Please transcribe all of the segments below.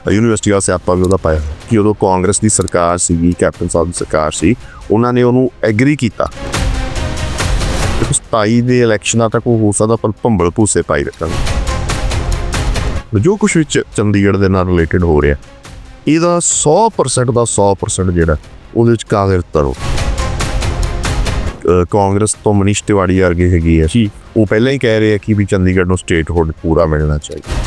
University ਦਾ ਸਿਆਪਾ ਵੀ ਉਹਦਾ ਪਾਇਆ ਕਿ ਉਦੋਂ ਕਾਂਗਰਸ ਦੀ ਸਰਕਾਰ ਸੀਗੀ, ਕੈਪਟਨ ਸਾਹਿਬ ਦੀ ਸਰਕਾਰ ਸੀ, ਉਹਨਾਂ ਨੇ ਉਹਨੂੰ ਐਗਰੀ ਕੀਤਾ। 27 ਦੇ ਇਲੈਕਸ਼ਨਾਂ ਤੱਕ ਉਹ ਹੋ ਸਕਦਾ ਪਰ ਭੰਬਲ ਭੂਸੇ ਪਾਈ ਰੱਖਣ। ਜੋ ਕੁਛ ਵਿੱਚ ਚੰਡੀਗੜ੍ਹ ਦੇ ਨਾਲ ਰਿਲੇਟਡ ਹੋ ਰਿਹਾ, ਇਹਦਾ 100% ਦਾ 100% ਜਿਹੜਾ ਉਹਦੇ ਵਿੱਚ ਕਾਂਗਰਸ ਤਰੋ ਕਾਂਗਰਸ ਤੋਂ ਮਨੀਸ਼ ਤਿਵਾੜੀ ਵਰਗੇ ਹੈਗੇ ਆ ਜੀ, ਉਹ ਪਹਿਲਾਂ ਹੀ ਕਹਿ ਰਹੇ ਆ ਕਿ ਵੀ ਚੰਡੀਗੜ੍ਹ ਨੂੰ ਸਟੇਟਹੁੱਡ ਪੂਰਾ ਮਿਲਣਾ ਚਾਹੀਦਾ।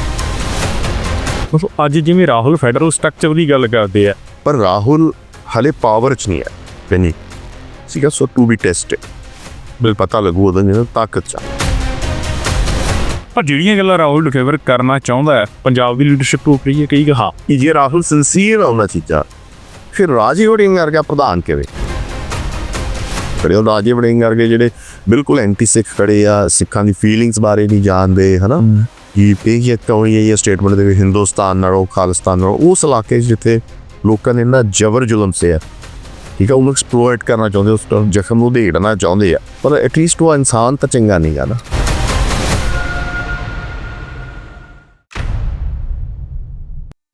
ਅੱਜ ਜਿਵੇਂ ਰਾਹੁਲ ਫੈਡਰਲ ਸਟਰਕਚਰ ਦੀ ਗੱਲ ਕਰਦੇ ਆ, ਪਰ ਰਾਹੁਲ ਹਲੇ ਪਾਵਰ 'ਚ ਨਹੀਂ ਹੈ ਪੈਣੀ ਸੀਗਾ, so to be tested, bill ਪਤਾ ਲੱਗੂ ਉਹਦਾ ਜਿਹੜਾ ਤਾਕਤ 'ਚ। ਪਰ ਜਿਹੜੀਆਂ ਗੱਲਾਂ ਰਾਹੁਲ ਫੇਵਰ ਕਰਨਾ ਚਾਹੁੰਦਾ ਹੈ, ਪੰਜਾਬ ਦੀ ਲੀਡਰਸ਼ਿਪ ਤੋਂ ਰਹੀ ਹੈ ਕਈ ਕਹਾ ਕਿ ਜੇ ਰਾਹੁਲ ਸਿੰਸੀਅਰ ਆ ਉਹਨਾਂ ਚੀਜ਼ਾਂ, ਫਿਰ ਰਾਜੀ ਵੜਿੰਗ ਵਰਗਾ ਪ੍ਰਧਾਨ ਕਿਵੇਂ ਖੜੇ ਹੋ? ਰਾਜੀ ਵੜਿੰਗ ਵਰਗੇ ਜਿਹੜੇ ਬਿਲਕੁਲ ਐਂਟੀ ਸਿੱਖ ਖੜੇ ਆ, ਸਿੱਖਾਂ ਦੀ ਫੀਲਿੰਗਸ ਬਾਰੇ ਨਹੀਂ ਜਾਣਦੇ, ਹੈ ਨਾ, ਕਿ ਇਹ ਕਹੋਈ ਇਹ ਸਟੇਟਮੈਂਟ ਦੇ ਹਿੰਦੁਸਤਾਨ ਨਾਲੋਂ ਖਾਲਿਸਤਾਨ ਨਾਲੋਂ ਉਸ ਇਲਾਕੇ 'ਚ ਜਿੱਥੇ ਲੋਕਾਂ ਨੇ ਇੰਨਾ ਜ਼ਬਰ ਜ਼ੁਲਮ ਸਿਆ, ਠੀਕ ਹੈ, ਉਹਨੂੰ ਐਕਸਪਲੋਇਟ ਕਰਨਾ ਚਾਹੁੰਦੇ, ਉਸ ਜ਼ਖਮ ਨੂੰ ਉਧੇੜਨਾ ਚਾਹੁੰਦੇ ਆ, ਪਰ ਐਟਲੀਸਟ ਉਹ ਇਨਸਾਨ ਤਾਂ ਚੰਗਾ ਨਹੀਂ ਗਾ ਨਾ।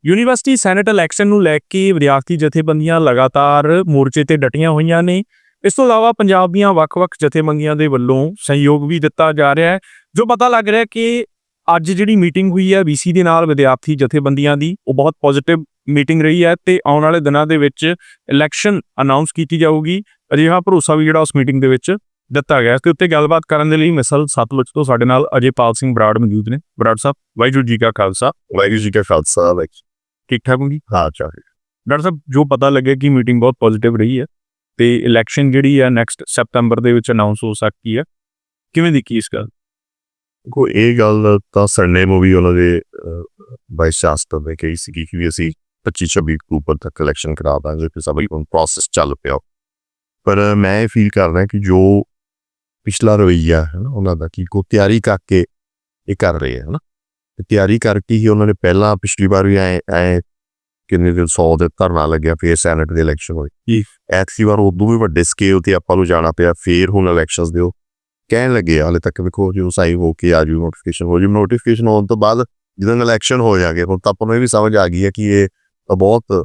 ਯੂਨੀਵਰਸਿਟੀ ਸੈਨੇਟ ਇਲੈਕਸ਼ਨ ਨੂੰ ਲੈ ਕੇ ਵਿਦਿਆਰਥੀ ਜਥੇਬੰਦੀਆਂ ਲਗਾਤਾਰ ਮੋਰਚੇ ਤੇ ਡਟੀਆਂ ਹੋਈਆਂ ਨੇ। ਇਸ ਤੋਂ ਇਲਾਵਾ ਪੰਜਾਬ ਦੀਆਂ ਵੱਖ-ਵੱਖ ਜਥੇਬੰਦੀਆਂ ਦੇ ਵੱਲੋਂ ਸਹਿਯੋਗ ਵੀ ਦਿੱਤਾ ਜਾ ਰਿਹਾ ਹੈ। ਜੋ ਪਤਾ ਲੱਗ ਰਿਹਾ ਕਿ ਅੱਜ ਜਿਹੜੀ ਮੀਟਿੰਗ ਹੋਈ ਹੈ BC ਦੇ ਨਾਲ ਵਿਦਿਆਰਥੀ ਜਥੇਬੰਦੀਆਂ ਦੀ, ਉਹ ਬਹੁਤ ਪੋਜ਼ਿਟਿਵ ਮੀਟਿੰਗ ਰਹੀ ਹੈ ਤੇ ਆਉਣ ਵਾਲੇ ਦਿਨਾਂ ਦੇ ਵਿੱਚ ਇਲੈਕਸ਼ਨ ਅਨਾਉਂਸ ਕੀਤੀ ਜਾਊਗੀ। ਅਜਿਹਾ ਭਰੋਸਾ ਵੀ ਜਿਹੜਾ ਉਸ ਮੀਟਿੰਗ ਦੇ ਵਿੱਚ ਦਿੱਤਾ ਗਿਆ। ਤੇ ਉੱਤੇ ਗੱਲਬਾਤ ਕਰਨ ਦੇ ਲਈ ਮਿਸਲ ਸਤਲੁਜ ਤੋਂ ਸਾਡੇ ਨਾਲ ਅਜੇਪਾਲ ਸਿੰਘ ਬਰਾੜ ਮੌਜੂਦ ਨੇ। ਬਰਾੜ ਸਾਹਿਬ, ਵਾਹਿਗੁਰੂ ਜੀ ਕਾ ਖਾਲਸਾ। ਵਾਹਿਗੁਰੂ ਜੀ ਕਾ ਖਾਲਸਾ। ਠੀਕ ਠਾਕ ਹੋਗੀ? ਹਾਂ ਚਾਹੀਏ। ਡਾਕਟਰ ਸਾਹਿਬ, ਜੋ ਪਤਾ ਲੱਗਿਆ ਕਿ ਮੀਟਿੰਗ ਬਹੁਤ ਪੋਜ਼ਿਟਿਵ ਰਹੀ ਹੈ ਤੇ ਇਲੈਕਸ਼ਨ ਜਿਹੜੀ ਹੈ ਨੈਕਸਟ ਸੈਪਟੈਂਬਰ ਦੇ ਵਿੱਚ ਅਨਾਉਂਸ ਹੋ ਸਕਦੀ ਹੈ, ਕਿਵੇਂ ਦੇਖੀ ਇਸ ਗੱਲ? ਕੋਈ ਇਹ ਗੱਲ ਤਾਂ ਸੰਡੇ ਨੂੰ ਵੀ ਉਹਨਾਂ ਦੇ ਵਾਈਸ ਚਾਂਸਲਰ ਨੇ ਕਹੀ ਸੀਗੀ ਕਿ ਵੀ ਅਸੀਂ 25-26 ਅਕਤੂਬਰ ਤੱਕ ਇਲੈਕਸ਼ਨ ਕਰਾ ਦਾਂਗੇ, ਫਿਰ ਸਭ ਪ੍ਰੋਸੈਸ ਚੱਲ ਪਿਆ। ਪਰ ਮੈਂ ਇਹ ਫੀਲ ਕਰਦਾ ਕਿ ਜੋ ਪਿਛਲਾ ਰਵੱਈਆ ਹੈ ਨਾ ਉਹਨਾਂ ਦਾ, ਕਿ ਕੋਈ ਤਿਆਰੀ ਕਰਕੇ ਇਹ ਕਰ ਰਹੇ ਹੈ ਨਾ, ਤਿਆਰੀ ਕਰਕੇ ਹੀ ਉਹਨਾਂ ਨੇ ਪਹਿਲਾਂ ਪਿਛਲੀ ਵਾਰ ਵੀ ਐ ਕਿੰਨੇ ਦਿਨ 100 ਦੇ ਧਰਨਾ ਲੱਗਿਆ, ਫਿਰ ਸੈਨੇਟ ਦੇ ਇਲੈਕਸ਼ਨ ਹੋਏ। ਐਤਕੀ ਵਾਰ ਉਦੋਂ ਵੀ ਵੱਡੇ ਸਕੇਲ ਤੇ ਆਪਾਂ ਨੂੰ ਜਾਣਾ ਪਿਆ, ਫਿਰ ਹੁਣ ਇਲੈਕਸ਼ਨਸ ਦਿਓ ਕਹਿਣ ਲੱਗੇ। ਹਾਲੇ ਤੱਕ ਵੇਖੋ ਜੋ ਸਾਈ ਹੋ ਕੇ ਆ ਜੂ, ਨੋਟੀਫਿਕੇਸ਼ਨ ਹੋ ਜੂ, ਨੋਟੀਫਿਕੇਸ਼ਨ ਹੋਣ ਤੋਂ ਬਾਅਦ ਜਦੋਂ ਇਲੈਕਸ਼ਨ ਹੋ ਜਾਗੇ, ਹੁਣ ਤਾਂ ਆਪਾਂ ਨੂੰ ਇਹ ਵੀ ਸਮਝ ਆ ਗਈ ਹੈ ਕਿ ਇਹ ਤਾਂ ਬਹੁਤ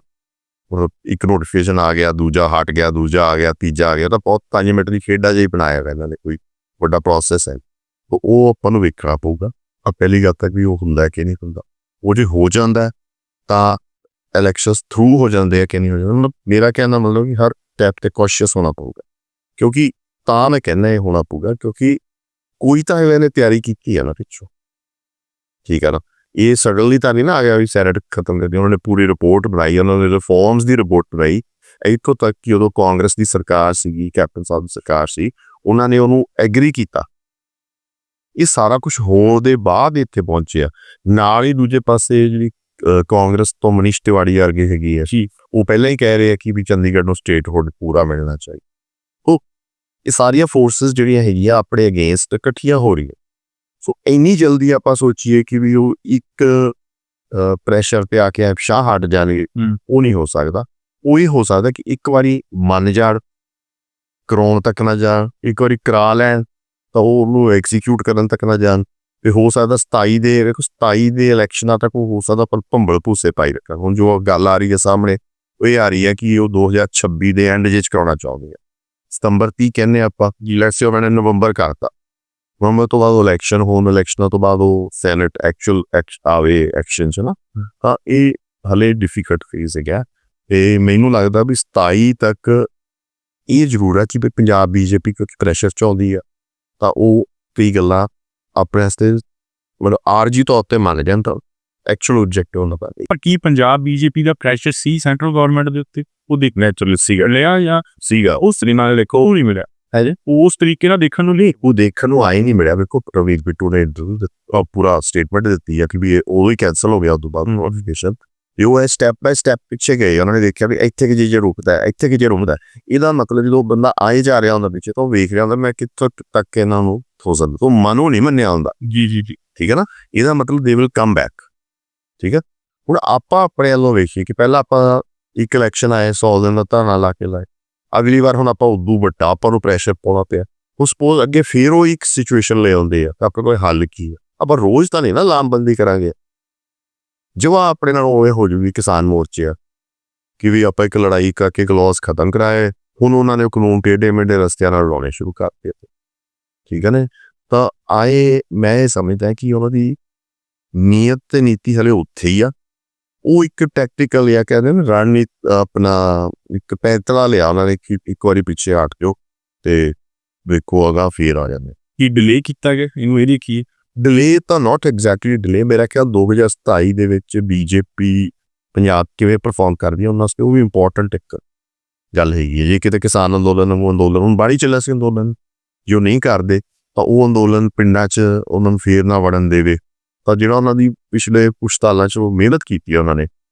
ਇੱਕ ਨੋਟੀਫਿਕੇਸ਼ਨ ਆ ਗਿਆ, ਦੂਜਾ ਹਟ ਗਿਆ, ਦੂਜਾ ਆ ਗਿਆ, ਤੀਜਾ ਆ ਗਿਆ, ਤਾਂ ਬਹੁਤ 5 ਮਿੰਟ ਦੀ ਖੇਡਾ ਜਿਹਾ ਬਣਾਇਆ ਹੋਇਆ ਇਹਨਾਂ ਨੇ, ਕੋਈ ਵੱਡਾ ਪ੍ਰੋਸੈਸ ਹੈ। ਉਹ ਆਪਾਂ ਨੂੰ ਵੇਖਣਾ ਪਊਗਾ। ਪਹਿਲੀ ਗੱਲ ਤੱਕ ਵੀ ਉਹ ਹੁੰਦਾ ਕਿ ਨਹੀਂ ਹੁੰਦਾ, ਉਹ ਜੇ ਹੋ ਜਾਂਦਾ ਤਾਂ ਇਲੈਕਸ਼ਨਸ ਥਰੂ ਹੋ ਜਾਂਦੇ ਆ ਕਿ ਨਹੀਂ ਹੋ ਜਾਂਦੇ। ਮਤਲਬ ਮੇਰਾ ਕਹਿਣ ਦਾ ਮਤਲਬ ਕਿ ਹਰ ਟੈਪ ਤੇ ਕੌਸ਼ੀਅਸ ਹੋਣਾ ਪਊਗਾ, ਕਿਉਂਕਿ ਤਾਂ ਮੈਂ ਕਹਿੰਦਾ ਇਹ ਹੋਣਾ ਪਊਗਾ ਕਿਉਂਕਿ ਕੋਈ ਤਾਂ ਇਹਨੇ ਤਿਆਰੀ ਕੀਤੀ ਹੈ ਨਾ ਪਿੱਛੋਂ, ਠੀਕ ਹੈ ਨਾ। ਇਹ ਸਡਨਲੀ ਤਾਂ ਨਹੀਂ ਨਾ ਆ ਗਿਆ ਵੀ ਸੈਨੇਟ ਖਤਮ ਕਰ ਦਿਓ। ਉਹਨਾਂ ਨੇ ਪੂਰੀ ਰਿਪੋਰਟ ਬਣਾਈ, ਉਹਨਾਂ ਨੇ ਰਿਫੋਰਮਸ ਦੀ ਰਿਪੋਰਟ ਬਣਾਈ, ਇੱਥੋਂ ਤੱਕ ਕਿ ਉਦੋਂ ਕਾਂਗਰਸ ਦੀ ਸਰਕਾਰ ਸੀਗੀ, ਕੈਪਟਨ ਸਾਹਿਬ ਦੀ ਸਰਕਾਰ ਸੀ, ਉਹਨਾਂ ਨੇ ਉਹਨੂੰ ਐਗਰੀ ਕੀਤਾ। ਇਹ ਸਾਰਾ ਕੁਝ ਹੋਣ ਦੇ ਬਾਅਦ ਇੱਥੇ ਪਹੁੰਚਿਆ। ਨਾਲ ਹੀ ਦੂਜੇ ਪਾਸੇ ਜਿਹੜੀ ਕਾਂਗਰਸ ਤੋਂ ਮਨੀਸ਼ ਤਿਵਾੜੀ ਵਰਗੇ ਹੈਗੇ ਆ ਜੀ, ਉਹ ਪਹਿਲਾਂ ਹੀ ਕਹਿ ਰਹੇ ਆ ਕਿ ਵੀ ਚੰਡੀਗੜ੍ਹ ਨੂੰ ਸਟੇਟਹੁੱਡ ਪੂਰਾ ਮਿਲਣਾ ਚਾਹੀਦਾ। ਉਹ ਇਹ ਸਾਰੀਆਂ ਫੋਰਸਿਸ ਜਿਹੜੀਆਂ ਹੈਗੀਆਂ ਆਪਣੇ ਅਗੇਂਸਟ ਇਕੱਠੀਆਂ ਹੋ ਰਹੀਆਂ। ਸੋ ਇੰਨੀ ਜਲਦੀ ਆਪਾਂ ਸੋਚੀਏ ਕਿ ਵੀ ਉਹ ਇੱਕ ਪ੍ਰੈਸ਼ਰ ਤੇ ਆ ਕੇ ਸ਼ਾਹ ਹਟ ਜਾਣਗੇ, ਉਹ ਨਹੀਂ ਹੋ ਸਕਦਾ। ਉਹ ਹੀ ਹੋ ਸਕਦਾ ਕਿ ਇੱਕ ਵਾਰੀ ਮੰਨ ਜਾਣ, ਕਰਾਉਣ ਤੱਕ ਨਾ ਜਾਣ, ਇੱਕ ਵਾਰੀ ਕਰਾ ਲੈਣ ਤਾਂ ਉਹਨੂੰ ਐਗਜ਼ੀਕਿਊਟ ਕਰਨ ਤੱਕ ਨਾ ਜਾਣ। ਤੇ ਹੋ ਸਕਦਾ 27 ਦੇ ਇਲੈਕਸ਼ਨਾਂ ਤੱਕ ਉਹ ਹੋ ਸਕਦਾ ਪਰ ਭੰਬਲ ਭੂਸੇ ਪਾਈ ਰੱਖਣ। ਹੁਣ ਜੋ ਗੱਲ ਆ ਰਹੀ ਹੈ ਸਾਹਮਣੇ, ਉਹ ਇਹ ਆ ਰਹੀ ਹੈ ਕਿ ਉਹ 2026 ਦੇ ਐਂਡ ਜਿਹੇ 'ਚ ਕਰਾਉਣਾ ਚਾਹੁੰਦੇ ਆ। ਸਤੰਬਰ 30 ਕਹਿੰਦੇ ਆਪਾਂ, ਲੈਟਸ ਸੇ ਉਹਨਾਂ ਨੇ ਨਵੰਬਰ ਕਰਤਾ, ਨਵੰਬਰ ਤੋਂ ਬਾਅਦ ਇਲੈਕਸ਼ਨ ਹੋਣ, ਇਲੈਕਸ਼ਨਾਂ ਤੋਂ ਬਾਅਦ ਉਹ ਸੈਨੇਟ ਐਕਚੁਅਲ ਆਵੇ ਐਕਸ਼ਨ 'ਚ ਨਾ, ਤਾਂ ਇਹ ਹਲੇ ਡਿਫਿਕਲਟ ਫੇਜ਼ ਹੈਗਾ। ਤੇ ਮੈਨੂੰ ਲੱਗਦਾ ਵੀ 27 ਤੱਕ ਇਹ ਜ਼ਰੂਰ ਹੈ ਕਿ ਪੰਜਾਬ BJP ਕਿਉਂਕਿ ਪ੍ਰੈਸ਼ਰ 'ਚ ਆਉਂਦੀ ਆ, ਤਾਂ ਉਹ ਕਈ ਗੱਲਾਂ ਆਪਣੇ ਵਾਸਤੇ ਮਤਲਬ ਆਰਜੀ ਤੌਰ ਤੇ ਮੰਨ ਜਾਣ ਤਾਂ ਐਕਚੁਅਲ ਆਬਜੈਕਟਿਵ ਉਹਨਾਂ ਦਾ। ਪਰ ਕੀ ਪੰਜਾਬ BJP ਦਾ ਪ੍ਰੈਸ਼ਰ ਸੀ ਸੈਂਟਰਲ ਗਵਰਨਮੈਂਟ ਦੇ ਉੱਤੇ? ਉਹ ਦੇਖ ਨੈਚੁਰਲ ਸੀਗਾ ਲਿਆ ਜਾਂ ਸੀਗਾ ਉਸ ਤਰੀਕੇ ਨਾਲ ਦੇਖੋ, ਉਹ ਨਹੀਂ ਮਿਲਿਆ ਹੈ ਉਸ ਤਰੀਕੇ ਨਾਲ ਦੇਖਣ ਨੂੰ ਨਹੀਂ, ਉਹ ਦੇਖਣ ਨੂੰ ਆਏ ਨਹੀਂ ਮਿਲਿਆ। ਵੇਖੋ ਪ੍ਰਵੀਰ ਬਿੱਟੂ ਨੇ ਪੂਰਾ ਸਟੇਟਮੈਂਟ ਦਿੱਤੀ ਆ ਕਿ ਵੀ ਉਹ ਹੀ ਕੈਂਸਲ ਹੋ ਗਿਆ ਉਸ ਤੋਂ ਬਾਅਦ ਨੋਟੀਫਿਕੇਸ਼ਨ। ਤੇ ਉਹ ਸਟੈਪ ਬਾਈ ਸਟੈਪ ਪਿੱਛੇ ਗਏ, ਉਹਨਾਂ ਨੇ ਦੇਖਿਆ ਵੀ ਇੱਥੇ ਕਿ ਜੇ ਰੁਕਦਾ, ਇੱਥੇ ਕਿ ਜੇ ਰੁਕਦਾ। ਇਹਦਾ ਮਤਲਬ ਜਦੋਂ ਬੰਦਾ ਆਏ ਜਾ ਰਿਹਾ ਹੁੰਦਾ ਪਿੱਛੇ, ਤਾਂ ਉਹ ਵੇਖ ਰਿਹਾ ਹੁੰਦਾ ਮੈਂ ਕਿੱਥੋਂ ਤੱਕ ਇਹਨਾਂ ਨੂੰ ਹੋ ਸਕਦਾ, ਉਹ ਮਨੋਂ ਨਹੀਂ ਮੰਨਿਆ ਹੁੰਦਾ। ਜੀ, ਠੀਕ ਹੈ ਨਾ। ਇਹਦਾ ਮਤਲਬ ਦੇ ਵਿਲ ਕਮ ਬੈਕ। ਠੀਕ ਹੈ। ਹੁਣ ਆਪਾਂ ਆਪਣੇ ਵੱਲੋਂ ਵੇਖੀਏ ਕਿ ਪਹਿਲਾਂ ਆਪਾਂ ਇੱਕ ਇਲੈਕਸ਼ਨ ਆਏ 100 ਦਿਨ ਦਾ ਧਰਨਾ ਲਾ ਕੇ ਲਾਏ, ਅਗਲੀ ਵਾਰ ਹੁਣ ਆਪਾਂ ਉਦੋਂ ਵੱਡਾ ਆਪਾਂ ਨੂੰ ਪ੍ਰੈਸ਼ਰ ਪਾਉਣਾ ਪਿਆ। ਹੁਣ ਸਪੋਜ਼ ਅੱਗੇ ਫੇਰ ਉਹ ਇੱਕ ਸਿਚੁਏਸ਼ਨ ਲੈ ਆਉਂਦੇ ਆ, ਤਾਂ ਆਪਣੇ ਕੋਲ ਹੱਲ ਕੀ ਹੈ? ਆਪਾਂ ਰੋਜ਼ ਤਾਂ ਨਹੀਂ ਨਾ ਲਾਮਬੰਦੀ ਕਰਾਂਗੇ। ਜਵਾ ਆਪਣੇ ਨਾਲ ਉਵੇਂ ਹੋ ਜੂਗੀ ਕਿਸਾਨ ਮੋਰਚੇ ਆ ਕਿ ਵੀ ਆਪਾਂ ਇੱਕ ਲੜਾਈ ਕਰਕੇ ਕਲੌਜ਼ ਖਤਮ ਕਰਾਏ, ਹੁਣ ਉਹਨਾਂ ਨੇ ਕਾਨੂੰਨ ਟੇਢੇ ਮੇਢੇ ਰਸਤਿਆਂ ਨਾਲ ਲਾਉਣੇ ਸ਼ੁਰੂ ਕਰ ਦਿੱਤੇ। ਠੀਕ ਹੈ ਨੇ, ਤਾਂ ਮੈਂ ਇਹ ਸਮਝਦਾ ਕਿ ਉਹਨਾਂ ਦੀ ਨੀਅਤ ਤੇ ਨੀਤੀ ਹਲੇ ਉੱਥੇ ਹੀ ਆ। ਉਹ ਇੱਕ ਟੈਕਟੀਕਲ ਜਾਂ ਕਹਿੰਦੇ ਨੇ ਰਣਨੀਤੀ ਆਪਣਾ ਇੱਕ ਪੈਂਤਲਾ ਲਿਆ ਉਹਨਾਂ ਨੇ ਕਿ ਇੱਕ ਵਾਰੀ ਪਿੱਛੇ ਹਟ ਜਾਓ ਤੇ ਵੇਖੋ ਅਗਾ ਫੇਰ ਆ ਜਾਂਦੇ। ਕੀ ਡਿਲੇ ਕੀਤਾ ਗਿਆ ਇਹਨੂੰ, ਇਹਦੀ ਕੀ ਡਿਲੇ ਤਾਂ ਨਾਟ ਐਗਜ਼ੈਕਟਲੀ ਡਿਲੇ, ਮੇਰਾ ਖਿਆਲ 2027 ਦੇ ਵਿੱਚ ਬੀਜੇਪੀ ਪੰਜਾਬ ਕਿਵੇਂ ਪਰਫਾਰਮ ਕਰਦੀ ਹੈ ਉਹਨਾਂ ਵਾਸਤੇ ਉਹ ਵੀ ਇੰਪੋਰਟੈਂਟ ਇੱਕ ਗੱਲ ਹੈਗੀ ਹੈ। ਜੇ ਕਿਤੇ ਕਿਸਾਨ ਅੰਦੋਲਨ ਹੁਣ ਬਾਹਲੀ ਚੱਲਿਆ ਸੀ ਅੰਦੋਲਨ, ਜੋ ਨਹੀਂ ਕਰਦੇ ਤਾਂ ਉਹ ਅੰਦੋਲਨ ਪਿੰਡਾਂ 'ਚ ਉਹਨਾਂ ਨੂੰ ਫੇਰ ਨਾ ਵੜਨ ਦੇਵੇ, ਤਾਂ ਜਿਹੜਾ ਉਹਨਾਂ ਦੀ ਪਿਛਲੇ ਕੁਛ ਸਾਲਾਂ 'ਚ ਉਹ ਮਿਹਨਤ ਕੀਤੀ ਹੈ ਉਹਨਾਂ ਨੇ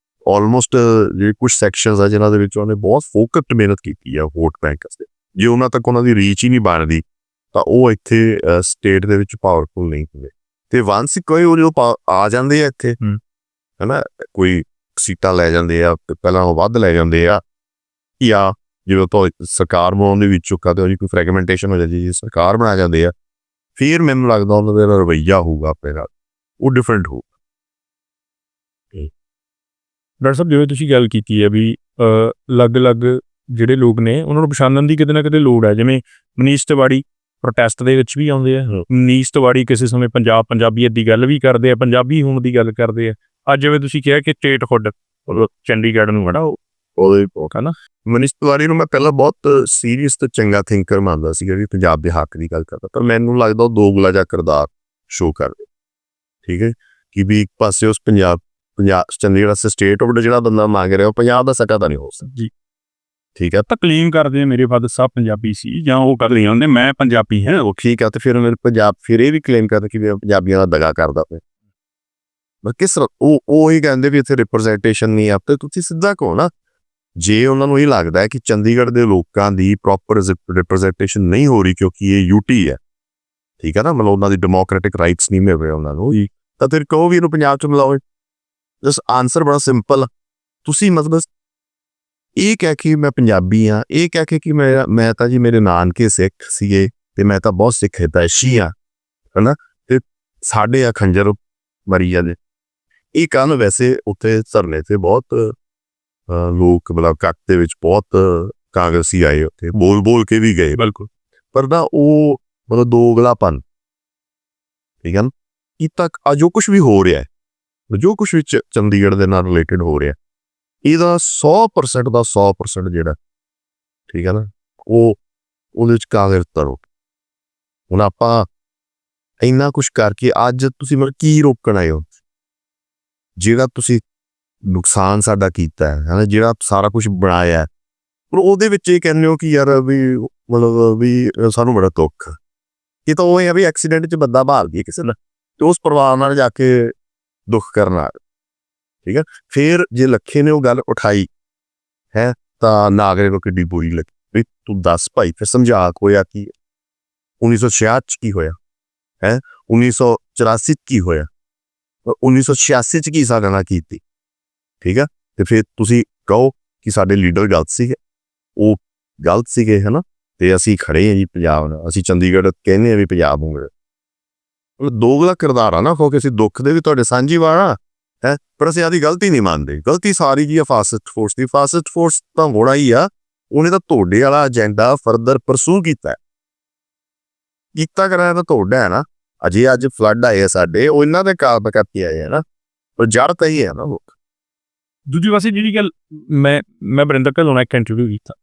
ਆਲਮੋਸਟ ਜਿਹੜੇ ਕੁਛ ਸੈਕਸ਼ਨਸ ਆ ਜਿਨ੍ਹਾਂ ਦੇ ਵਿੱਚ ਉਹਨੇ ਬਹੁਤ ਫੋਕਸਡ ਮਿਹਨਤ ਕੀਤੀ ਹੈ ਵੋਟ ਬੈਂਕ ਵਾਸਤੇ, ਜੇ ਉਹਨਾਂ ਤੱਕ ਉਹਨਾਂ ਦੀ ਰੀਚ ਹੀ ਨਹੀਂ ਬਣਦੀ ਤਾਂ ਉਹ ਇੱਥੇ ਸਟੇਟ ਦੇ ਵਿੱਚ ਪਾਵਰਫੁਲ ਨਹੀਂ ਹੁੰਦੇ। ਤੇ ਵਾਂਸ ਕੋਈ ਉਹ ਜੋ ਆ ਜਾਂਦੇ ਆ ਇੱਥੇ ਹਨਾ, ਕੋਈ ਸੀਟਾਂ ਲੈ ਜਾਂਦੇ ਆ ਪਹਿਲਾਂ ਉਹ ਵੱਧ ਲੈ ਜਾਂਦੇ ਆ, ਜਾਂ ਜਦੋਂ ਤੋਂ ਸਰਕਾਰ ਬਣਾਉਣ ਦੇ ਵਿੱਚ ਚੁੱਕਾ ਤੇ ਉਹਦੀ ਕੋਈ ਫਰੈਗਮੈਂਟੇਸ਼ਨ ਹੋ ਜਾਂਦੀ, ਸਰਕਾਰ ਬਣਾ ਜਾਂਦੇ ਆ, ਫਿਰ ਮੈਨੂੰ ਲੱਗਦਾ ਉਹਨਾਂ ਦਾ ਰਵੱਈਆ ਹੋਊਗਾ ਆਪਣੇ ਨਾਲ ਉਹ ਡਿਫਰੈਂਟ ਹੋਊਗਾ। ਡਾਕਟਰ ਸਾਹਿਬ ਜਿਵੇਂ ਤੁਸੀਂ ਗੱਲ ਕੀਤੀ ਹੈ ਵੀ ਅਲੱਗ-ਅਲੱਗ ਜਿਹੜੇ ਲੋਕ ਨੇ ਉਹਨਾਂ ਨੂੰ ਪਛਾਣਨ ਦੀ ਕਿਤੇ ਨਾ ਕਿਤੇ ਲੋੜ ਹੈ, ਜਿਵੇਂ ਮਨੀਸ਼ ਤਿਵਾੜੀ ਪ੍ਰੋਟੈਸਟ ਦੇ ਵਿੱਚ ਵੀ ਆਉਂਦੇ ਆ, ਮਨੀਸ਼ ਤਿਵਾੜੀ ਕਿਸੇ ਸਮੇਂ ਪੰਜਾਬੀਅਤ ਦੀ ਗੱਲ ਵੀ ਕਰਦੇ ਆ, ਪੰਜਾਬੀ ਹੋਣ ਦੀ ਗੱਲ ਕਰਦੇ ਆ। ਅੱਜ ਜਿਵੇਂ ਤੁਸੀਂ ਕਿਹਾ ਕਿ ਸਟੇਟਹੁੱਡ ਚੰਡੀਗੜ੍ਹ ਨੂੰ ਬੜਾ ਉਹਦੇ ਹਨਾ, ਮਨੀਸ਼ ਤਿਵਾੜੀ ਨੂੰ ਮੈਂ ਪਹਿਲਾਂ ਬਹੁਤ ਸੀਰੀਅਸ ਤੇ ਚੰਗਾ ਥਿੰਕਰ ਮੰਨਦਾ ਸੀ ਜਿਹੜੀ ਪੰਜਾਬ ਦੇ ਹੱਕ ਦੀ ਗੱਲ ਕਰਦਾ, ਪਰ ਮੈਨੂੰ ਲੱਗਦਾ ਉਹ ਦੋਗਲਾ ਜਿਹਾ ਕਿਰਦਾਰ ਸ਼ੋਅ ਕਰਦੇ। ਠੀਕ ਹੈ ਕਿ ਵੀ ਇੱਕ ਪਾਸੇ ਉਸ ਪੰਜਾਬ ਚੰਡੀਗੜ੍ਹ ਵਾਸਤੇ ਸਟੇਟਹੁੱਡ ਜਿਹੜਾ ਬੰਦਾ ਮੰਗ ਰਿਹਾ ਉਹ ਪੰਜਾਬ ਦਾ ਸਕਾ ਤਾਂ ਨਹੀਂ ਹੋ ਸਕਦਾ ਜੀ। ਠੀਕ ਹੈ, ਤਾਂ ਕਲੇਮ ਕਰਦੇ ਮੇਰੇ ਫਾਦਰ ਸਾਹਿਬ ਪੰਜਾਬੀ ਸੀ ਜਾਂ ਉਹ ਕਰ ਰਹੇ ਹੁੰਦੇ ਮੈਂ ਪੰਜਾਬੀ ਹਾਂ, ਉਹ ਠੀਕ ਆ। ਤੇ ਫਿਰ ਮੇਰੇ ਪੰਜਾਬ ਫਿਰ ਇਹ ਵੀ ਕਲੇਮ ਕਰਦਾ ਕਿ ਪੰਜਾਬੀਆਂ ਦਾ ਦਗਾ ਕਰਦਾ ਪਿਆ। ਕਿਸ ਤਰ੍ਹਾਂ ਉਹ ਹੀ ਕਹਿੰਦੇ ਵੀ ਇੱਥੇ ਰਿਪਰੈਜ਼ੈਂਟੇਸ਼ਨ ਨਹੀਂ ਆ, ਤੇ ਤੁਸੀਂ ਸਿੱਧਾ ਕਹੋ ਨਾ, ਜੇ ਉਹਨਾਂ ਨੂੰ ਇਹ ਲੱਗਦਾ ਹੈ ਕਿ ਚੰਡੀਗੜ੍ਹ ਦੇ ਲੋਕਾਂ ਦੀ ਪ੍ਰੋਪਰ ਰਿਪਰੈਜ਼ੈਂਟੇਸ਼ਨ ਨਹੀਂ ਹੋ ਰਹੀ ਕਿਉਂਕਿ ਇਹ ਯੂਟੀ ਹੈ, ਠੀਕ ਹੈ ਨਾ, ਮਤਲਬ ਉਹਨਾਂ ਦੀ ਡੈਮੋਕ੍ਰੈਟਿਕ ਰਾਈਟਸ ਨਹੀਂ ਮਿਲ ਰਹੇ ਉਹਨਾਂ ਨੂੰ, ਤਾਂ ਫਿਰ ਕਹੋ ਵੀ ਇਹਨੂੰ ਪੰਜਾਬ 'ਚ ਮਿਲਾਓ। ਜਸ ਆਨਸਰ ਬੜਾ ਸਿੰਪਲ, ਤੁਸੀਂ ਮਤਲਬ ਇਹ ਕਹਿ ਕੇ ਮੈਂ ਪੰਜਾਬੀ ਹਾਂ, ਇਹ ਕਹਿ ਕੇ ਕਿ ਮੈਂ ਤਾਂ ਜੀ ਮੇਰੇ ਨਾਨਕੇ ਸਿੱਖ ਸੀਗੇ ਤੇ ਮੈਂ ਤਾਂ ਬਹੁਤ ਸਿੱਖ ਹਿਤੈਸ਼ੀ ਹਾਂ ਹਨਾ, ਤੇ ਸਾਡੇ ਆ ਖੰਜਰ ਮਰੀ ਜਾਂਦੇ। ਇਹ ਕਾਰਨ ਵੈਸੇ ਉੱਥੇ ਧਰਨੇ ਤੇ ਬਹੁਤ ਲੋਕ ਮਤਲਬ ਕੱਟ ਦੇ ਵਿੱਚ ਬਹੁਤ ਕਾਂਗਰਸੀ ਆਏ, ਉੱਥੇ ਬੋਲ ਕੇ ਵੀ ਗਏ ਬਿਲਕੁਲ, ਪਰ ਨਾ ਉਹ ਮਤਲਬ ਦੋਗਲਾਪਨ, ਠੀਕ ਹੈ ਨਾ, ਕਿ ਤੱਕ ਜੋ ਕੁਛ ਵੀ ਹੋ ਰਿਹਾ ਹੈ, ਜੋ ਕੁਛ ਵੀ ਚੰਡੀਗੜ੍ਹ ਦੇ ਨਾਲ ਰਿਲੇਟਡ ਹੋ ਰਿਹਾ, ਇਹਦਾ 100% ਦਾ 100% ਜਿਹੜਾ ਠੀਕ ਹੈ ਨਾ, ਉਹ ਉਹਦੇ ਵਿੱਚ ਕਾਂਗਰਸ ਤਰੋ। ਹੁਣ ਆਪਾਂ ਇੰਨਾ ਕੁਛ ਕਰਕੇ ਅੱਜ ਤੁਸੀਂ ਮਤਲਬ ਕੀ ਰੋਕਣ ਆਏ ਹੋ? ਜਿਹੜਾ ਤੁਸੀਂ ਨੁਕਸਾਨ ਸਾਡਾ ਕੀਤਾ ਹੈ ਹਨਾ, ਜਿਹੜਾ ਸਾਰਾ ਕੁਝ ਬਣਾਇਆ ਹੈ, ਉਹਦੇ ਵਿੱਚ ਇਹ ਕਹਿੰਦੇ ਹੋ ਕਿ ਯਾਰ ਵੀ ਮਤਲਬ ਵੀ ਸਾਨੂੰ ਬੜਾ ਦੁੱਖ। ਇਹ ਤਾਂ ਉਹ ਹੈ ਵੀ ਐਕਸੀਡੈਂਟ 'ਚ ਬੰਦਾ ਬਹਾਲ ਗਈ ਕਿਸੇ ਦਾ, ਤੇ ਉਸ ਪਰਿਵਾਰ ਨਾਲ ਜਾ ਕੇ ਦੁੱਖ ਕਰਨਾ, ਠੀਕ ਹੈ। ਫਿਰ ਜੇ ਲੱਖੇ ਨੇ ਉਹ ਗੱਲ ਉਠਾਈ ਹੈ ਤਾਂ ਨਾਗਰੇ ਨੂੰ ਕਿੱਡੀ ਬੁਰੀ ਲੱਗੀ ਵੀ ਤੂੰ ਦੱਸ ਭਾਈ ਫਿਰ ਸਮਝਾ ਹੋਇਆ ਕੀ 1966 'ਚ ਕੀ ਹੋਇਆ ਹੈ, 1984 'ਚ ਕੀ ਹੋਇਆ, 1986 'ਚ ਕੀ ਸਾਡੇ ਨਾਲ ਕੀਤੀ, ਠੀਕ ਹੈ। ਤੇ ਫਿਰ ਤੁਸੀਂ ਕਹੋ ਕਿ ਸਾਡੇ ਲੀਡਰ ਗਲਤ ਸੀਗੇ, ਉਹ ਗਲਤ ਸੀਗੇ ਹੈ ਨਾ, ਤੇ ਅਸੀਂ ਖੜੇ ਹਾਂ ਜੀ ਪੰਜਾਬ ਨਾਲ, ਅਸੀਂ ਚੰਡੀਗੜ੍ਹ ਕਹਿੰਦੇ ਹਾਂ ਵੀ ਪੰਜਾਬ ਹੋਵੇ। ਦੋਗਲਾ ਕਿਰਦਾਰ ਆ ਨਾ, ਕਿਉਂਕਿ ਅਸੀਂ ਦੁੱਖ ਦੇ ਵੀ ਤੁਹਾਡੇ ਸਾਂਝੀ ਵਾਲਾ ਹੈ, ਪਰ ਅਸੀਂ ਆਦੀ ਗਲਤੀ ਨਹੀਂ ਮੰਨਦੇ। ਗਲਤੀ ਸਾਰੀ ਜੀ ਆ ਫਾਸਟ ਫੋਰਸ ਦੀ। ਫਾਸਟ ਫੋਰਸ ਤਾਂ ਹੋਣਾ ਹੀ ਆ, ਉਹਨੇ ਤਾਂ ਤੁਹਾਡੇ ਵਾਲਾ ਏਜੰਡਾ ਫਰਦਰ ਪਰਸੂ ਕੀਤਾ ਕਰਾਇਆ ਤਾਂ ਤੁਹਾਡਾ ਹੈ ਨਾ। ਅਜੇ ਅੱਜ ਫਲੱਡ ਆਏ ਆ ਸਾਡੇ, ਉਹ ਇਹਨਾਂ ਦੇ ਕਾਰਨ ਕਰਕੇ ਆਏ ਹੈ ਨਾ, ਪਰ ਜੜ ਤਾਂ ਹੀ ਹੈ ਨਾ। ਦੂਜੀ ਪਾਸੇ ਜਿਹੜੀ ਗੱਲ ਮੈਂ ਬਰਿੰਦਰ ਢਿੱਲੋਂ ਨਾਲ ਇੱਕ ਇੰਟਰਵਿਊ ਕੀਤਾ,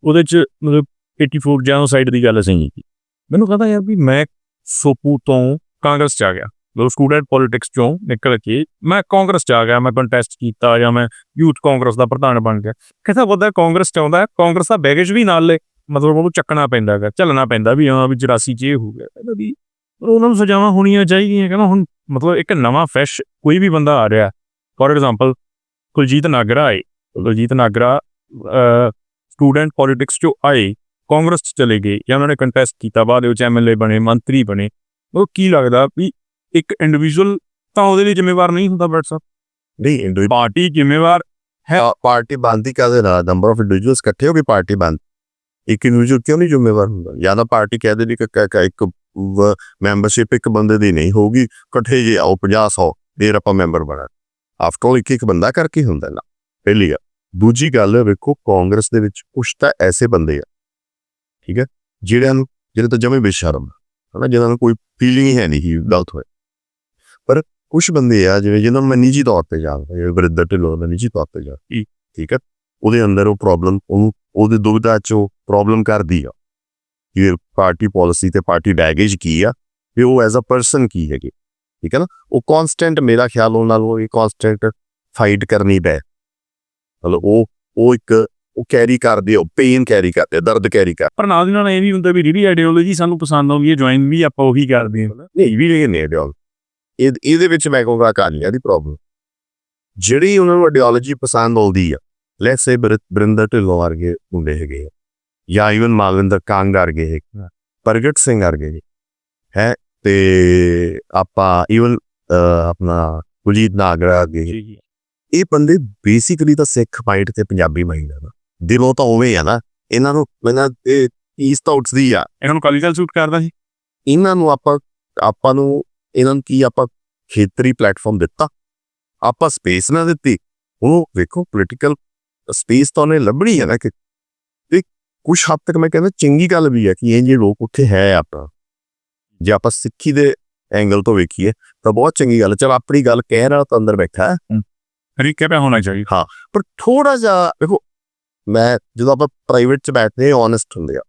ਉਹਦੇ 'ਚ ਮਤਲਬ 84 ਜੈਨੋਸਾਈਡ ਦੀ ਗੱਲ ਅਸੀਂ ਕੀਤੀ। ਮੈਨੂੰ ਕਹਿੰਦਾ ਯਾਰ ਵੀ ਮੈਂ ਸੋਪੂ ਤੋਂ ਕਾਂਗਰਸ 'ਚ ਆ ਗਿਆ, ਮਤਲਬ ਸਟੂਡੈਂਟ ਪੋਲੀਟਿਕਸ 'ਚੋਂ ਨਿਕਲ ਕੇ ਮੈਂ ਕਾਂਗਰਸ 'ਚ ਆ ਗਿਆ, ਮੈਂ ਕੰਟੈਸਟ ਕੀਤਾ ਜਾਂ ਮੈਂ ਯੂਥ ਕਾਂਗਰਸ ਦਾ ਪ੍ਰਧਾਨ ਬਣ ਗਿਆ। ਕਹਿੰਦਾ ਬੰਦਾ ਕਾਂਗਰਸ 'ਚ ਆਉਂਦਾ, ਕਾਂਗਰਸ ਦਾ ਬੈਗੇਜ ਵੀ ਨਾਲ ਲੈ, ਮਤਲਬ ਉਹਨੂੰ ਚੱਕਣਾ ਪੈਂਦਾ ਹੈਗਾ, ਝੱਲਣਾ ਪੈਂਦਾ ਵੀ ਹਾਂ ਵੀ 84 'ਚ ਇਹ ਹੋ ਗਿਆ। ਕਹਿੰਦਾ ਵੀ ਉਹਨਾਂ ਨੂੰ ਸਜ਼ਾਵਾਂ ਹੋਣੀਆਂ ਚਾਹੀਦੀਆਂ। ਕਹਿੰਦਾ ਹੁਣ ਮਤਲਬ ਇੱਕ ਨਵਾਂ ਫਰੈਸ਼ ਕੋਈ ਵੀ ਬੰਦਾ ਆ ਰਿਹਾ, ਫੋਰ ਐਗਜ਼ਾਮਪਲ ਕੁਲਜੀਤ ਨਾਗਰਾ ਆਏ, ਕੁਲਜੀਤ ਨਾਗਰਾ ਸਟੂਡੈਂਟ ਪੋਲੀਟਿਕਸ 'ਚੋਂ ਆਏ, ਕਾਂਗਰਸ 'ਚ ਚਲੇ ਗਏ ਜਾਂ ਉਹਨਾਂ ਨੇ ਕੰਟੈਸਟ ਕੀਤਾ, ਬਾਅਦ ਵਿੱਚ MLA ਬਣੇ, ਮੰਤਰੀ ਬਣੇ। ਉਹ ਕੀ ਲੱਗਦਾ ਵੀ ਇੱਕ ਇੰਡੀਵਿਜੂਅਲ ਤਾਂ ਉਹਦੇ ਲਈ ਜ਼ਿੰਮੇਵਾਰ ਨਹੀਂ ਹੁੰਦਾ? ਬਟ ਸਾਹਿਬ ਨਹੀਂ, ਪਾਰਟੀ ਜ਼ਿੰਮੇਵਾਰ ਹੈ। ਪਾਰਟੀ ਬਣਦੀ ਕਾਹਦੇ ਨਾਲ? ਨੰਬਰ ਆਫ ਇੰਡੀਵਿਜੂਅਲਸ ਇਕੱਠੇ ਹੋ ਕੇ ਪਾਰਟੀ ਬਣ, ਇੱਕ ਇੰਡੀਵਿਜੂਅਲ ਕਿਉਂ ਨਹੀਂ ਜ਼ਿੰਮੇਵਾਰ ਹੁੰਦਾ? ਜਾਂ ਤਾਂ ਪਾਰਟੀ ਕਹਿ ਦੇਣੀ ਕਿ ਇੱਕ ਮੈਂਬਰਸ਼ਿਪ ਇੱਕ ਬੰਦੇ ਦੀ ਨਹੀਂ ਹੋਊਗੀ, ਇਕੱਠੇ ਜੇ ਆਓ 50-100 ਫਿਰ ਆਪਾਂ ਮੈਂਬਰ ਬਣਾ। ਆਫਟਰ ਆਲ ਇੱਕ ਬੰਦਾ ਕਰਕੇ ਹੁੰਦਾ ਨਾ, ਪਹਿਲੀ ਗੱਲ। ਦੂਜੀ ਗੱਲ ਵੇਖੋ, ਕਾਂਗਰਸ ਦੇ ਵਿੱਚ ਕੁਛ ਤਾਂ ਐਸੇ ਬੰਦੇ ਆ, ਠੀਕ ਹੈ, ਜਿਹੜੇ ਤਾਂ ਜਮੇ ਬੇਸ਼ਰਮ ਹਨਾ, ਜਿਹਨਾਂ ਨੂੰ ਕੋਈ ਫੀਲਿੰਗ ਹੀ ਹੈ ਨਹੀਂ ਕਿ ਗਲਤ ਹੋਇਆ। ਪਰ ਕੁਛ ਬੰਦੇ ਆ ਜਿਹਨਾਂ ਨੂੰ ਮੈਂ ਨਿੱਜੀ ਤੌਰ ਤੇ ਜਾਣਦਾ, ਜਿਵੇਂ ਵਰਿੰਦਰ ਢਿੱਲੋਂ ਮੈਂ ਨਿੱਜੀ ਤੌਰ ਤੇ ਜਾਣਦਾ, ਠੀਕ ਹੈ, ਉਹਦੇ ਅੰਦਰ ਉਹ ਪ੍ਰੋਬਲਮ ਉਹਦੇ ਦੁਬਿਧਾ 'ਚ ਉਹ ਪ੍ਰੋਬਲਮ ਕਰਦੀ ਆ ਕਿ ਪਾਰਟੀ ਪੋਲਿਸੀ ਤੇ ਪਾਰਟੀ ਬੈਗੇਜ ਕੀ ਆ, ਤੇ ਉਹ ਐਜ਼ ਅ ਪਰਸਨ ਕੀ ਹੈਗੇ, ਠੀਕ ਹੈ ਨਾ। ਉਹ ਕੌਨਸਟੈਂਟ, ਮੇਰਾ ਖਿਆਲ ਉਹਨਾਂ ਨਾਲ ਉਹ ਕੌਨਸਟੈਂਟ ਫਾਈਟ ਕਰਨੀ ਪਏ, ਮਤਲਬ ਉਹ ਕੈਰੀ ਕਰਦੇ, ਉਹ ਪੇਨ ਕੈਰੀ ਕਰਦੇ, ਦਰਦ ਕੈਰੀ ਕਰਦੇ। ਪਰ ਨਾਲ ਦੀ ਨਾਲ ਇਹ ਵੀ ਹੁੰਦਾ ਵੀ ਜਿਹੜੀ ਆਈਡੀਓਲੋਜੀ ਸਾਨੂੰ ਪਸੰਦ ਆਉਂਦੀ ਹੈ ਜੁਆਇਨ ਵੀ ਆਪਾਂ ਉਹੀ ਕਰਦੇ ਹਾਂ। ਨਹੀਂ ਵੀ ਨਹੀਂ ਆਈਡੀਓਲੋਜੀ, ਇਹਦੇ ਵਿੱਚ ਮੈਂ ਕਹੂੰਗਾ ਅਕਾਲੀਆਂ ਦੀ ਪ੍ਰੋਬਲਮ, ਜਿਹੜੀ ਉਹਨਾਂ ਨੂੰ ਆਈਡੀਓਲੋਜੀ ਪਸੰਦ ਆਉਂਦੀ ਆ, ਲੈਟਸ ਸੇ ਵਰਿੰਦਰ ਢਿੱਲੋਂ ਵਰਗੇ ਮੁੰਡੇ ਹੈਗੇ ਆ, ਜਾਂ ਈਵਨ ਮਾਲਵਿੰਦਰ ਕਾਂਗ ਵਰਗੇ ਹੈਗੇ, ਪ੍ਰਗਟ ਸਿੰਘ ਵਰਗੇ ਹੈ, ਤੇ ਆਪਾਂ ਈਵਨ ਆਪਣਾ ਕੁਲਜੀਤ ਨਾਗਰਾ ਅੱਗੇ, ਇਹ ਬੰਦੇ ਬੇਸਿਕਲੀ ਤਾਂ ਸਿੱਖ ਮਾਈਂਡ ਤੇ ਪੰਜਾਬੀ ਮਾਈਂਡ ਆ ਨਾ, ਦਿਲੋਂ ਤਾਂ ਉਵੇਂ ਆ ਨਾ। ਇਹਨਾਂ ਨੂੰ ਈਸਟ ਆਊਟਸ ਦੀ ਆ, ਇਹਨਾਂ ਨੂੰ ਕਾਲੀ ਦਲ ਸੂਟ ਕਰਦਾ ਸੀ। ਇਹਨਾਂ ਨੂੰ ਆਪਾਂ ਨੂੰ ਇਹਨਾਂ ਨੂੰ ਕੀ ਆਪਾਂ ਖੇਤਰੀ ਪਲੇਟਫਾਰਮ ਦਿੱਤਾ, ਆਪਾਂ ਸਪੇਸ ਨਾ ਦਿੱਤੀ। ਉਹ ਵੇਖੋ ਪੋਲੀਟੀਕਲ ਸਪੇਸ ਤਾਂ ਉਹਨੇ ਲੱਭਣੀ ਹੈ ਨਾ, ਕਿ ਤੇ ਕੁਛ ਹੱਦ ਤੱਕ ਮੈਂ ਕਹਿੰਦਾ ਚੰਗੀ ਗੱਲ ਵੀ ਹੈ ਕਿ ਇਹ ਜਿਹੇ ਲੋਕ ਉੱਥੇ ਹੈ। ਆਪਾਂ ਜੇ ਆਪਾਂ ਸਿੱਖੀ ਦੇ ਐਂਗਲ ਤੋਂ ਵੇਖੀਏ ਤਾਂ ਬਹੁਤ ਚੰਗੀ ਗੱਲ। ਚਲ ਆਪਣੀ ਗੱਲ ਕਹਿ ਰਿਹਾ ਤਾਂ ਅੰਦਰ ਬੈਠਾ ਤਰੀਕੇ ਪਿਆ ਹੋਣਾ ਚਾਹੀਦਾ। ਹਾਂ, ਪਰ ਥੋੜਾ ਜਿਹਾ ਵੇਖੋ, ਮੈਂ ਜਦੋਂ ਆਪਾਂ ਪ੍ਰਾਈਵੇਟ 'ਚ ਬੈਠਦੇ ਓਨੈਸਟ ਹੁੰਦੇ ਆ,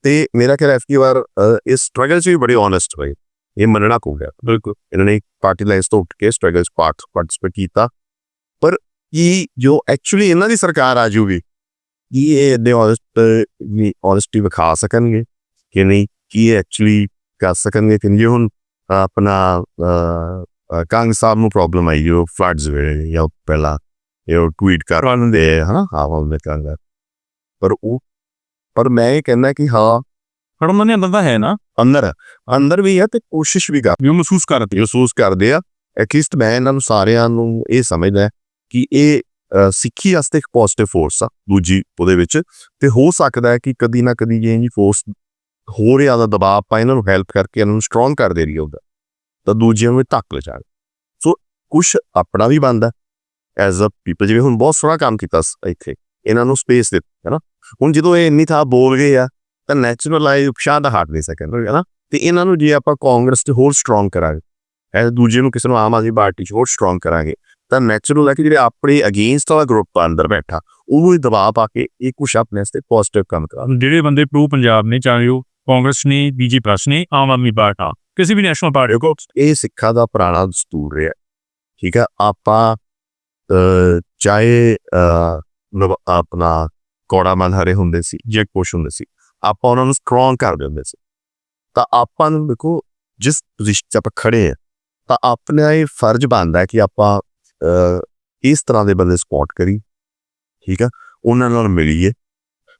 ਤੇ ਮੇਰਾ ਖਿਆਲ ਐਤਕੀ ਵਾਰ ਇਸ ਸਟਰਗਲ 'ਚ ਵੀ ਬੜੇ ਓਨੈਸਟ ਹੋਏ, ਇਹ ਮੰਨਣਾ ਪਊਗਾ। ਬਿਲਕੁਲ, ਇਹਨਾਂ ਨੇ ਪਾਰਟੀ ਲਾਈਨਸ ਤੋਂ ਉੱਠ ਕੇ ਸਟਰਗਲ 'ਚ ਪਾਰਟਿਸਿਪੇਟ ਕੀਤਾ, ਪਰ ਕੀ ਜੋ ਐਕਚੁਅਲੀ ਇਹਨਾਂ ਦੀ ਸਰਕਾਰ ਆ ਜੂਗੀ, ਕੀ ਇਹ ਇਹਦੇ ਓਨੈਸਟੀ ਵਿਖਾ ਸਕਣਗੇ ਕਿ ਨਹੀਂ, ਕੀ ਇਹ ਐਕਚੁਅਲੀ ਕਰ ਸਕਣਗੇ ਕਿ ਜੇ ਹੁਣ ਆਪਣਾ ਕਾਂਗ ਸਾਹਿਬ ਨੂੰ ਪ੍ਰੋਬਲਮ ਆਈ ਜੋ ਫਲੱਡਸ ਵੇਲੇ, ਜਾਂ ਪਹਿਲਾਂ ਇਹ ਟਵੀਟ ਕਰ ਦਿੰਦੇ ਹਨਾ, ਆਵਾਜ਼ ਕਾਂਗ, ਪਰ ਮੈਂ ਇਹ ਕਹਿੰਦਾ ਕਿ ਹਾਂ, ਪਰ ਉਹਨਾਂ ਨੇ ਅੰਦਰ ਤਾਂ ਹੈ ਨਾ, ਅੰਦਰ ਵੀ ਹੈ, ਤੇ ਕੋਸ਼ਿਸ਼ ਵੀ ਮਹਿਸੂਸ ਕਰਦੇ ਆ। ਐਟਲੀਸਟ ਮੈਂ ਇਹਨਾਂ ਨੂੰ ਸਾਰਿਆਂ ਨੂੰ ਇਹ ਸਮਝਦਾ ਕਿ ਇਹ ਸਿੱਖੀ ਵਾਸਤੇ ਇੱਕ ਪੋਜ਼ਿਟਿਵ ਫੋਰਸ ਆ ਦੂਜੀ ਉਹਦੇ ਵਿੱਚ, ਤੇ ਹੋ ਸਕਦਾ ਹੈ ਕਿ ਕਦੀ ਨਾ ਕਦੀ ਜੇ ਫੋਰਸ ਹੋਰ ਜ਼ਿਆਦਾ ਦਬਾਅ ਆਪਾਂ ਇਹਨਾਂ ਨੂੰ ਹੈਲਪ ਕਰਕੇ ਇਹਨਾਂ ਨੂੰ ਸਟਰੋਂਗ ਕਰਦੇ ਰਹੀ ਉਹਦਾ, ਤਾਂ ਦੂਜਿਆਂ ਨੂੰ ਧੱਕ ਲਿਜਾ। ਸੋ ਕੁਛ ਆਪਣਾ ਵੀ ਬਣਦਾ ਐਜ਼ ਅ ਪੀਪਲ, ਜਿਵੇਂ ਹੁਣ ਬਹੁਤ ਸੋਹਣਾ ਕੰਮ ਕੀਤਾ ਇੱਥੇ, ਇਹਨਾਂ ਨੂੰ ਸਪੇਸ ਦਿੱਤੀ ਹੈ ਨਾ। ਹੁਣ ਜਦੋਂ ਇਹ ਇੰਨੀ ਥਾਂ ਬੋਲ ਗਏ ਆ, ਤਾਂ ਨੈਚੁਰਲਾਈਜ਼ ਉਪਸ਼ਾਹ ਦਾ ਹੱਟ ਦੇ ਸਕਣ, ਹੈ ਨਾ। ਤੇ ਇਹਨਾਂ ਨੂੰ ਜੇ ਆਪਾਂ ਕਾਂਗਰਸ 'ਚ ਹੋਰ ਸਟਰੋਂਗ ਕਰਾਂਗੇ, ਐਜ਼ ਦੂਜੇ ਨੂੰ ਕਿਸੇ ਨੂੰ ਆਮ ਆਦਮੀ ਪਾਰਟੀ 'ਚ ਹੋਰ ਸਟਰੋਂਗ ਕਰਾਂਗੇ, ਤਾਂ ਨੈਚੁਰਲ ਹੈ ਕਿ ਜਿਹੜੇ ਆਪਣੇ ਅਗੇਂਸਟ ਵਾਲਾ ਗਰੁੱਪ ਅੰਦਰ ਬੈਠਾ, ਉਹਨੂੰ ਦਬਾਅ ਪਾ ਕੇ ਇਹ ਕੁਛ ਆਪਣੇ ਵਾਸਤੇ ਪੋਜ਼ਿਟਿਵ ਕੰਮ ਕਰਾ। ਜਿਹੜੇ ਬੰਦੇ ਪ੍ਰੋ ਪੰਜਾਬ ਨੇ, ਚਾਹੇ ਉਹ ਕਾਂਗਰਸ ਨੇ, ਬੀਜੇਪੀ ਨੇ, ਆਮ ਆਦਮੀ ਪਾਰਟੀ, ਕਿਸੇ ਵੀ ਨੈਸ਼ਨਲ ਪਾਰਟੀ ਕੋ, ਇਹ ਸਿੱਖਾਂ ਦਾ ਪੁਰਾਣਾ ਦਸਤੂਰ ਰਿਹਾ, ਠੀਕ ਹੈ। ਆਪਾਂ ਚਾਹੇ ਆਪਣਾ ਕੌੜਾ ਮਨ ਹਰੇ ਹੁੰਦੇ ਸੀ, ਜੇ ਕੁਛ ਹੁੰਦੇ ਸੀ, ਆਪਾਂ ਉਹਨਾਂ ਨੂੰ ਸਟਰੋਂਗ ਕਰਦੇ ਹੁੰਦੇ ਸੀ। ਤਾਂ ਆਪਾਂ ਨੂੰ ਦੇਖੋ, ਜਿਸ ਪੋਜੀਸ਼ਨ 'ਚ ਆਪਾਂ ਖੜੇ ਆ, ਤਾਂ ਆਪਣਾ ਇਹ ਫਰਜ਼ ਬਣਦਾ ਕਿ ਆਪਾਂ ਇਸ ਤਰ੍ਹਾਂ ਦੇ ਬੰਦੇ ਸਪੋਰਟ ਕਰੀ, ਠੀਕ ਆ, ਉਹਨਾਂ ਨਾਲ ਮਿਲੀਏ,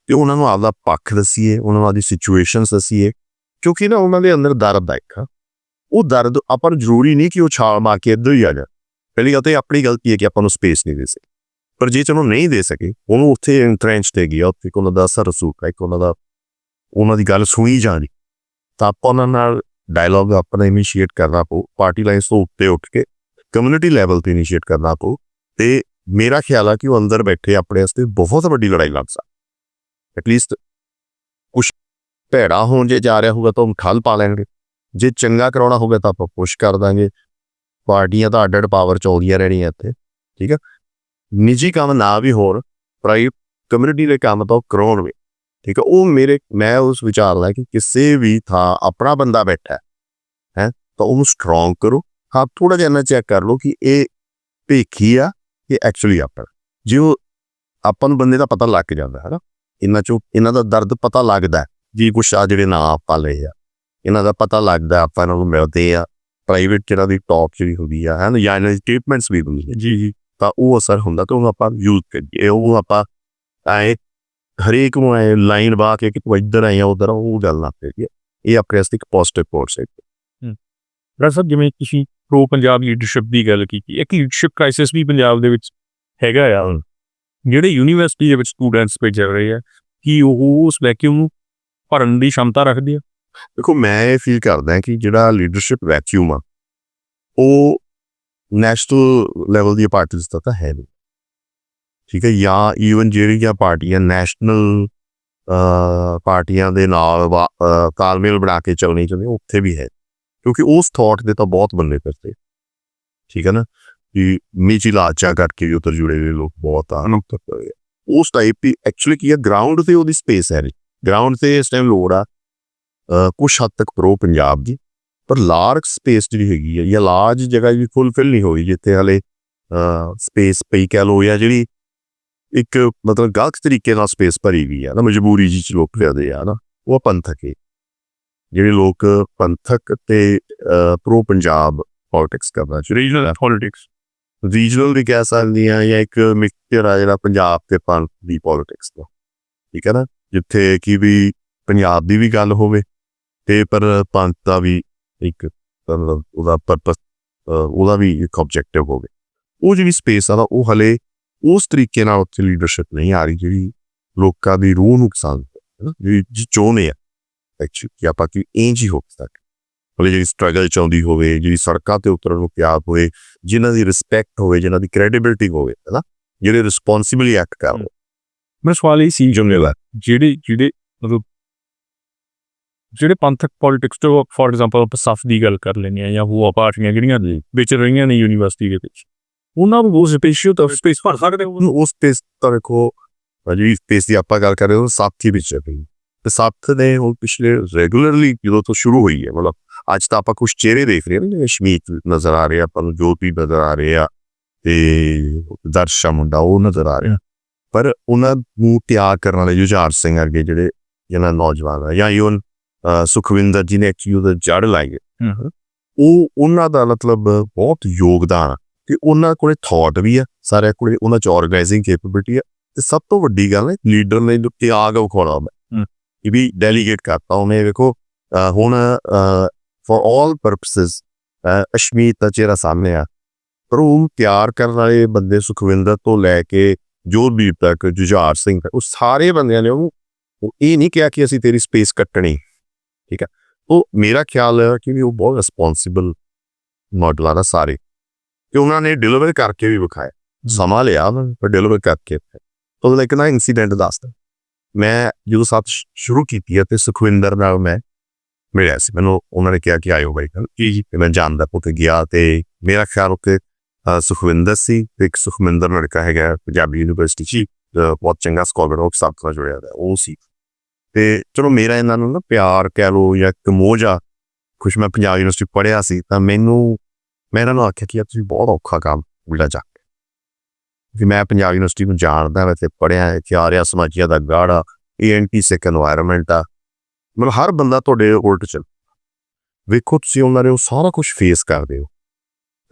ਤੇ ਉਹਨਾਂ ਨੂੰ ਆਪਦਾ ਪੱਖ ਦੱਸੀਏ, ਉਹਨਾਂ ਨੂੰ ਆਪਦੀ ਸਿਚੁਏਸ਼ਨਸ ਦੱਸੀਏ, ਕਿਉਂਕਿ ਨਾ ਉਹਨਾਂ ਦੇ ਅੰਦਰ ਦਰਦ ਆ ਇੱਕ, ਉਹ ਦਰਦ ਆਪਾਂ ਨੂੰ ਜ਼ਰੂਰੀ ਨਹੀਂ ਕਿ ਉਹ ਛਾਲ ਮਾਰ ਕੇ ਇੱਧਰ ਹੀ ਆ ਜਾ। ਪਹਿਲੀ ਗੱਲ ਤਾਂ ਆਪਣੀ ਗਲਤੀ ਹੈ ਕਿ ਆਪਾਂ ਨੂੰ ਸਪੇਸ ਨਹੀਂ ਦੇ ਸਕੇ, ਪਰ ਜੇ ਚਲੋ ਨਹੀਂ ਦੇ ਸਕੇ, ਉਹਨੂੰ ਉੱਥੇ ਇੰਟਰੈਂਚ ਤੇ ਗਿਆ, ਉੱਥੇ ਉਹਨਾਂ ਦਾ ਅਸਰ ਰਸੂਖ, ਇੱਕ ਉਹਨਾਂ ਦੀ ਗੱਲ ਸੁਣੀ ਜਾਣੀ, ਤਾਂ ਆਪਾਂ ਉਹਨਾਂ ਨਾਲ ਡਾਇਲੌਗ ਆਪਣਾ ਇਨੀਸ਼ੀਏਟ ਕਰਨਾ ਪਊ, ਪਾਰਟੀ ਲਾਈਨਸ ਤੋਂ ਉੱਤੇ ਉੱਠ ਕੇ ਕਮਿਊਨਿਟੀ ਲੈਵਲ ਤੇ ਇਨੀਸ਼ੀਏਟ ਕਰਨਾ ਪਊ। ਤੇ ਮੇਰਾ ਖਿਆਲ ਆ ਕਿ ਉਹ ਅੰਦਰ ਬੈਠੇ ਆਪਣੇ ਵਾਸਤੇ ਬਹੁਤ ਵੱਡੀ ਲੜਾਈ ਲੜ ਸਕਦਾ। ਐਟਲੀਸਟ ਕੁਛ ਭੈੜਾ ਹੋਣ ਜੇ ਜਾ ਰਿਹਾ ਹੋਊਗਾ ਤਾਂ ਉਹ ਠੱਲ ਪਾ ਲੈਣਗੇ, ਜੇ ਚੰਗਾ ਕਰਾਉਣਾ ਹੋਊਗਾ ਤਾਂ ਆਪਾਂ ਪੁਸ਼ ਕਰ ਦਾਂਗੇ। ਪਾਰਟੀਆਂ ਤਾਂ ਅੱਡ ਪਾਵਰ 'ਚ ਆਉਂਦੀਆਂ ਰਹਿਣੀਆਂ ਇੱਥੇ, ਠੀਕ ਆ। ਨਿੱਜੀ ਕੰਮ ਨਾ ਵੀ ਹੋਣ, ਪ੍ਰਾਈਵੇਟ ਕਮਿਊਨਿਟੀ ਦੇ ਕੰਮ ਤਾਂ ਉਹ ਕਰਾਉਣ ਵੀ, ਠੀਕ ਆ। ਮੈਂ ਉਸ ਵਿਚਾਰ ਲੈ ਕਿ ਕਿਸੇ ਵੀ ਥਾਂ ਆਪਣਾ ਬੰਦਾ ਬੈਠਾ ਹੈ ਤਾਂ ਉਹਨੂੰ ਸਟਰੋਂਗ ਕਰੋ। ਹਾਂ, ਥੋੜਾ ਜਿਹਾ ਇੰਨਾ ਚੈੱਕ ਕਰ ਲਓ ਕਿ ਇਹ ਭੇਖੀ ਆ ਕਿ ਐਕਚੁਅਲੀ ਆਪਣਾ, ਜੇ ਉਹ ਆਪਾਂ ਨੂੰ ਬੰਦੇ ਦਾ ਪਤਾ ਲੱਗ ਜਾਂਦਾ ਹੈ ਨਾ, ਇਹਨਾਂ ਦਾ ਦਰਦ ਪਤਾ ਲੱਗਦਾ ਜੀ, ਕੁਛ ਆ ਜਿਹੜੇ ਨਾਂ ਆਪਾਂ ਲਏ ਆ, ਇਹਨਾਂ ਦਾ ਪਤਾ ਲੱਗਦਾ, ਆਪਾਂ ਇਹਨਾਂ ਨੂੰ ਮਿਲਦੇ ਆ ਪ੍ਰਾਈਵੇਟ ਜਿਹੜਾ ਦੀ ਟਾਕ ਜਿਹੜੀ ਹੁੰਦੀ ਆ, ਹੈ ਨਾ, ਜਾਂ ਇਹਨਾਂ ਦੀ ਸਟੇਟਮੈਂਟਸ ਵੀ ਹੁੰਦੀਆਂ ਜੀ, ਤਾਂ ਉਹ ਅਸਰ ਹੁੰਦਾ, ਤਾਂ ਉਹਨੂੰ ਆਪਾਂ ਯੂਜ਼ ਕਰੀਏ। ਉਹ ਆਪਾਂ ਆਏ ਹਰੇਕ ਨੂੰ ਆਏ ਲਾਈਨ ਬਾਹ ਕੇ ਕਿ ਤੂੰ ਇੱਧਰ ਆਏ ਆ ਉੱਧਰ, ਉਹ ਗੱਲ ਨਾ ਕਰੀਏ। ਇਹ ਆਪਣੇ ਵਾਸਤੇ ਇੱਕ ਪੋਜ਼ਿਟਿਵ ਫੋਰਸ ਹੈ। ਡਾਕਟਰ ਸਾਹਿਬ, ਜਿਵੇਂ ਤੁਸੀਂ ਪ੍ਰੋ ਪੰਜਾਬ ਲੀਡਰਸ਼ਿਪ ਦੀ ਗੱਲ ਕੀਤੀ, ਇੱਕ ਲੀਡਰਸ਼ਿਪ ਕ੍ਰਾਈਸਿਸ ਵੀ ਪੰਜਾਬ ਦੇ ਵਿੱਚ ਹੈਗਾ ਆ। ਜਿਹੜੇ ਯੂਨੀਵਰਸਿਟੀ ਦੇ ਵਿੱਚ ਸਟੂਡੈਂਟਸ ਭੇਜ ਰਹੇ ਆ, ਕੀ ਉਹ ਉਸ ਵੈਕਿਊਮ ਨੂੰ ਭਰਨ ਦੀ ਸ਼ਮਤਾ ਰੱਖਦੇ ਆ? ਦੇਖੋ, ਮੈਂ ਇਹ ਫੀਲ ਕਰਦਾ ਕਿ ਜਿਹੜਾ ਲੀਡਰਸ਼ਿਪ ਵੈਕਿਊਮ ਆ, ਉਹ ਨੈਸ਼ਨਲ ਲੈਵਲ ਦੀਆਂ ਪਾਰਟੀਆਂ ਤਾਂ ਹੈ ਨਹੀਂ, ਠੀਕ ਹੈ, ਜਾਂ ਈਵਨ ਜਿਹੜੀਆਂ ਪਾਰਟੀਆਂ ਨੈਸ਼ਨਲ ਪਾਰਟੀਆਂ ਦੇ ਨਾਲ ਤਾਲਮੇਲ ਬਣਾ ਕੇ ਚੱਲਣੀ ਚਾਹੁੰਦੇ ਉੱਥੇ ਵੀ ਹੈ, ਕਿਉਂਕਿ ਉਸ ਥਾਟ ਦੇ ਤਾਂ ਬਹੁਤ ਬੰਦੇ ਫਿਰਦੇ, ਠੀਕ ਹੈ ਨਾ, ਕਿ ਨੀਚੀ ਲਾਚਾ ਕਰਕੇ ਵੀ ਉੱਧਰ ਜੁੜੇ ਹੋਏ ਲੋਕ ਬਹੁਤ ਆ, ਉਸ ਟਾਈਪ ਦੀ ਐਕਚੁਅਲੀ ਕੀ ਹੈ, ਗਰਾਊਂਡ ਤੇ ਉਹਦੀ ਸਪੇਸ ਹੈ ਨਹੀਂ, ਗਰਾਊਂਡ ਤੇ ਇਸ ਟਾਈਮ ਲੋੜ ਆ ਕੁਛ ਹੱਦ ਤੱਕ ਪ੍ਰੋ ਪੰਜਾਬ ਦੀ, ਪਰ ਲਾਰਜ ਸਪੇਸ ਜਿਹੜੀ ਹੈਗੀ ਹੈ ਜਾਂ ਲਾਰਜ ਜਗ੍ਹਾ ਵੀ ਫੁੱਲਫਿਲ ਨਹੀਂ ਹੋਈ ਜਿੱਥੇ ਹਾਲੇ ਸਪੇਸ ਪਈ ਕਹਿ ਲਓ, ਜਾਂ ਜਿਹੜੀ ਇੱਕ ਮਤਲਬ ਗਲਤ ਤਰੀਕੇ ਨਾਲ ਸਪੇਸ ਭਰੀ ਵੀ ਆ ਨਾ, ਮਜਬੂਰੀ ਜੀ ਚ ਲੋਕ ਫਿਰਦੇ ਆ ਨਾ, ਉਹ ਪੰਥਕ ਹੈ, ਜਿਹੜੇ ਲੋਕ ਪੰਥਕ ਤੇ ਪ੍ਰੋ ਪੰਜਾਬ ਪੋਲਿਟਿਕਸ ਕਰਨਾ, ਰੀਜਨਲ ਪੋਲਿਟਿਕਸ, ਰੀਜਨਲ ਵੀ ਕਹਿ ਸਕਦੇ ਆ, ਜਾਂ ਇੱਕ ਮਿਕਸਚਰ ਆ ਜਿਹੜਾ ਪੰਜਾਬ ਤੇ ਪੰਥ ਦੀ ਪੋਲਿਟਿਕਸ ਦਾ, ਠੀਕ ਹੈ ਨਾ, ਜਿੱਥੇ ਕਿ ਵੀ ਪੰਜਾਬ ਦੀ ਵੀ ਗੱਲ ਹੋਵੇ ਤੇ ਪਰ ਪੰਥ ਦਾ ਵੀ ਇੱਕ ਮਤਲਬ ਉਹਦਾ ਪਰਪਸ, ਉਹਦਾ ਵੀ ਇੱਕ ਆਬਜੈਕਟਿਵ ਹੋਵੇ। ਉਹ ਜਿਹੜੀ ਸਪੇਸ ਆ ਨਾ, ਉਹ ਹਲੇ ਉਸ ਤਰੀਕੇ ਨਾਲ ਉੱਥੇ ਲੀਡਰਸ਼ਿਪ ਨਹੀਂ ਆ ਰਹੀ ਜਿਹੜੀ ਲੋਕਾਂ ਦੀ ਰੂਹ ਨੂੰ ਪਸੰਦ ਹੈ ਨਾ, ਜਿਹੜੀ ਚਾਹੁੰਦੇ ਆ ਐਕਚੁਅਲੀ ਕਿ ਆਪਾਂ ਕਿ ਇੰਝ ਹੀ ਹੋ ਸਕੇ, ਹਲੇ ਜਿਹੜੀ ਸਟਰਗਲ ਚਾਹੁੰਦੀ ਹੋਵੇ, ਜਿਹੜੀ ਸੜਕਾਂ ਤੇ ਉਤਰਨ ਨੂੰ ਤਿਆਰ ਹੋਵੇ, ਜਿਨ੍ਹਾਂ ਦੀ ਰਿਸਪੈਕਟ ਹੋਵੇ, ਜਿਨ੍ਹਾਂ ਦੀ ਕ੍ਰੈਡੀਬਿਲਿਟੀ ਹੋਵੇ, ਹੈ ਨਾ, ਜਿਹੜੇ ਰਿਸਪੌਂਸਿਬਲੀ ਐਕਟ ਕਰਨ। ਮੈਂ ਸਵਾਲ ਇਹ ਸੀ ਜਿਹੜੇ ਮਤਲਬ ਜਿਹੜੇ ਪੰਥਕ ਪੋਲਿਟਿਕਸ ਤੋਂ ਫੋਰ ਐਗਜ਼ਾਮਪਲ ਆਪਾਂ ਸਫ ਦੀ ਗੱਲ ਕਰ ਲੈਂਦੇ ਹਾਂ, ਜਾਂ ਉਹ ਪਾਰਟੀਆਂ ਜਿਹੜੀਆਂ ਵਿੱਚ ਰਹੀਆਂ ਨੇ ਯੂਨੀਵਰਸਿਟੀ ਦੇ ਵਿੱਚ, ਉਹਨਾਂ ਨੂੰ ਉਹ ਸਪੇਸ਼ੀਅਲ ਤਾਂ ਸਪੇਸ ਭਰ ਸਕਦੇ, ਉਸ ਸਪੇਸ ਤਾਂ ਦੇਖੋ ਜਿਹੜੀ ਸਪੇਸ ਦੀ ਆਪਾਂ ਗੱਲ ਕਰ ਰਹੇ ਹਾਂ ਸਾਥੀ ਵਿੱਚ ਹੈ ਤੇ ਸਾਥ ਨੇ ਉਹ ਪਿਛਲੇ ਰੈਗੂਲਰਲੀ ਜਦੋਂ ਤੋਂ ਸ਼ੁਰੂ ਹੋਈ ਹੈ, ਮਤਲਬ ਅੱਜ ਤਾਂ ਆਪਾਂ ਕੁਛ ਚਿਹਰੇ ਦੇਖ ਰਹੇ ਹਾਂ, ਜਿਵੇਂ ਸ਼ਮੀਤ ਨਜ਼ਰ ਆ ਰਹੇ ਆ ਆਪਾਂ ਨੂੰ, ਜੋਤੀ ਨਜ਼ਰ ਆ ਰਹੇ ਆ ਤੇ ਦਰਸ਼ਾ ਮੁੰਡਾ ਉਹ ਨਜ਼ਰ ਆ ਰਿਹਾ, ਪਰ ਉਹਨਾਂ ਨੂੰ ਤਿਆਰ ਕਰਨ ਵਾਲੇ ਜੁਝਾਰ ਸਿੰਘ ਅੱਗੇ ਜਿਹੜੇ ਜਿਹਨਾਂ ਨੌਜਵਾਨ ਆ, ਜਾਂ ਈਵਨ ਸੁਖਵਿੰਦਰ ਜੀ ਨੇ ਐਕਚੁਅਲੀ ਉਹਦਾ ਜੜ ਲਾਈ ਹੈ, ਉਹ ਉਹਨਾਂ ਦਾ ਮਤਲਬ ਬਹੁਤ ਯੋਗਦਾਨ ਆ, ਤੇ ਉਹਨਾਂ ਕੋਲੇ ਥਾਟ ਵੀ ਆ, ਸਾਰਿਆਂ ਕੋਲੇ ਉਹਨਾਂ ਚ ਆਰਗੇਨਾਈਜ਼ਿੰਗ ਕੈਪੇਬਿਲਿਟੀ ਆ, ਤੇ ਸਭ ਤੋਂ ਵੱਡੀ ਗੱਲ ਹੈ ਲੀਡਰ ਨੇ ਜੋ ਤਿਆਗ ਵਿਖਾਉਣਾ ਮੈਂ ਇਹ ਵੀ ਡੈਲੀਗੇਟ ਕਰਤਾ ਉਹਨੇ। ਵੇਖੋ ਹੁਣ ਫॉर ਆਲ ਪਰਪਸਿਸ ਅਸ਼ਮੀਤ ਦਾ ਚਿਹਰਾ ਸਾਹਮਣੇ ਆ, ਪਰ ਉਹ ਤਿਆਰ ਕਰਨ ਵਾਲੇ ਬੰਦੇ ਸੁਖਵਿੰਦਰ ਤੋਂ ਲੈ ਕੇ ਜੋਧਬੀਰ ਤੱਕ, ਜੁਝਾਰ ਸਿੰਘ ਤੱਕ, ਉਹ ਸਾਰੇ ਬੰਦਿਆਂ ਨੇ ਉਹ ਇਹ ਨਹੀਂ ਕਿਹਾ ਕਿ ਅਸੀਂ ਤੇਰੀ ਸਪੇਸ ਕੱਟਣੀ, ਠੀਕ ਹੈ। ਉਹ ਮੇਰਾ ਖਿਆਲ ਹੈ ਕਿ ਵੀ ਉਹ ਬਹੁਤ ਰਿਸਪੌਂਸਿਬਲ ਮਾਡਲਾਂ ਦਾ ਸਾਰੇ, ਤੇ ਉਹਨਾਂ ਨੇ ਡਿਲੀਵਰ ਕਰਕੇ ਵੀ ਵਿਖਾਇਆ, ਸਮਾਂ ਲਿਆ ਪਰ ਡਿਲੀਵਰ ਕਰਕੇ। ਉਹਦਾ ਇੱਕ ਨਾ ਇਨਸੀਡੈਂਟ ਦੱਸਦਾ, ਮੈਂ ਜਦੋਂ ਸਾਥ ਸ਼ੁਰੂ ਕੀਤੀ ਹੈ ਤੇ ਸੁਖਵਿੰਦਰ ਨਾਲ ਮੈਂ ਮਿਲਿਆ ਸੀ, ਮੈਨੂੰ ਉਹਨਾਂ ਨੇ ਕਿਹਾ ਕਿ ਆਇਓ ਬਾਈ ਜੀ, ਤੇ ਮੈਂ ਜਾਂਦਾ ਉੱਥੇ ਗਿਆ, ਤੇ ਮੇਰਾ ਖਿਆਲ ਉੱਥੇ ਸੁਖਵਿੰਦਰ ਸੀ ਤੇ ਇੱਕ ਸੁਖਮਿੰਦਰ ਲੜਕਾ ਹੈਗਾ ਪੰਜਾਬੀ ਯੂਨੀਵਰਸਿਟੀ 'ਚ, ਬਹੁਤ ਚੰਗਾ ਸਕਾਲਰ, ਉਹ ਸਾਥ ਨਾਲ ਜੁੜਿਆ ਹੋਇਆ ਉਹ ਸੀ। ਤੇ ਚਲੋ ਮੇਰਾ ਇਹਨਾਂ ਨੂੰ ਨਾ ਪਿਆਰ ਕਹਿ ਲਓ ਜਾਂ ਇੱਕ ਮੋਹ ਆ, ਕੁਛ ਮੈਂ ਪੰਜਾਬ ਯੂਨੀਵਰਸਿਟੀ ਪੜ੍ਹਿਆ ਸੀ, ਤਾਂ ਮੈਂ ਇਹਨਾਂ ਨੂੰ ਆਖਿਆ ਕਿ ਤੁਸੀਂ ਬਹੁਤ ਔਖਾ ਕੰਮ ਬੁਲਾ ਜਾ ਕੇ, ਕਿ ਮੈਂ ਪੰਜਾਬ ਯੂਨੀਵਰਸਿਟੀ ਨੂੰ ਜਾਣਦਾ, ਮੈਂ ਤੇ ਪੜ੍ਹਿਆ ਕਿ ਆਰਿਆ ਸਮਾਜੀਆਂ ਦਾ ਗਾੜਾ ANT ਸਿੱਖ ਐਨਵਾਇਰਨਮੈਂਟ ਆ, ਮਤਲਬ ਹਰ ਬੰਦਾ ਤੁਹਾਡੇ ਉਲਟ ਚੱਲ, ਵੇਖੋ ਤੁਸੀਂ ਉਹਨਾਂ ਨੇ ਉਹ ਸਾਰਾ ਕੁਛ ਫੇਸ ਕਰਦੇ ਹੋ।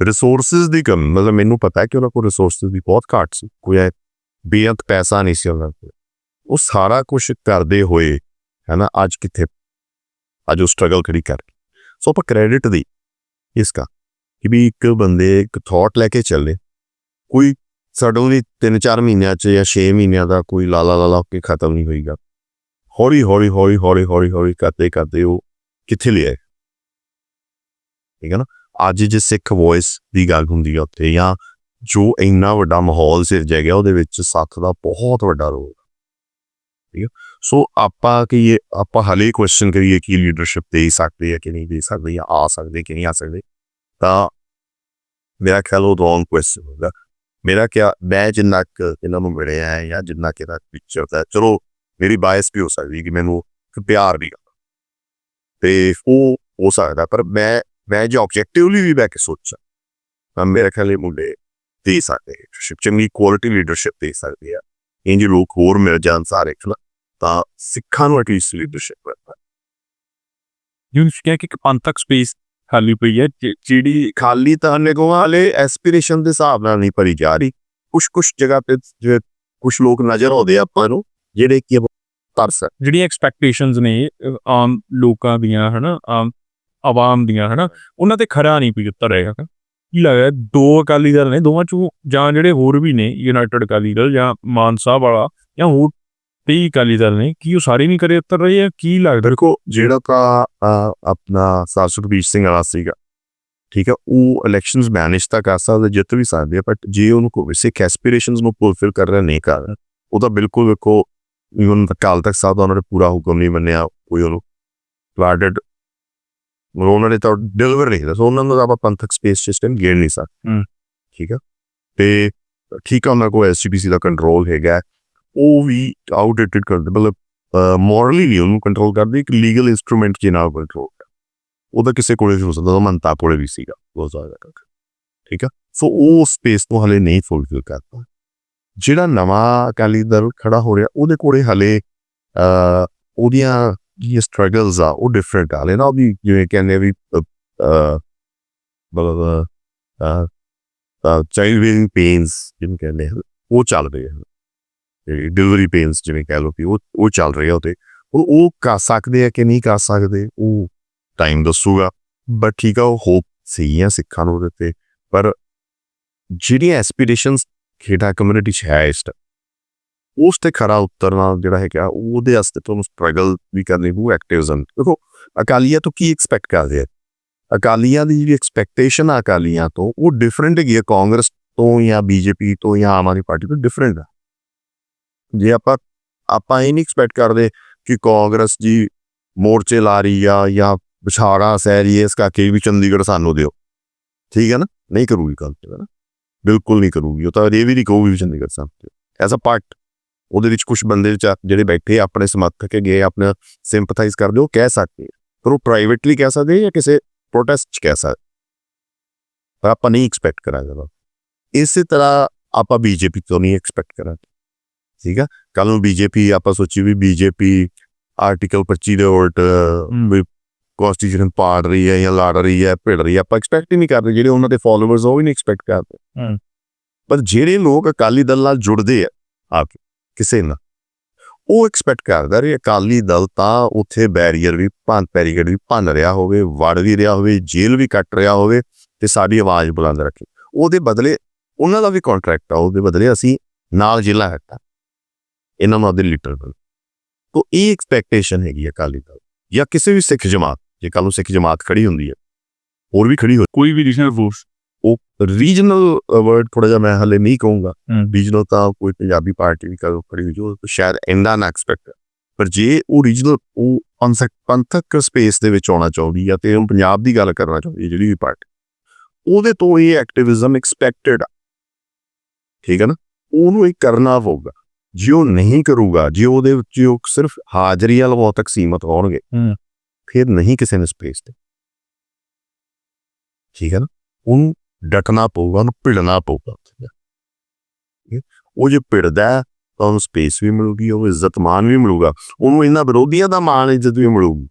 ਰਿਸੋਰਸਿਸ ਦੀ ਕਮੀ, ਮਤਲਬ ਮੈਨੂੰ ਪਤਾ ਹੈ ਕਿ ਉਹਨਾਂ ਕੋਲ ਰਿਸੋਰਸਿਸ ਦੀ ਬਹੁਤ ਘਾਟ ਸੀ, ਕੋਈ ਬੇਅੰਤ ਪੈਸਾ ਨਹੀਂ ਸੀ ਉਹਨਾਂ ਕੋਲ, ਉਹ ਸਾਰਾ ਕੁਛ ਕਰਦੇ ਹੋਏ ਹੈ ਨਾ ਅੱਜ ਕਿੱਥੇ, ਅੱਜ ਉਹ ਸਟਰਗਲ ਖੜੀ ਕਰ। ਸੋ ਆਪਾਂ ਕ੍ਰੈਡਿਟ ਦੀ ਇਸਕਾ ਕਿ ਵੀ ਇੱਕ ਬੰਦੇ ਇੱਕ ਥਾਟ ਲੈ ਕੇ ਚੱਲੇ, ਕੋਈ ਸਡਨਲੀ 3-4 ਮਹੀਨਿਆਂ 'ਚ ਜਾਂ 6 ਮਹੀਨਿਆਂ ਦਾ ਕੋਈ ਲਾਲਾ ਕੇ ਖਤਮ ਨਹੀਂ ਹੋਏਗਾ, ਹੌਲੀ ਕਰਦੇ ਉਹ ਕਿੱਥੇ ਲਿਆ, ਠੀਕ ਹੈ ਨਾ। ਅੱਜ ਜੇ ਸਿੱਖ ਵੌਇਸ ਦੀ ਗੱਲ ਹੁੰਦੀ ਆ ਉੱਥੇ, ਜਾਂ ਜੋ ਇੰਨਾ ਵੱਡਾ ਮਾਹੌਲ ਸਿਰਜਿਆ ਗਿਆ ਉਹਦੇ ਵਿੱਚ ਸੱਥ ਦਾ ਬਹੁਤ ਵੱਡਾ ਰੋਲ, ਠੀਕ ਹੈ। ਸੋ ਆਪਾਂ ਹਾਲੇ ਕੁਐਸਚਨ ਕਰੀਏ ਕਿ ਲੀਡਰਸ਼ਿਪ ਦੇ ਸਕਦੇ ਆ ਕਿ ਨਹੀਂ ਦੇ ਸਕਦੇ, ਜਾਂ ਆ ਸਕਦੇ ਕਿ ਨਹੀਂ ਆ ਸਕਦੇ, ਤਾਂ ਮੇਰਾ ਖਿਆਲ ਉਹ ਰੌਂਗ ਕੁਐਸਚਨ ਹੁੰਦਾ। ਮੇਰਾ ਕਿਹਾ ਮੈਂ ਜਿੰਨਾ ਕੁ ਇਹਨਾਂ ਨੂੰ ਮਿਲਿਆ ਹੈ ਜਾਂ ਜਿੰਨਾ ਕਿ ਇਹਦਾ ਪਿਕਚਰ ਦਾ, ਚਲੋ ਮੇਰੀ ਬਾਇਸ ਵੀ ਹੋ ਸਕਦੀ ਕਿ ਮੈਨੂੰ ਪਿਆਰ ਦੀ ਗੱਲ ਤੇ ਉਹ ਹੋ ਸਕਦਾ, ਪਰ ਮੈਂ ਜੇ ਆਬਜੈਕਟਿਵਲੀ ਵੀ ਬਹਿ ਕੇ ਸੋਚਾਂ ਤਾਂ ਮੇਰੇ ਖਿਆਲ ਮੁੰਡੇ ਦੇ ਸਕਦੇ ਲੀਡਰਸ਼ਿਪ, ਚੰਗੀ ਕੁਆਲਿਟੀ ਲੀਡਰਸ਼ਿਪ ਦੇ ਸਕਦੇ ਆ। ਇੰਝ ਲੋਕ ਹੋਰ ਮਿਲ ਜਾਣ ਸਾਰੇ ਤਾਂ ਸਿੱਖਾਂ ਨੂੰ ਐਟਲੀਸਟ ਲੀਡਰਸ਼ਿਪ ਮਿਲਦਾ। ਜਿਵੇਂ ਕਿਹਾ ਕਿ ਪੰਥਕ ਸਪੇਸ ਖਾਲੀ ਪਈ ਹੈ, ਜਿਹੜੀ ਖਾਲੀ ਤਾਂ ਹਾਲੇ ਐਸਪੀਰੇਸ਼ਨ ਦੇ ਹਿਸਾਬ ਨਾਲ ਨਹੀਂ ਭਰੀ ਜਾ ਰਹੀ। ਕੁਛ ਜਗ੍ਹਾ ਤੇ ਜਿਵੇਂ ਕੁਛ ਲੋਕ ਨਜ਼ਰ ਆਉਂਦੇ ਆਪਾਂ ਨੂੰ ਜਿਹੜੇ ਕਿ ਤਰਸ, ਜਿਹੜੀਆਂ ਐਕਸਪੈਕਟੇਸ਼ਨਸ ਨੇ ਆਮ ਲੋਕਾਂ ਦੀਆਂ, ਹਨਾ, ਆਮ ਆਵਾਮ ਦੀਆਂ, ਹਨਾ, ਉਹਨਾਂ ਤੇ ਖਰਾ ਨਹੀਂ ਕੋਈ ਉੱਤਰ ਹੈਗਾ। ਕੀ ਲੱਗਦਾ ਦੋ ਅਕਾਲੀ ਦਲ ਨੇ, ਦੋਵਾਂ ਚੋਂ ਜਾਂ ਜਿਹੜੇ ਹੋਰ ਵੀ ਨੇ ਯੂਨਾਈਟਿਡ ਅਕਾਲੀ ਦਲ ਜਾਂ ਮਾਨ ਸਾਹਿਬ ਵਾਲਾ ਜਾਂ ਹੋਰ 23 ਅਕਾਲੀ ਦਲ ਨੇ, ਕੀ ਉਹ ਸਾਰੇ ਨਹੀਂ ਕਰੇ ਉੱਤਰ ਰਹੇ ਆ? ਕੀ ਲੱਗਦਾ? ਦੇਖੋ ਜਿਹੜਾ ਤਾਂ ਆਪਣਾ ਸੁਖਬੀਰ ਸਿੰਘ ਵਾਲਾ ਸੀਗਾ, ਠੀਕ ਹੈ, ਉਹ ਇਲੈਕਸ਼ਨਸ ਮੈਨੇਜ ਤਾਂ ਕਰ ਸਕਦਾ, ਜਿੱਤ ਵੀ ਸਕਦੇ ਆ, ਬਟ ਜੇ ਉਹਨੂੰ ਕੋਈ ਸਿੱਖ ਐਸਪੀਰੇਸ਼ਨਸ ਨੂੰ ਫੁਲਫਿਲ ਕਰ ਰਿਹਾ ਨਹੀਂ ਕਰ ਰਿਹਾ, ਉਹ ਤਾਂ ਬਿਲਕੁਲ ਵੇਖੋ ਈਵਨ ਅਕਾਲ ਤਖਤ ਸਾਹਿਬ ਦਾ ਉਹਨਾਂ ਨੇ ਪੂਰਾ ਹੁਕਮ ਨਹੀਂ ਮੰਨਿਆ, ਕੋਈ ਉਹਨੂੰ ਵਾਰਡਡ ਉਹਨਾਂ ਨੇ ਤਾਂ ਡਿਲੀਵਰ ਨਹੀਂ ਕੀਤਾ, ਸੋ ਉਹਨਾਂ ਨੂੰ ਆਪਾਂ ਪੰਥਕ ਸਪੇਸ ਸਿਸਟਮ ਗੇੜ ਨਹੀਂ ਸਕਦੇ। ਠੀਕ ਆ, ਤੇ ਠੀਕ ਆ ਉਹਨਾਂ ਕੋਲ ਐਸਜੀਪੀਸੀ ਦਾ ਕੰਟਰੋਲ ਹੈਗਾ, ਉਹ ਵੀ ਆਊਟਡੇਟਡ ਕਰਦੇ, ਮਤਲਬ ਮੋਰਲੀ ਵੀ ਉਹਨੂੰ ਕੰਟਰੋਲ ਕਰਦੇ, ਇੱਕ ਲੀਗਲ ਇੰਸਟਰੂਮੈਂਟ ਜੇ ਨਾਲ ਕੰਟਰੋਲ ਉਹਦਾ ਕਿਸੇ ਕੋਲੇ ਵੀ ਹੋ ਸਕਦਾ, ਮਨਤਾ ਕੋਲੇ ਵੀ ਸੀਗਾ ਬਹੁਤ ਜ਼ਿਆਦਾ। ਠੀਕ ਆ, ਸੋ ਉਹ ਸਪੇਸ ਤੋਂ ਹਲੇ ਨਹੀਂ ਫੁਲਫਿਲ ਕਰਦਾ। ਜਿਹੜਾ ਨਵਾਂ ਅਕਾਲੀ ਦਲ ਖੜਾ ਹੋ ਰਿਹਾ ਉਹਦੇ ਕੋਲੇ ਹਲੇ ਉਹਦੀਆਂ ਜਿਹੜੀਆਂ ਸਟਰਗਲਸ ਆ ਉਹ ਡਿਫਰੈਂਟ ਆ, ਹਲੇ ਨਾ ਉਹਦੀ ਜਿਵੇਂ ਕਹਿੰਦੇ ਵੀ ਮਤਲਬ ਚਾਈਲਡ ਬੀਅਰਿੰਗ ਪੇਨਸ ਜਿਹਨੂੰ ਕਹਿੰਦੇ ਉਹ ਚੱਲ ਰਹੇ ਹਨ, ਡਿਲੀਵਰੀ ਪੇਨਸ ਜਿਵੇਂ ਕਹਿ ਲਓ ਕਿ ਉਹ ਚੱਲ ਰਹੇ ਆ, ਉਹਤੇ ਉਹ ਕਰ ਸਕਦੇ ਆ ਕਿ ਨਹੀਂ ਕਰ ਸਕਦੇ ਉਹ ਟਾਈਮ ਦੱਸੂਗਾ, ਬਟ ਠੀਕ ਆ, ਉਹ ਹੋਪ ਸੀਗੀਆਂ ਸਿੱਖਾਂ ਨੂੰ ਉਹਦੇ ਤੇ। ਪਰ ਜਿਹੜੀਆਂ ਐਸਪੀਰੇਸ਼ਨਸ ਖੇਡਾ ਕਮਿਊਨਿਟੀ 'ਚ ਹੈ ਇਸ ਉਸ ਤੇ ਖਰਾ ਉਤਰਨਾ ਜਿਹੜਾ ਹੈਗਾ ਉਹਦੇ ਵਾਸਤੇ ਤੁਹਾਨੂੰ ਸਟਰਗਲ ਵੀ ਕਰਨੀ ਪਊ, ਐਕਟਿਵਿਜ਼ਮ। ਦੇਖੋ ਅਕਾਲੀਆਂ ਤੋਂ ਕੀ ਐਕਸਪੈਕਟ ਕਰਦੇ ਆ, ਅਕਾਲੀਆਂ ਦੀ ਜਿਹੜੀ ਐਕਸਪੈਕਟੇਸ਼ਨ ਆ ਅਕਾਲੀਆਂ ਤੋਂ ਉਹ ਡਿਫਰੈਂਟ ਹੈਗੀ ਆ ਕਾਂਗਰਸ ਤੋਂ ਜਾਂ ਬੀਜੇਪੀ ਤੋਂ ਜਾਂ ਆਮ ਆਦਮੀ ਪਾਰਟੀ ਤੋਂ, ਡਿਫਰੈਂਟ ਆ। ਜੇ ਆਪਾਂ ਇਹ ਨਹੀਂ ਐਕਸਪੈਕਟ ਕਰਦੇ ਕਿ ਕਾਂਗਰਸ ਜੀ ਮੋਰਚੇ ਲਾ ਰਹੀ ਆ ਜਾਂ ਵਿਛਾੜਾ ਸਹਿ ਰਹੀ ਹੈ ਇਸ ਕਰਕੇ ਵੀ ਚੰਡੀਗੜ੍ਹ ਸਾਨੂੰ ਦਿਓ, ਠੀਕ ਹੈ ਨਾ, ਨਹੀਂ ਕਰੂਗੀ ਗੱਲ ਤੇ ਨਾ, ਬਿਲਕੁਲ ਨਹੀਂ ਕਰੂਗੀ। ਉਹ ਤਾਂ ਇਹ ਵੀ ਨਹੀਂ ਕਹੂਗੀ ਵੀ ਚੰਡੀਗੜ੍ਹ ਸਾਨੂੰ ਦਿਓ ਐਜ਼ ਅ ਪਾਰਟ। ਉਹਦੇ ਵਿੱਚ ਕੁਝ ਬੰਦੇ ਜਿਹੜੇ ਬੈਠੇ ਆਪਣੇ ਸਮਰਥਕ ਹੈਗੇ, ਆਪਣੇ ਸਿੰਪਥਾਈਜ਼ ਕਰਦੇ, ਉਹ ਕਹਿ ਸਕਦੇ, ਪਰ ਉਹ ਪ੍ਰਾਈਵੇਟਲੀ ਕਹਿ ਸਕਦੇ ਜਾਂ ਕਿਸੇ ਪ੍ਰੋਟੈਸਟ 'ਚ ਕਹਿ ਸਕਦੇ, ਪਰ ਆਪਾਂ ਨਹੀਂ ਐਕਸਪੈਕਟ ਕਰਾਂਗੇ। ਇਸੇ ਤਰ੍ਹਾਂ ਆਪਾਂ ਬੀਜੇਪੀ ਤੋਂ ਨਹੀਂ ਐਕਸਪੈਕਟ ਕਰਾਂਗੇ। ਠੀਕ ਆ, ਕੱਲ ਨੂੰ ਬੀਜੇਪੀ ਆਪਾਂ ਸੋਚੀ ਵੀ ਬੀਜੇਪੀ ਆਰਟੀਕਲ 25 ਦੇ ਉਲਟ ਵੀ ਕੌਂਸਟੀਟਿਊਸ਼ਨ ਪਾੜ ਰਹੀ ਹੈ ਜਾਂ ਲੜ ਰਹੀ ਹੈ, ਭਿੜ ਰਹੀ ਹੈ, ਆਪਾਂ ਐਕਸਪੈਕਟ ਹੀ ਨਹੀਂ ਕਰਦੇ। ਜਿਹੜੇ ਉਹਨਾਂ ਦੇ ਫੋਲੋਵਰਸ ਉਹ ਵੀ ਨਹੀਂ ਐਕਸਪੈਕਟ ਕਰਦੇ, ਪਰ ਜਿਹੜੇ ਲੋਕ ਅਕਾਲੀ ਦਲ ਨਾਲ ਜੁੜਦੇ ਆ ਆਪ ਕਿਸੇ ਨਾਲ, ਉਹ ਐਕਸਪੈਕਟ ਕਰਦਾ ਵੀ ਅਕਾਲੀ ਦਲ ਤਾਂ ਉੱਥੇ ਬੈਰੀਅਰ ਵੀ ਬੈਰੀਕੇਡ ਵੀ ਭੰਨ ਰਿਹਾ ਹੋਵੇ, ਵੜ ਵੀ ਰਿਹਾ ਹੋਵੇ, ਜੇਲ੍ਹ ਵੀ ਕੱਟ ਰਿਹਾ ਹੋਵੇ ਤੇ ਸਾਡੀ ਆਵਾਜ਼ ਬੁਲੰਦ ਰੱਖੇ। ਉਹਦੇ ਬਦਲੇ ਉਹਨਾਂ ਦਾ ਵੀ ਕੰਟਰੈਕਟ ਆ, ਉਹਦੇ ਬਦਲੇ ਅਸੀਂ ਨਾਲ ਜੇਲ੍ਹਾਂ ਕੱਟਾਂ, ਇਹਨਾਂ ਨੂੰ ਆਪਦੇ ਲੀਡਰ ਬਣ। ਤੋ ਇਹ ਐਕਸਪੈਕਟੇਸ਼ਨ ਹੈਗੀ ਅਕਾਲੀ ਦਲ ਜਾਂ ਕਿਸੇ ਵੀ ਸਿੱਖ ਜਮਾਤ, ਜੇ ਕੱਲ ਨੂੰ ਸਿੱਖ ਜਮਾਤ ਖੜੀ ਹੁੰਦੀ ਹੈ, ਹੋਰ ਵੀ ਖੜੀ ਹੋ ਕੋਈ ਵੀ ਰੀਜਨਲ ਫੋਰਸ, ਉਹ ਰੀਜਨਲ ਵਰਡ ਥੋੜਾ ਜਿਹਾ ਮੈਂ ਹਲੇ ਨਹੀਂ ਕਹੂੰਗਾ, ਰੀਜਨਲ ਤਾਂ ਕੋਈ ਪੰਜਾਬੀ ਪਾਰਟੀ ਵੀ ਕਦੋਂ ਖੜੀ ਹੋਈ ਜੋ ਸ਼ਾਇਦ ਇੰਨਾ ਨਾ ਐਕਸਪੈਕਟ, ਪਰ ਜੇ ਉਹ ਰੀਜਨਲ ਉਹ ਪੰਥਕ ਸਪੇਸ ਦੇ ਵਿੱਚ ਆਉਣਾ ਚਾਹੁੰਦੀ ਆ ਤੇ ਉਹ ਪੰਜਾਬ ਦੀ ਗੱਲ ਕਰਨਾ ਚਾਹੁੰਦੀ ਹੈ ਜਿਹੜੀ ਵੀ ਪਾਰਟੀ, ਉਹਦੇ ਤੋਂ ਇਹ ਐਕਟਿਵਿਜ਼ਮ ਐਕਸਪੈਕਟਡ ਆ। ਠੀਕ ਹੈ ਨਾ, ਉਹਨੂੰ ਇਹ ਕਰਨਾ ਪਊਗਾ। ਜੇ ਉਹ ਨਹੀਂ ਕਰੂਗਾ, ਜੇ ਉਹਦੇ ਵਿੱਚ ਉਹ ਸਿਰਫ ਹਾਜ਼ਰੀ ਵਾਲ ਤੱਕ ਸੀਮਤ ਹੋਣਗੇ, ਫਿਰ ਨਹੀਂ ਕਿਸੇ ਨੇ ਸਪੇਸ ਤੇ। ਠੀਕ ਹੈ ਨਾ, ਉਹਨੂੰ ਡਟਣਾ ਪਊਗਾ, ਉਹਨੂੰ ਭਿੜਨਾ ਪਊਗਾ। ਉਹ ਜੇ ਭਿੜਦਾ ਤਾਂ ਉਹਨੂੰ ਸਪੇਸ ਵੀ ਮਿਲੂਗੀ, ਉਹਨੂੰ ਇੱਜ਼ਤ ਮਾਨ ਵੀ ਮਿਲੂਗਾ, ਉਹਨੂੰ ਇਹਨਾਂ ਵਿਰੋਧੀਆਂ ਦਾ ਮਾਨ ਇੱਜ਼ਤ ਵੀ ਮਿਲੂਗੀ।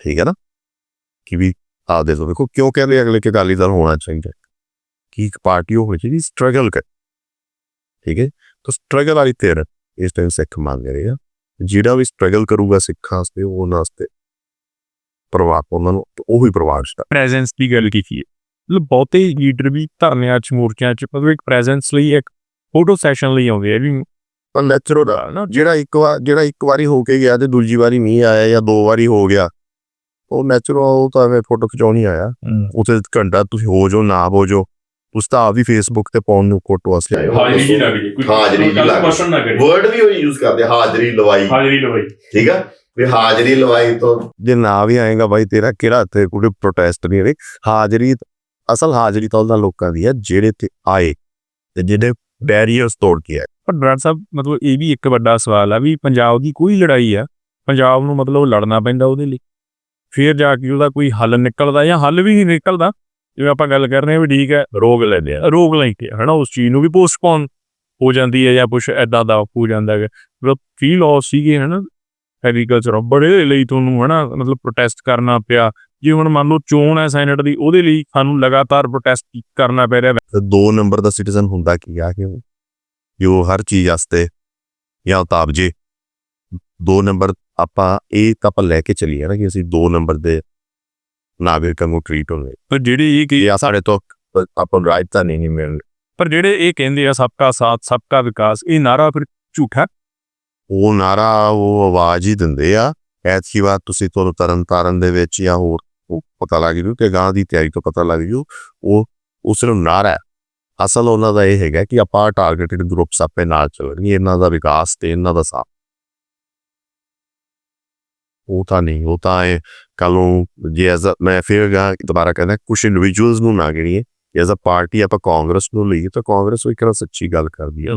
ਠੀਕ ਹੈ ਨਾ, ਕਿ ਵੀ ਆਪਦੇ ਤੋਂ ਵੇਖੋ ਕਿਉਂ ਕਹਿੰਦੇ ਅਗਲੇ ਕਿ ਅਕਾਲੀ ਦਲ ਹੋਣਾ ਚਾਹੀਦਾ, ਕਿ ਇੱਕ ਪਾਰਟੀ ਹੋਵੇ ਜਿਹੜੀ ਸਟਰਗਲ ਕਰ। ਠੀਕ ਹੈ, ਤਾਂ ਸਟਰਗਲ ਵਾਲੀ ਧਿਰ ਇਸ ਟਾਈਮ ਸਿੱਖ ਮੰਗ ਰਹੇ ਆ, ਜਿਹੜਾ ਵੀ ਸਟਰਗਲ ਕਰੂਗਾ ਸਿੱਖਾਂ ਵਾਸਤੇ, ਉਹਨਾਂ ਵਾਸਤੇ ਪ੍ਰਭਾਵ, ਉਹਨਾਂ ਨੂੰ ਉਹੀ ਪ੍ਰਭਾਵした। ਪ੍ਰੈਜ਼ੈਂਸ ਦੀ ਗੱਲ ਕੀਤੀ ਹੈ, ਮਤਲਬ ਬਹੁਤੇ ਲੀਡਰ ਵੀ ਧਰਨਿਆਂ 'ਚ, ਮੋਰਚਿਆਂ 'ਚ ਮਤਲਬ ਇੱਕ ਪ੍ਰੈਜ਼ੈਂਸ ਲਈ, ਇੱਕ ਫੋਟੋ ਸੈਸ਼ਨ ਲਈ ਆਉਂਦੇ ਆ ਵੀ ਨੈਚੁਰਲ ਆ ਨਾ। ਜਿਹੜਾ ਇੱਕ ਵਾਰੀ ਹੋ ਕੇ ਗਿਆ ਤੇ ਦੂਜੀ ਵਾਰੀ ਨਹੀਂ ਆਇਆ ਜਾਂ 2 ਵਾਰੀ ਹੋ ਗਿਆ, ਉਹ ਨੈਚੁਰਲ, ਉਹ ਤਾਂ ਐਵੇਂ ਫੋਟੋ ਖਿਚਾਉਣ ਹੀ ਆਇਆ। ਉੱਥੇ ਘੰਟਾ ਤੁਸੀਂ ਹੋ ਜਾਓ ਨਾ ਹੋ ਜਾਓ, ਤੁਸੀਂ ਤਾਂ ਆਪ ਵੀ ਫੇਸਬੁੱਕ ਤੇ ਪਾਉਣ ਨੂੰ ਫੋਟੋ ਵਾਸਤੇ ਹਾਜ਼ਰੀ ਜੀ ਲੱਗ ਗਈ, ਹਾਜ਼ਰੀ ਜੀ ਲੱਗ ਗਈ, ਵਰਡ ਵੀ ਉਹ ਯੂਜ਼ ਕਰਦੇ, ਹਾਜ਼ਰੀ ਲਵਾਈ। ਠੀਕ ਆ, ਵੀ ਹਾਜ਼ਰੀ ਲਵਾਈ ਤੋਂ ਜੇ ਨਾ ਵੀ ਆਏਗਾ ਬਾਈ ਤੇਰਾ ਕਿਹੜਾ ਇੱਥੇ ਕੋਈ ਪ੍ਰੋਟੈਸਟ ਨਹੀਂ ਰਹੀ। ਹਾਜ਼ਰੀ, ਅਸਲ ਹਾਜ਼ਰੀ ਤਾਂ ਉਹਨਾਂ ਲੋਕਾਂ ਦੀ ਹੈ ਜਿਹੜੇ ਤੇ ਆਏ ਤੇ ਜਿਹੜੇ ਬੈਰੀਅਰਸ ਤੋੜ ਕੇ ਆਏ। ਪਰ ਬਰਾੜ ਸਾਹਿਬ, ਮਤਲਬ ਇਹ ਵੀ ਇੱਕ ਵੱਡਾ ਸਵਾਲ ਆ ਵੀ ਪੰਜਾਬ ਦੀ ਕੋਈ ਲੜਾਈ ਆ, ਪੰਜਾਬ ਨੂੰ ਮਤਲਬ ਲੜਨਾ ਪੈਂਦਾ ਉਹਦੇ ਲਈ, ਫਿਰ ਜਾ ਕੇ ਉਹਦਾ ਕੋਈ ਹੱਲ ਨਿਕਲਦਾ ਜਾਂ ਹੱਲ ਵੀ ਨਹੀਂ ਨਿਕਲਦਾ। ਜਿਵੇਂ ਆਪਾਂ ਗੱਲ ਕਰ ਰਹੇ ਹਾਂ ਵੀ ਠੀਕ ਹੈ, ਰੋਕ ਲੈਂਦੇ ਆ, ਰੋਕ ਲੈ ਕੇ ਹੈ ਨਾ, ਉਸ ਚੀਜ਼ ਨੂੰ ਵੀ ਪੋਸਟਪੋਨ ਹੋ ਜਾਂਦੀ ਹੈ ਜਾਂ ਕੁਛ ਇੱਦਾਂ ਦਾ ਹੋ ਜਾਂਦਾ ਹੈ। ਮਤਲਬ 3 ਲਾਅ ਸੀਗੇ ਹੈ ਨਾ ਐਗਰੀਕਲਚਰ, ਬੜੇ ਲਈ ਤੁਹਾਨੂੰ ਹੈ ਨਾ ਮਤਲਬ ਪ੍ਰੋਟੈਸਟ ਕਰਨਾ ਪਿਆ। ਜੇ ਹੁਣ ਮੰਨ ਲਓ ਚੋਣ ਹੈ ਸੈਨੇਟ ਦੀ, ਉਹਦੇ ਲਈ ਸਾਨੂੰ ਲਗਾਤਾਰ ਪ੍ਰੋਟੈਸਟ ਕਰਨਾ ਪੈ ਰਿਹਾ। 2 ਨੰਬਰ ਦਾ ਸਿਟੀਜ਼ਨ ਹੁੰਦਾ ਕੀ ਆ ਕਿ ਉਹ ਹਰ ਚੀਜ਼ ਵਾਸਤੇ ਜਾਂ ਤਾਬ ਜੇ 2 ਨੰਬਰ ਆਪਾਂ ਇਹ ਤਾਂ ਆਪਾਂ ਲੈ ਕੇ ਚੱਲੀਏ ਨਾ ਕਿ ਅਸੀਂ 2 ਨੰਬਰ ਦੇ ਨਾਗਰਿਕਾਂ ਨੂੰ ਟ੍ਰੀਟ ਹੋਵੇ, ਪਰ ਜਿਹੜੇ ਇਹ ਕਿ ਸਾਡੇ ਤੋਂ ਆਪਾਂ ਨੂੰ ਰਾਈਟ ਤਾਂ ਨਹੀਂ ਮਿਲ। ਪਰ ਜਿਹੜੇ ਇਹ ਕਹਿੰਦੇ ਆ ਸਬਕਾ ਸਾਥ ਸਬਕਾ ਵਿਕਾਸ, ਇਹ ਨਾਰਾ ਫਿਰ ਝੂਠਾ। ਉਹ ਨਾਰਾ ਉਹ ਆਵਾਜ਼ ਹੀ ਦਿੰਦੇ ਆ। ਐਤਕੀ ਵਾਰ ਤੁਸੀਂ ਤੁਹਾਨੂੰ ਤਰਨ ਤਾਰਨ ਦੇ ਵਿੱਚ ਜਾਂ ਹੋਰ ਉਹ ਪਤਾ ਲੱਗ ਜੂ ਕਿ ਗਾਂ ਦੀ ਤਿਆਰੀ ਤੋਂ ਪਤਾ ਲੱਗ ਜੂ ਉਹ ਉਸ ਨੂੰ ਨਾਰਾ ਹੈ। ਅਸਲ ਉਹਨਾਂ ਦਾ ਇਹ ਹੈਗਾ ਕਿ ਆਪਾਂ ਟਾਰਗੇਟਡ ਗਰੁੱਪਸ ਆਪੇ ਨਾਲ ਚੱਲਣਗੇ, ਇਹਨਾਂ ਦਾ ਵਿਕਾਸ ਤੇ ਇਹਨਾਂ ਦਾ ਸਾਥ। ਉਹ ਤਾਂ ਨਹੀਂ, ਉਹ ਤਾਂ ਇਹ ਕੱਲ ਨੂੰ ਜੇ ਮੈਂ ਫਿਰ ਦੁਬਾਰਾ ਕਹਿੰਦਾ ਕੁਛ ਇੰਡੀਵਿਜੂਅਲਸ ਨੂੰ ਨਾ ਗਿਣੀਏ, ਐਜ਼ ਅ ਪਾਰਟੀ ਆਪਾਂ ਕਾਂਗਰਸ ਨੂੰ ਲਈਏ ਤਾਂ ਕਾਂਗਰਸ ਉਹ ਇੱਕ ਸੱਚੀ ਗੱਲ ਕਰਦੀ ਹੈ,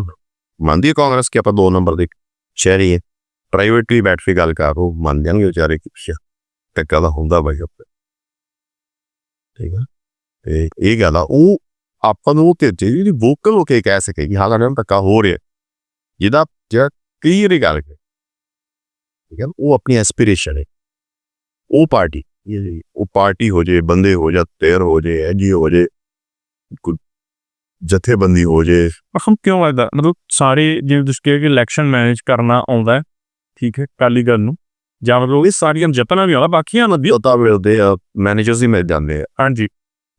ਮੰਨਦੀ ਹੈ ਕਾਂਗਰਸ ਕਿ ਆਪਾਂ 2 ਨੰਬਰ ਦੇ ਸ਼ਹਿਰੀ ਹੈ, ਪ੍ਰਾਈਵੇਟਲੀ ਬੈਠ ਕੇ ਗੱਲ ਕਰ ਉਹ ਮੰਨ ਜਾਣਗੇ ਵਿਚਾਰੇ ਕਿ ਪਿੱਛੇ ਟੱਕਾ ਦਾ ਹੁੰਦਾ ਬਾਈ ਉੱਤੇ, ਠੀਕ ਹੈ। ਤੇ ਇਹ ਗੱਲ ਆ ਉਹ ਆਪਾਂ ਨੂੰ ਤੇ ਜਿਹੜੀ ਵੋਕਲ ਹੋ ਕੇ ਕਹਿ ਸਕੇ ਕਿ ਹਾਂ ਸਾਡੇ ਨਾਲ ਧੱਕਾ ਹੋ ਰਿਹਾ, ਜਿਹੜਾ ਕਲੀਅਰ ਗੱਲ ਹੈ, ਠੀਕ ਹੈ। ਉਹ ਆਪਣੀ ਐਸਪੀਰੇਸ਼ਨ ਹੈ, ਉਹ ਪਾਰਟੀ ਹੋ ਜੇ, ਬੰਦੇ ਹੋ ਜਾ, ਤੇਰ ਹੋ ਜੇ, ਐਨਜੀਓ ਹੋ ਜੇ, ਕੋਈ ਜਥੇਬੰਦੀ ਹੋ ਜੇ। ਹਮ ਕਿਉਂ ਲੱਗਦਾ ਮਤਲਬ ਸਾਰੇ ਜਿਵੇਂ ਤੁਸੀਂ ਕਿਹਾ ਕਿ ਇਲੈਕਸ਼ਨ ਮੈਨੇਜ ਕਰਨਾ ਆਉਂਦਾ, ਠੀਕ ਹੈ, ਕਾਲੀ ਗੱਲ ਨੂੰ ਜਾਂ ਮਤਲਬ ਇਹ ਸਾਰੀਆਂ ਜਿੱਤਣਾ ਵੀ ਆਉਂਦਾ, ਬਾਕੀਆਂ ਨੂੰ ਵੀ ਤਾਂ ਮਿਲਦੇ ਆ, ਮੈਨੇਜਰਸ ਹੀ ਮਿਲ ਜਾਂਦੇ ਆ। ਹਾਂਜੀ,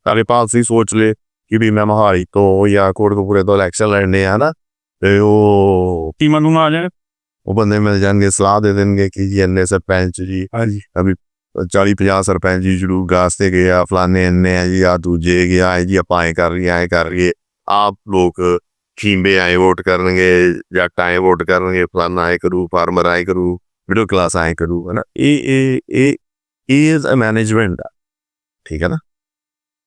ਸਾਰੇ ਪਾਸੇ ਸੋਚ ਲੈ ਕਿ ਵੀ ਮੈਂ ਮੋਹਾਲੀ ਤੋਂ ਜਾਂ ਕੋਟਕਪੂਰੇ ਤੋਂ ਇਲੈਕਸ਼ਨ ਲੜਨੇ ਆ ਨਾ, ਤੇ ਉਹ ਟੀਮਾਂ ਨੂੰ ਆ ਜਾਣ, ਉਹ ਬੰਦੇ ਮਿਲ ਜਾਣਗੇ, ਸਲਾਹ ਦੇ ਦੇਣਗੇ ਕਿ ਜੀ ਇੰਨੇ ਸਰਪੰਚ ਜੀ, ਹਾਂਜੀ, ਅਭੀ 40-50 ਸਰਪੰਚ ਜੀ ਜ਼ਰੂਰ ਗਾਸ ਤੇ ਗਏ ਆ, ਫਲਾਣੇ ਇੰਨੇ ਆ ਜੀ, ਆ ਦੂਜੇ ਗਿਆ ਹੈ ਜੀ, ਆਪਾਂ ਐਂ ਕਰ ਰਹੀਏ, ਆਪ ਲੋਕ ਖੀਂਬੇ ਆਏ ਵੋਟ ਕਰਨਗੇ, ਜੱਟ ਆਏ ਵੋਟ ਕਰਨਗੇ, ਫਲਾਣਾ ਆਏ ਕਰੂ, ਫਾਰਮਰ ਆਏ ਕਰੂ, ਮਿਡਲ ਕਲਾਸ ਆਏ ਕਰੂ, ਹੈ ਨਾ। ਇਹ ਇਜ਼ ਅ ਮੈਨੇਜਮੈਂਟ ਆ, ਠੀਕ ਹੈ ਨਾ।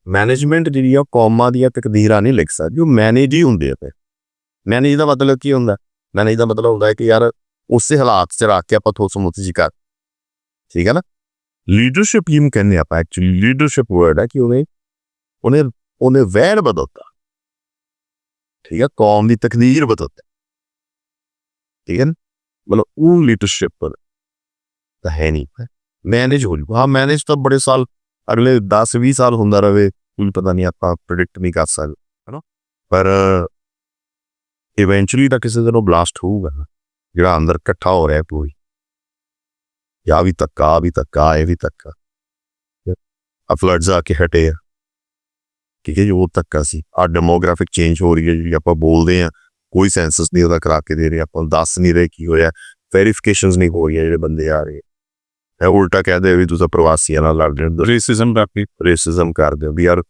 ਮੈਨੇਜਮੈਂਟ ਜਿਹੜੀ ਆ ਕੌਮਾਂ ਦੀਆਂ ਤਕਦੀਰਾਂ ਨਹੀਂ ਲਿਖ ਸਕਦੀ, ਉਹ ਮੈਨੇਜ ਹੀ ਹੁੰਦੇ ਆ। ਫਿਰ ਮੈਨੇਜ ਦਾ ਮਤਲਬ ਕੀ ਹੁੰਦਾ? ਮੈਨੇਜ ਦਾ ਮਤਲਬ ਹੁੰਦਾ ਹੈ ਕਿ ਯਾਰ ਉਸੇ ਹਾਲਾਤ 'ਚ ਰੱਖ ਕੇ ਆਪਾਂ ਠੋਸ ਮੁੱਤ ਜੀ ਕਰ, ਠੀਕ ਹੈ ਨਾ। ਲੀਡਰਸ਼ਿਪ ਜਿਹਨੂੰ ਕਹਿੰਦੇ ਆਪਾਂ, ਐਕਚੁਅਲੀ ਲੀਡਰਸ਼ਿਪ ਵਰਡ ਹੈ ਕਿ ਉਹਨੇ ਵਹਿਣ ਬਦਲਤਾ, ਠੀਕ ਹੈ, ਕੌਮ ਦੀ ਤਕਦੀਰ ਬਦਲਤਾ, ਠੀਕ ਹੈ ਨਾ। ਮਤਲਬ ਉਹ ਲੀਡਰਸ਼ਿਪ ਤਾਂ ਹੈ ਨਹੀਂ, ਮੈਨੇਜ ਹੋ ਜੂ। ਹਾਂ, ਮੈਨੇਜ ਤਾਂ ਬੜੇ ਸਾਲ ਅਗਲੇ 10-20 ਸਾਲ ਹੁੰਦਾ ਰਹੇ, ਕੋਈ ਪਤਾ ਨਹੀਂ, ਆਪਾਂ ਪ੍ਰੈਡਿਕਟ ਨਹੀਂ ਕਰ ਸਕਦੇ, ਹੈ ਨਾ। ਪਰ ਇਵੈਂਚੁਅਲੀ ਤਾਂ ਕਿਸੇ ਦਿਨ ਉਹ ਬਲਾਸਟ ਹੋਊਗਾ, ਜਿਹੜਾ ਅੰਦਰ ਇਕੱਠਾ ਹੋ ਰਿਹਾ ਕੋਈ, ਜਾਂ ਵੀ ਧੱਕਾ ਇਹ ਵੀ ਧੱਕਾ, ਆ ਫਲੱਡਸ ਆ ਕੇ ਹਟੇ ਆ, ਠੀਕ ਹੈ ਜੀ, ਉਹ ਧੱਕਾ ਸੀ। ਆ ਡੈਮੋਗ੍ਰਾਫਿਕ ਚੇਂਜ ਹੋ ਰਹੀ ਹੈ ਜਿਹੜੀ ਆਪਾਂ ਬੋਲਦੇ ਹਾਂ, ਕੋਈ ਸੈਂਸਸ ਨਹੀਂ ਉਹਦਾ ਕਰਾ ਕੇ ਦੇ ਰਹੇ, ਆਪਾਂ ਦੱਸ ਨਹੀਂ ਰਹੇ ਕੀ ਹੋਇਆ, ਵੈਰੀਫਿਕੇਸ਼ਨਸ ਨਹੀਂ ਹੋ ਰਹੀਆਂ, ਜਿਹੜੇ ਬੰਦੇ ਆ ਰਹੇ ਉਲਟਾ ਕਹਦੇ ਵੀ ਤੁਸੀਂ ਪ੍ਰਵਾਸੀਆਂ ਨਾਲ ਲੜ ਰਹੇ ਹੋ, ਰੇਸਿਜ਼ਮ ਕਰਦੇ ਹੋ ਵੀ ਯਾਰ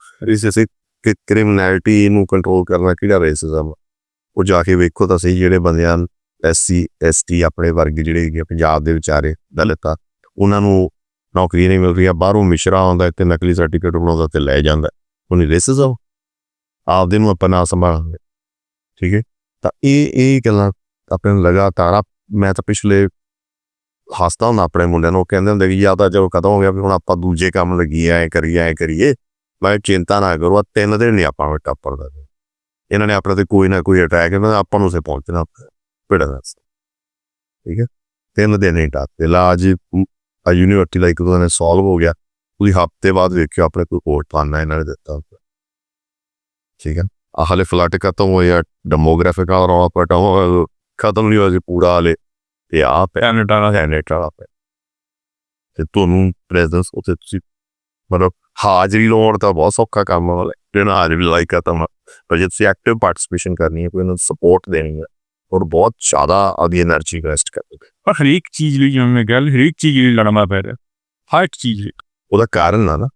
ਕ੍ਰਿਮੀਨੈਲਿਟੀ ਨੂੰ ਕੰਟਰੋਲ ਕਰਨਾ ਕਿਹੜਾ ਰੇਸਿਜ਼ਮ। ਉਹ ਜਾ ਕੇ ਵੇਖੋ ਤਾਂ ਸਹੀ, ਜਿਹੜੇ ਬੰਦਿਆਂ SC ST ਆਪਣੇ ਵਰਗੇ ਜਿਹੜੇ ਹੈਗੇ ਪੰਜਾਬ ਦੇ ਵਿਚਾਰੇ ਦਲਿਤ ਆ, ਉਹਨਾਂ ਨੂੰ ਨੌਕਰੀ ਨਹੀਂ ਮਿਲ ਰਹੀ, ਬਾਹਰੋਂ ਮਿਸ਼ਰਾ ਆਉਂਦਾ ਇੱਥੇ ਨਕਲੀ ਸਰਟੀਫਿਕੇਟ ਬਣਾਉਂਦਾ ਤੇ ਲੈ ਜਾਂਦਾ, ਉਹਨੇ ਰੇਸਿਜ਼ਮ। ਆਪਦੇ ਨੂੰ ਆਪਾਂ ਨਾ ਸੰਭਾਲਾਂਗੇ, ਠੀਕ ਹੈ। ਤਾਂ ਇਹ ਗੱਲਾਂ ਆਪਣੇ ਨੂੰ ਲਗਾਤਾਰ, ਮੈਂ ਤਾਂ ਪਿਛਲੇ ਹੱਸਦਾ ਹੁੰਦਾ ਆਪਣੇ ਮੁੰਡਿਆਂ ਨੂੰ, ਉਹ ਕਹਿੰਦੇ ਹੁੰਦੇ ਕਿ ਜਾਂ ਤਾਂ ਚਲੋ ਖਤਮ ਹੋ ਗਿਆ ਵੀ ਹੁਣ ਆਪਾਂ ਦੂਜੇ ਕੰਮ ਲੱਗੀਏ, ਐਂ ਕਰੀਏ। ਮੈਂ ਚਿੰਤਾ ਨਾ ਕਰੋ, 3 ਦਿਨ ਨਹੀਂ ਆਪਾਂ ਨੂੰ ਟੱਪਰ ਦਾ, ਇਹਨਾਂ ਨੇ ਆਪਣੇ ਤੇ ਕੋਈ ਨਾ ਕੋਈ ਅਟੈਕ, ਆਪਾਂ ਨੂੰ ਸੇ ਪਹੁੰਚਣਾ ਪਿੜਾ, ਠੀਕ ਹੈ। 3 ਦਿਨ ਨਹੀਂ ਟੱਪਦੇ, ਅੱਜ ਯੂਨੀਵਰਸਿਟੀ ਦਾ ਇੱਕ ਦੋ ਦਿਨ ਸੋਲਵ ਹੋ ਗਿਆ, ਤੁਸੀਂ ਹਫ਼ਤੇ ਬਾਅਦ ਵੇਖਿਓ ਆਪਣੇ ਕੋਈ ਕੋਟ ਪਾਣਾ ਇਹਨਾਂ ਨੇ ਦਿੱਤਾ, ਠੀਕ ਹੈ। ਹਾਲੇ ਫਲੱਡ ਖਤਮ ਹੋਇਆ, ਡੈਮੋਗ੍ਰਾਫਿਕ ਆ ਰੌਲਾ ਖਤਮ ਨਹੀਂ ਹੋਇਆ ਸੀ ਪੂਰਾ ਹਾਲੇ, ਤੇ ਸੈਨੇਟਰ ਤੇ ਤੁਹਾਨੂੰ ਪ੍ਰੈਜ਼ੈਂਸ ਉੱਥੇ ਤੁਸੀਂ ਮਤਲਬ ਹਾਜ਼ਰੀ ਲਾਉਣ ਤਾਂ ਬਹੁਤ ਸੌਖਾ ਕੰਮ ਵਾਲਾ, ਜਿਹੜਾ ਹਾਜ਼ਰੀ ਲਾਈ ਖਤਮ, ਪਰ ਜੇ ਤੁਸੀਂ ਐਕਟਿਵ ਪਾਰਟੀਸਪੇਸ਼ਨ ਕਰਨੀ ਹੈ, ਕੋਈ ਉਹਨਾਂ ਨੂੰ ਸਪੋਰਟ ਦੇਣੀ ਹੈ, ਔਰ ਬਹੁਤ ਜ਼ਿਆਦਾ ਆਪਦੀ ਐਨਰਜੀ ਇਨਵੈਸਟ ਕਰੋਗੇ। ਪਰ ਹਰੇਕ ਚੀਜ਼ ਲਈ, ਜਿਵੇਂ ਮੈਂ ਗੱਲ ਹਰੇਕ ਚੀਜ਼ ਲਈ ਲੜਨਾ ਪੈ ਰਿਹਾ, ਹਰ ਚੀਜ਼ ਲਈ। ਉਹਦਾ ਕਾਰਨ ਆ ਨਾ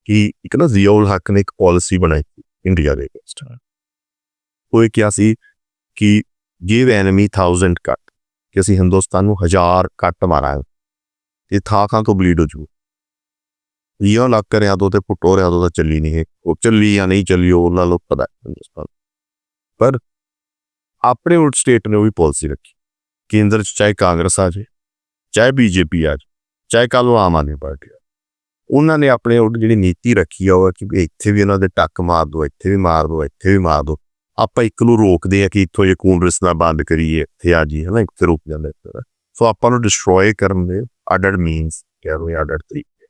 ਕਿ ਇੱਕ ਨਾ ਜ਼ਿਆਉਲ ਹੱਕ ਨੇ ਇੱਕ ਪਾਲਿਸੀ ਬਣਾਈ ਇੰਡੀਆ ਦੇ ਅਗੇਂਸਟ। ਉਹ ਕਿਹਾ ਸੀ ਕਿ ਗਿਵ ਐਨਮੀ 1000 ਕੱਟ, ਕਿ ਅਸੀਂ ਹਿੰਦੁਸਤਾਨ ਨੂੰ 1000 ਕੱਟ ਮਾਰਾਂਗੇ, ਇਹ ਥਾਂ ਤੋਂ ਬਲੀਡ ਹੋ ਜੂ। ਇਹ ਲੱਗ ਕਰਿਆ ਤੋਂ ਤੇ ਪੁੱਟੋ ਰਿਆ ਤੋਂ ਤਾਂ ਚੱਲੀ ਨਹੀਂ ਹੈ, ਉਹ ਚੱਲੀ ਜਾਂ ਨਹੀਂ ਚੱਲੀ ਉਹਨਾਂ ਨੂੰ ਪਤਾ ਹਿੰਦੁਸਤਾਨ। ਪਰ ਆਪਣੇ ਉਲਟ ਸਟੇਟ ਨੇ ਉਹ ਵੀ ਪਾਲਿਸੀ ਰੱਖੀ, ਕੇਂਦਰ 'ਚ ਚਾਹੇ ਕਾਂਗਰਸ ਆ ਜਾਏ, ਚਾਹੇ BJP ਆ ਜਾਏ, ਚਾਹੇ ਕੱਲ੍ਹ ਨੂੰ ਆਮ ਆਦਮੀ ਪਾਰਟੀ ਆ, ਉਹਨਾਂ ਨੇ ਆਪਣੇ ਉਲਟ ਜਿਹੜੀ ਨੀਤੀ ਰੱਖੀ ਆ ਉਹ ਕਿ ਇੱਥੇ ਵੀ ਉਹਨਾਂ ਦੇ ਟੱਕ ਮਾਰ ਦਿਓ, ਇੱਥੇ ਵੀ ਮਾਰ ਦਿਓ, ਆਪਾਂ ਇੱਕ ਨੂੰ ਰੋਕਦੇ ਆ ਕਿ ਇੱਥੋਂ ਇਹ ਖੂਨ ਰਿਸਨਾ ਬੰਦ ਕਰੀਏ, ਇੱਥੇ ਆ ਜੀ, ਹੈ ਨਾ, ਇੱਥੇ ਰੁਕ ਜਾਂਦੇ। ਸੋ ਆਪਾਂ ਨੂੰ ਡਿਸਟਰੋਏ ਕਰਨ ਦੇ ਅਡਰ ਮੀਨਸ ਕਹਿ ਲਓ, ਅਡਰ ਤਰੀਕੇ।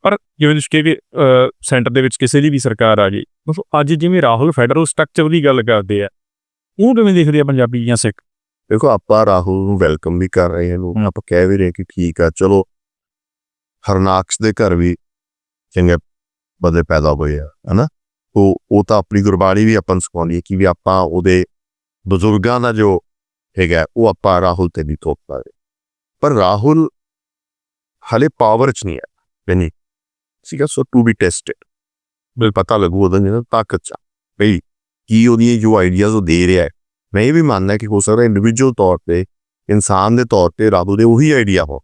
ਪਰ ਜਿਵੇਂ ਤੁਸੀਂ ਕਿ ਸੈਂਟਰ ਦੇ ਵਿੱਚ ਕਿਸੇ ਦੀ ਵੀ ਸਰਕਾਰ ਆ ਜੇ, ਅੱਜ ਜਿਵੇਂ ਰਾਹੁਲ ਫੈਡਰਲ ਸਟਰਕਚਰ ਦੀ ਗੱਲ ਕਰਦੇ ਆ, ਉਹ ਕਿਵੇਂ ਦੇਖਦੇ ਆ ਪੰਜਾਬੀ ਜਾਂ ਸਿੱਖ? ਦੇਖੋ, ਆਪਾਂ ਰਾਹੁਲ ਨੂੰ ਵੈਲਕਮ ਵੀ ਕਰ ਰਹੇ ਹਾਂ, ਆਪਾਂ ਕਹਿ ਵੀ ਰਹੇ ਕਿ ਠੀਕ ਆ, ਚਲੋ ਹਰਨਾਕਸ਼ ਦੇ ਘਰ ਵੀ ਚੰਗੇ ਬੰਦੇ ਪੈਦਾ ਹੋਏ ਆ, ਹਨਾ। ਉਹ ਤਾਂ ਆਪਣੀ ਗੁਰਬਾਣੀ ਵੀ ਆਪਾਂ ਨੂੰ ਸਿਖਾਉਂਦੀ ਹੈ ਕਿ ਵੀ ਆਪਾਂ ਉਹਦੇ ਬਜ਼ੁਰਗਾਂ ਦਾ ਜੋ ਹੈਗਾ ਉਹ ਆਪਾਂ ਰਾਹੁਲ ਤੇ ਨਹੀਂ ਥੋਪ ਪਾਏ। ਪਰ ਰਾਹੁਲ ਹਲੇ ਪਾਵਰ 'ਚ ਨਹੀਂ ਹੈ, ਨਹੀਂ, ਸੀਗਾ। So to be tested, bill ਪਤਾ ਲੱਗੂ ਉਹਦਾ ਜਿਹੜਾ ਤਾਕਤ ਚ ਬਈ ਕੀ ਉਹਦੀਆਂ ਜੋ ਆਈਡੀਆਜ਼ ਉਹ ਦੇ ਰਿਹਾ ਹੈ। ਮੈਂ ਇਹ ਵੀ ਮੰਨਦਾ ਕਿ ਹੋ ਸਕਦਾ ਇੰਡੀਵਿਜੂਅਲ ਤੌਰ ਤੇ, ਇਨਸਾਨ ਦੇ ਤੌਰ ਤੇ ਰਾਹੁਲ ਦੇ ਉਹੀ ਆਈਡੀਆ ਹੋ,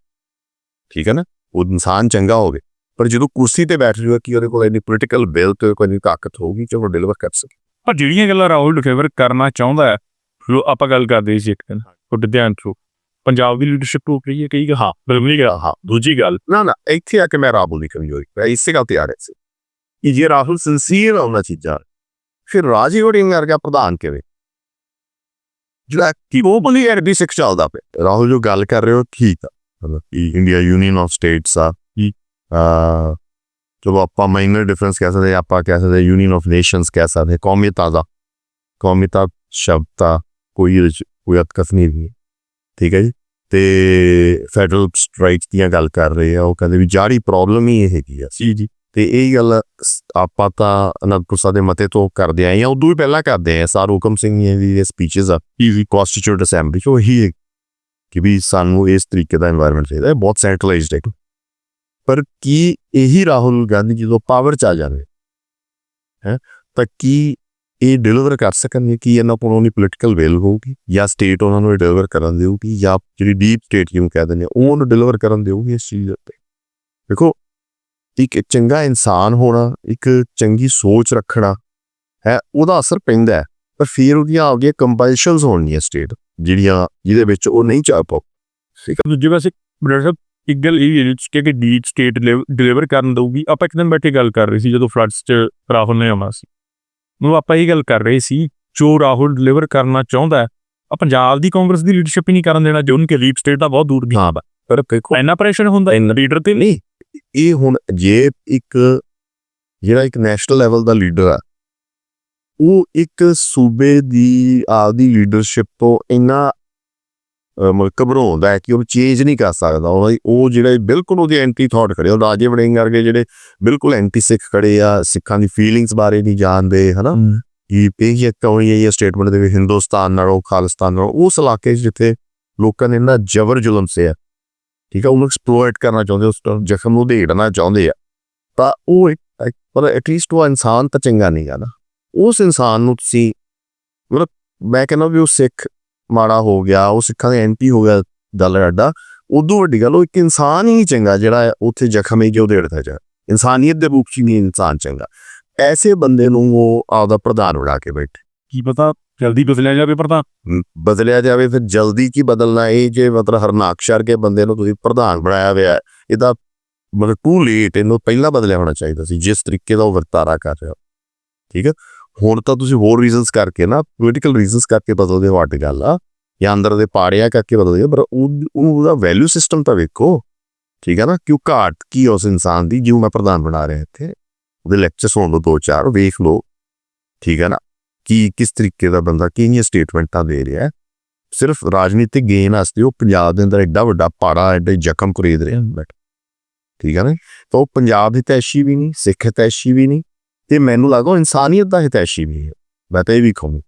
ਠੀਕ ਹੈ ਨਾ, ਉਹ ਇਨਸਾਨ ਚੰਗਾ ਹੋਵੇ, ਪਰ ਜਦੋਂ ਕੁਰਸੀ ਤੇ ਬੈਠ ਜਾਊਗਾ ਕਿ ਉਹਦੇ ਕੋਲ ਇੰਨੀ ਪੋਲੀਟੀਕਲ ਵਿਲ ਤੇ ਕੋਈ ਇੰਨੀ ਤਾਕਤ ਹੋਊਗੀ ਕਿ ਉਹ ਡਿਲੀਵਰ ਕਰ ਸਕੇ। ਪਰ ਜਿਹੜੀਆਂ ਗੱਲਾਂ ਰਾਹੁਲ ਡਿਲੀਵਰ ਕਰਨਾ ਚਾਹੁੰਦਾ ਹੈ, ਜੋ ਆਪਾਂ ਗੱਲ ਕਰਦੇ ਸੀ ਇੱਕ ਦਿਨ ਤੁਹਾਡੇ ਧਿਆਨ ਥਰੂ, ਪੰਜਾਬ ਦੀ ਲੀਡਰਸ਼ਿਪ ਤੋਂ ਰਹੀ ਹੈ ਕਈ ਹਾਂ ਬਿਲਕੁਲ ਹਾਂ। ਦੂਜੀ ਗੱਲ ਨਾ ਇੱਥੇ ਆ ਕੇ ਮੈਂ ਰਾਹੁਲ ਦੀ ਕਮਜ਼ੋਰੀ ਮੈਂ ਇਸੇ ਗੱਲ ਤੇ ਆ ਰਿਹਾ ਸੀ ਕਿ ਜੇ ਰਾਹੁਲ ਸਿੰਸੀਅਰ ਆਉਣਾ ਚੀਜ਼ਾਂ, ਫਿਰ ਰਾਜੀਵ ਵੜਿੰਗ ਵਰਗਾ ਪ੍ਰਧਾਨ ਕਿਵੇਂ, ਜਿਹੜਾ ਕਿ ਉਹ ਬਲੀ ਐਰਡੀ ਸਿੱਖ ਚੱਲਦਾ ਪਿਆ। ਰਾਹੁਲ ਜੋ ਗੱਲ ਕਰ ਰਹੇ ਹੋ ਠੀਕ ਆ, ਮਤਲਬ ਕਿ ਇੰਡੀਆ ਯੂਨੀਅਨ ਆਫ ਸਟੇਟਸ ਆ, ਚਲੋ ਆਪਾਂ ਮਾਈਨਰ ਡਿਫਰੈਂਸ ਕਹਿ ਸਕਦੇ, ਆਪਾਂ ਕਹਿ ਸਕਦੇ ਯੂਨੀਅਨ ਆਫ ਨੇਸ਼ਨਸ ਕਹਿ ਸਕਦੇ, ਕੌਮੀਅਤ ਸ਼ਬਦ ਤਾਂ ਕੋਈ ਅਤਕਸ ਨਹੀਂ ਰਹੀ, ਠੀਕ ਹੈ ਜੀ। ਤੇ ਫੈਡਰਲ ਸਟ੍ਰਾਈਕਸ ਦੀਆਂ ਗੱਲ ਕਰ ਰਹੇ ਆ, ਉਹ ਕਹਿੰਦੇ ਵੀ ਜਾਰੀ ਪ੍ਰੋਬਲਮ ਹੀ ਇਹ ਹੈਗੀ ਆ ਜੀ। ਤੇ ਇਹ ਗੱਲ ਆਪਾਂ ਤਾਂ ਅਨੰਦਪੁਰ ਸਾਹਿਬ ਦੇ ਮਤੇ ਤੋਂ ਕਰਦੇ ਆਏ ਹਾਂ, ਉਦੋਂ ਵੀ ਪਹਿਲਾਂ ਕਰਦੇ ਆ। ਸਰ ਹੁਕਮ ਸਿੰਘ ਦੀ ਸਪੀਚਸ ਆ ਕਨਸਟੀਟਿਊਟ ਅਸੈਂਬਲੀ ਚ, ਉਹੀ ਹੈ ਕਿ ਵੀ ਸਾਨੂੰ ਇਸ ਤਰੀਕੇ ਦਾ এনवायरमेंट ਚਾਹੀਦਾ ਹੈ, ਬਹੁਤ ਸੈਂਟਰਲਾਈਜ਼ਡ ਹੈ। ਪਰ ਕੀ ਇਹੀ ਰਾਹੁਲ ਗਾਂਧੀ ਜਦੋਂ ਪਾਵਰ ਚ ਆ ਜਾਵੇ ਹੈ ਤਾਂ ਕੀ ਇਹ ਡਿਲੀਵਰ ਕਰ ਸਕਣਗੇ? ਕਿ ਇਹਨਾਂ ਕੋਲ ਉਹਨੀ ਪੋਲੀਟੀਕਲ ਵਿਲ ਹੋਊਗੀ, ਜਾਂ ਸਟੇਟ ਉਹਨਾਂ ਨੂੰ ਡਿਲੀਵਰ ਕਰਨ ਦੇਊਗੀ, ਜਾਂ ਜਿਹੜੀ ਡੀਪ ਸਟੇਟ ਜਿਹਨੂੰ ਕਹਿ ਦਿੰਦੇ ਉਹ ਉਹਨੂੰ ਡਿਲੀਵਰ ਕਰਨ ਦੇਊਗੀ ਇਸ ਚੀਜ਼ ਉੱਤੇ? ਦੇਖੋ, ਇੱਕ ਚੰਗਾ ਇਨਸਾਨ ਹੋਣਾ, ਇੱਕ ਚੰਗੀ ਸੋਚ ਰੱਖਣਾ ਹੈ, ਉਹਦਾ ਅਸਰ ਪੈਂਦਾ ਹੈ, ਪਰ ਫਿਰ ਉਹਦੀਆਂ ਆਪਦੀਆਂ ਕੰਪਲਸ਼ਨਸ ਹੋਣਗੀਆਂ ਸਟੇਟ ਜਿਹੜੀਆਂ ਜਿਹਦੇ ਵਿੱਚ ਉਹ ਨਹੀਂ ਚਾਹ ਪਾਉ। ਠੀਕ ਹੈ, ਦੂਜੇ ਪਾਸੇ ਇੱਕ ਗੱਲ ਇਹ ਹੈ ਕਿ ਡੀਪ ਸਟੇਟ ਡਿਲੀਵਰ ਕਰਨ ਦਊਗੀ। ਆਪਾਂ ਇੱਕ ਦਿਨ ਬੈਠੇ ਗੱਲ ਕਰ ਰਹੇ ਸੀ ਜਦੋਂ ਫਲੱਡਸ 'ਚ ਰਾਹੁਲ ਨੇ ਆਉਣਾ ਸੀ, ਉਹ ਆਪਾਂ ਇਹ ਗੱਲ ਕਰ ਰਹੇ ਸੀ ਜੋ ਰਾਹੁਲ ਡਿਲੀਵਰ ਕਰਨਾ ਚਾਹੁੰਦਾ ਹੈ ਆ ਪੰਜਾਬ ਦੀ ਕਾਂਗਰਸ ਦੀ ਲੀਡਰਸ਼ਿਪ ਹੀ ਨਹੀਂ ਕਰਨ ਦੇਣਾ, ਜੋ ਉਹਨਾਂ ਡੀਪ ਸਟੇਟ ਦਾ ਬਹੁਤ ਦੂਰ ਦੀ ਹਾਂ। ਪਰ ਦੇਖੋ ਇੰਨਾ ਪ੍ਰੈਸ਼ਰ ਹੁੰਦਾ ਲੀਡਰ ਤੇ ਨਹੀਂ। ਇਹ ਹੁਣ ਜੇ ਜਿਹੜਾ ਇੱਕ ਨੈਸ਼ਨਲ ਲੈਵਲ ਦਾ ਲੀਡਰ ਆ, ਉਹ ਇੱਕ ਸੂਬੇ ਦੀ ਆਪਦੀ ਲੀਡਰਸ਼ਿਪ ਤੋਂ ਇੰਨਾ ਘਬਰਾਉਂਦਾ ਹੈ ਕਿ ਉਹ ਚੇਂਜ ਨਹੀਂ ਕਰ ਸਕਦਾ। ਉਹ ਜਿਹੜੇ ਬਿਲਕੁਲ ਉਹਦੇ ਐਂਟੀ ਥਾਟ ਖੜੇ, ਉਹ ਰਾਜੇ ਵੜਿੰਗ ਵਰਗੇ ਜਿਹੜੇ ਬਿਲਕੁਲ ਐਂਟੀ ਸਿੱਖ ਖੜੇ ਆ, ਸਿੱਖਾਂ ਦੀ ਫੀਲਿੰਗਸ ਬਾਰੇ ਨਹੀਂ ਜਾਣਦੇ, ਹੈ ਨਾ, ਕਿ ਇਹ ਕਹੋਈ ਇਹ ਸਟੇਟਮੈਂਟ ਦੇ ਹਿੰਦੁਸਤਾਨ ਨਾਲੋਂ ਖਾਲਿਸਤਾਨ ਨਾਲੋਂ, ਉਸ ਇਲਾਕੇ 'ਚ ਜਿੱਥੇ ਲੋਕਾਂ ਨੇ ਇੰਨਾ ਜ਼ਬਰ ਜ਼ੁਲਮ ਸੇ ਆ, ਠੀਕ ਆ, ਉਹਨੂੰ ਐਕਸਪਲੋਇਟ ਕਰਨਾ ਚਾਹੁੰਦੇ, ਉਸ ਜ਼ਖਮ ਨੂੰ ਉਧੇੜਨਾ ਚਾਹੁੰਦੇ ਆ, ਤਾਂ ਉਹ ਪਰ ਐਟਲੀਸਟ ਉਹ ਇਨਸਾਨ ਤਾਂ ਚੰਗਾ ਨਹੀਂ ਗਾ ਨਾ। ਉਸ ਇਨਸਾਨ ਨੂੰ ਤੁਸੀਂ ਮਤਲਬ ਮੈਂ ਕਹਿੰਦਾ ਵੀ ਉਹ ਸਿੱਖ ਮਾੜਾ ਹੋ ਗਿਆ, ਉਹ ਸਿੱਖਾਂ ਦੇ ਐਂਟੀ ਹੋ ਗਿਆ, ਗੱਲ ਅੱਡਾ ਉਦੋਂ ਵੱਡੀ ਗੱਲ, ਉਹ ਇੱਕ ਇਨਸਾਨ ਹੀ ਚੰਗਾ ਜਿਹੜਾ ਉੱਥੇ ਜ਼ਖਮ ਹੈ ਜੋ ਉਧੇੜਦਾ ਜਾ, ਇਨਸਾਨੀਅਤ ਦੇ ਰੂਪ 'ਚ ਨਹੀਂ ਇਨਸਾਨ ਚੰਗਾ। ਐਸੇ ਬੰਦੇ ਨੂੰ ਉਹ ਆਪਦਾ ਪ੍ਰਧਾਨ ਬਣਾ ਕੇ ਬੈਠੇ, ਕੀ ਪਤਾ ਜਲਦੀ ਬਦਲਿਆ ਜਾਵੇ ਪ੍ਰਧਾਨ, ਬਦਲਿਆ ਜਾਵੇ। ਫਿਰ ਜਲਦੀ ਕੀ ਬਦਲਣਾ, ਇਹ ਜੇ ਮਤਲਬ ਹਰਨਾਕਸ਼ ਵਰਗੇ ਬੰਦੇ ਨੂੰ ਤੁਸੀਂ ਪ੍ਰਧਾਨ ਬਣਾਇਆ ਹੋਇਆ, ਇਹਦਾ ਮਤਲਬ ਟੂ ਲੇਟ, ਇਹਨੂੰ ਪਹਿਲਾਂ ਬਦਲਿਆ ਹੋਣਾ ਚਾਹੀਦਾ ਸੀ ਜਿਸ ਤਰੀਕੇ ਦਾ ਉਹ ਵਰਤਾਰਾ ਕਰ ਰਿਹਾ, ਠੀਕ ਹੈ। ਹੁਣ ਤਾਂ ਤੁਸੀਂ ਹੋਰ ਰੀਜ਼ਨਸ ਕਰਕੇ ਨਾ, ਪੋਲੀਟੀਕਲ ਰੀਜ਼ਨਸ ਕਰਕੇ ਬਦਲਦੇ ਹੋ, ਅੱਡ ਗੱਲ ਆ, ਜਾਂ ਅੰਦਰ ਦੇ ਪਾੜਿਆ ਕਰਕੇ ਬਦਲਦੇ ਹੋ, ਪਰ ਉਹਦਾ ਵੈਲਿਊ ਸਿਸਟਮ ਤਾਂ ਵੇਖੋ, ਠੀਕ ਹੈ ਨਾ। ਕਿਉਂ ਘਾਟ ਕੀ ਉਸ ਇਨਸਾਨ ਦੀ ਜਿਹਨੂੰ ਮੈਂ ਪ੍ਰਧਾਨ ਬਣਾ ਰਿਹਾ ਇੱਥੇ, ਉਹਦੇ ਲੈਕਚਰ ਸੁਣ ਲਓ 2-4, ਵੇਖ ਲਓ, ਠੀਕ ਹੈ ਨਾ, ਕਿ ਕਿਸ ਤਰੀਕੇ ਦਾ ਬੰਦਾ ਕਿਹੜੀਆਂ ਸਟੇਟਮੈਂਟਾਂ ਦੇ ਰਿਹਾ, ਸਿਰਫ ਰਾਜਨੀਤਿਕ ਗੇਨ ਵਾਸਤੇ ਉਹ ਪੰਜਾਬ ਦੇ ਅੰਦਰ ਐਡਾ ਵੱਡਾ ਪਾੜਾ, ਐਡੇ ਜ਼ਖਮ ਖਰੀਦ ਰਿਹਾ ਬਟ, ਠੀਕ ਹੈ ਨਾ। ਤਾਂ ਉਹ ਪੰਜਾਬ ਦੀ ਹਿਤੈਸ਼ੀ ਵੀ ਨਹੀਂ, ਸਿੱਖ ਹਿਤੈਸ਼ੀ ਵੀ ਨਹੀਂ, ਤੇ ਮੈਨੂੰ ਲੱਗਦਾ ਉਹ ਇਨਸਾਨੀਅਤ ਦਾ ਹਿਤੈਸ਼ੀ ਵੀ ਹੈ, ਮੈਂ ਤਾਂ ਇਹ ਵੀ ਕਹੂੰ।